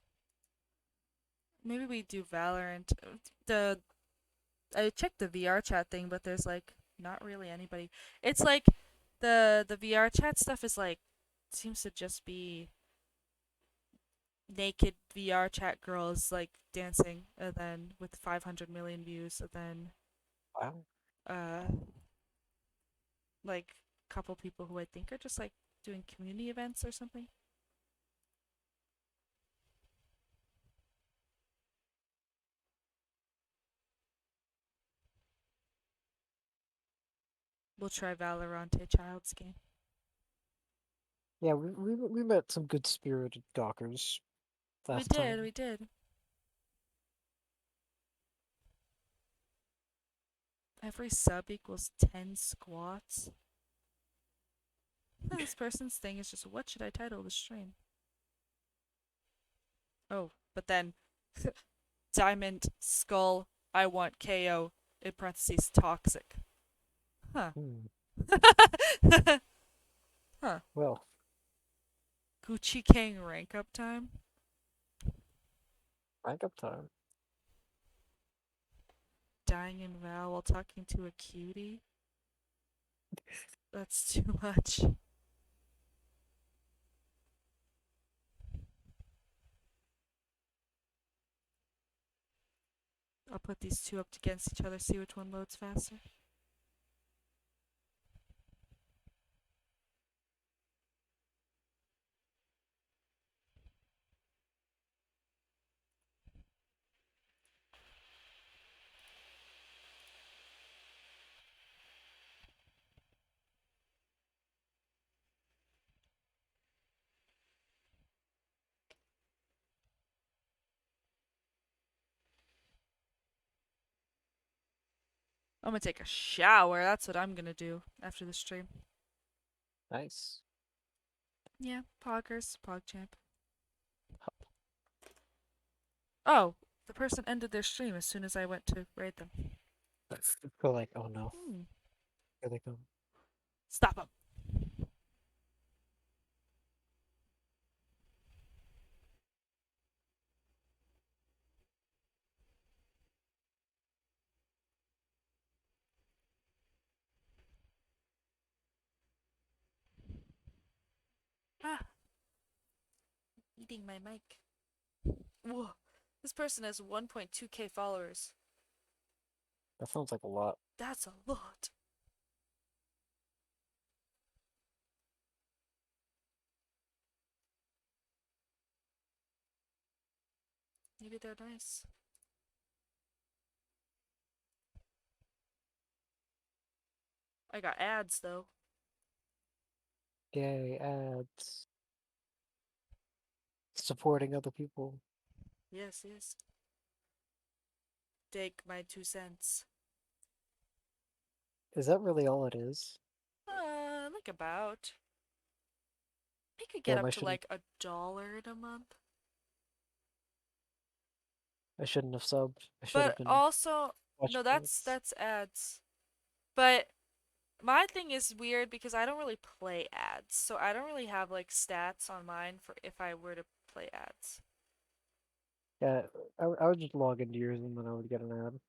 Maybe we do Valorant. The I checked the VR chat thing, but there's like not really anybody. It's like the VR chat stuff is like seems to just be naked VR chat girls like dancing, and then with 500 million views, and then Wow. uh like a couple people who I think are just like doing community events or something. We'll try Valorant, a child's game. Yeah, we met some good spirited Gawkers We last did, time. we did. Every sub equals 10 squats. This person's thing is just, what should I title the stream? Oh, but then Diamond Skull, I want KO, in parentheses, toxic. Huh. Hmm. Huh. Well, Gucci King rank up time? rank up time. Dying in Val while talking to a cutie? That's too much. I'll put these two up against each other, see which one loads faster. I'm gonna take a shower. That's what I'm gonna do after the stream. Nice. Yeah, Poggers, PogChamp. Oh, the person ended their stream as soon as I went to raid them. Go like, oh no, Hmm. here they come. Stop them. Ah, eating my mic. Whoa. This person has 1.2k followers. That sounds like a lot. That's a lot. Maybe they're nice. I got ads though. Yay, ads. Supporting other people. Yes, yes. Take my 2 cents. Is that really all it is? Like about. I could get Damn, up I to shouldn't like $1 in a month. I shouldn't have subbed. I should have But been also, watching no, that's ads. But my thing is weird because I don't really play ads, so I don't really have like stats on mine for if I were to play ads. Yeah, I would just log into yours and then I would get an ad.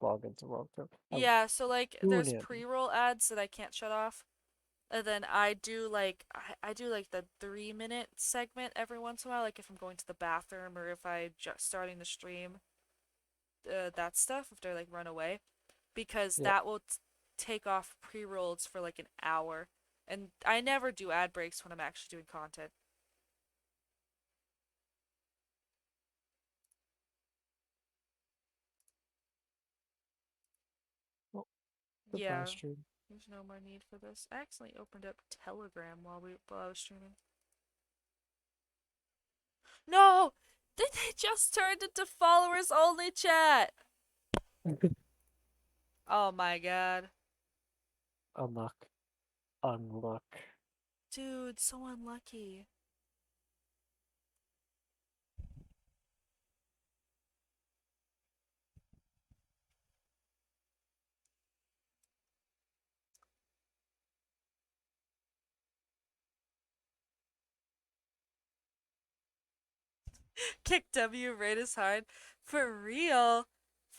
Log into wrong term. I would Yeah, so like tune there's in. pre-roll ads that I can't shut off. And then I do like the 3 minute segment every once in a while, like if I'm going to the bathroom or if I just starting the stream, that stuff if they're like run away, because Yeah. take off pre-rolls for like an hour. And I never do ad breaks when I'm actually doing content. Goodbye, Yeah, stream. there's no more need for this. I accidentally opened up Telegram while I was streaming. No! They just turned into followers only chat! Oh my god. Unluck. Unluck. Dude, so unlucky. Kick W, rate is hard. For real.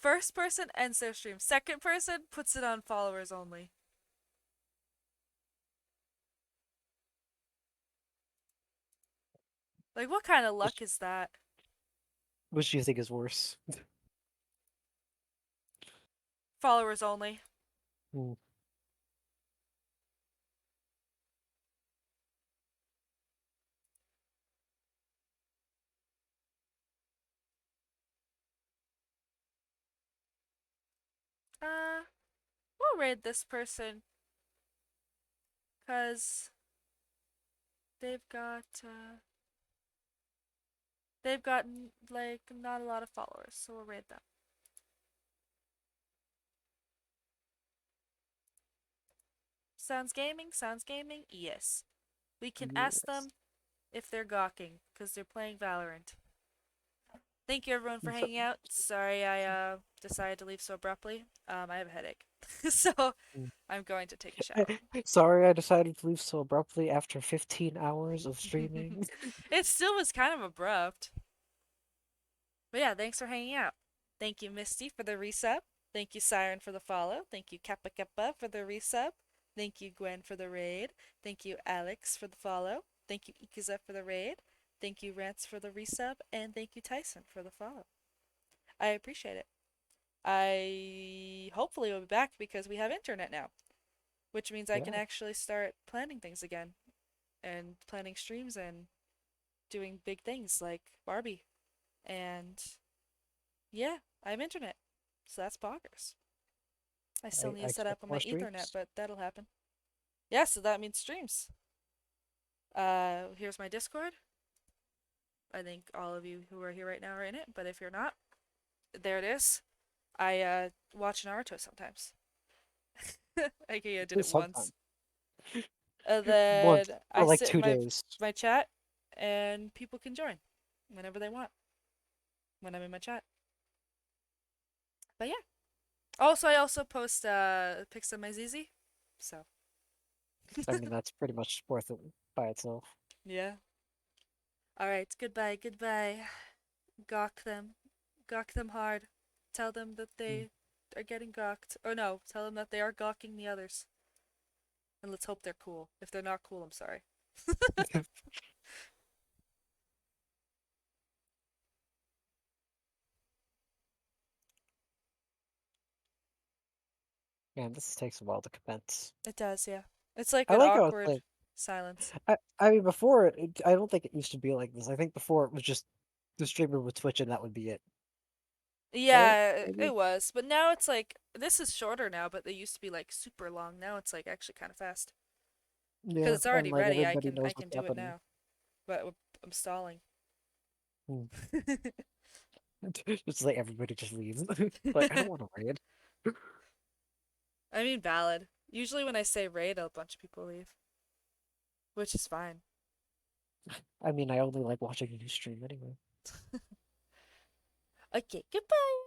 First person ends their stream. Second person puts it on followers only. Like, what kind of luck is that? Which do you think is worse? Followers only. Hmm. We'll raid this person. Cause they've got, they've got, like, not a lot of followers, so we'll raid them. Sounds gaming? Sounds gaming? Yes. We can ask Yes. them if they're gawking, because they're playing Valorant. Thank you everyone for So- hanging out. Sorry I decided to leave so abruptly. I have a headache. So Mm. I'm going to take a shower. Sorry I decided to leave so abruptly after 15 hours of streaming. It still was kind of abrupt. But yeah, thanks for hanging out. Thank you, Misty, for the resub. Thank you, Siren, for the follow. Thank you, Kappa Kappa, for the resub. Thank you, Gwen, for the raid. Thank you, Alex, for the follow. Thank you, Ikuza, for the raid. Thank you, Rance, for the resub. And thank you, Tyson, for the follow. I appreciate it. I hopefully will be back because we have internet now, which means I can Yeah. actually start planning things again and planning streams and doing big things like Barbie. And yeah, I have internet. So that's boggers. I still need I to set up expect on more my Ethernet, streams. but that'll happen. Yeah, so that means streams. Here's my Discord. I think all of you who are here right now are in it, but if you're not, there it is. I watch Naruto sometimes. Okay, I did it once. Sometimes. And Once then for I like sit 2 in days. my chat, and people can join whenever they want when I'm in my chat. But yeah. Also, I also post pics of my ZZ. So I mean, that's pretty much worth it by itself. yeah. All right. Goodbye. Goodbye. Gawk them. Gawk them hard. Tell them that they are getting gawked. Or no, tell them that they are gawking the others. And let's hope they're cool. If they're not cool, I'm sorry. Man, this takes a while to commence. It does, yeah. It's like I an like how it's awkward like. silence. I mean, before I don't think it used to be like this. I think before it was just the streamer would Twitch and that would be it. Right? Yeah, Maybe? it was. But now it's like, this is shorter now, but they used to be like super long. Now it's like actually kind of fast. Because Yeah, it's and already like ready. everybody I knows can what's do it happening. now. But I'm stalling. Hmm. It's like everybody just leaves. Like I don't want to raid. I mean, valid. Usually when I say raid, a bunch of people leave. Which is fine. I mean, I only like watching you stream anyway. Okay, goodbye.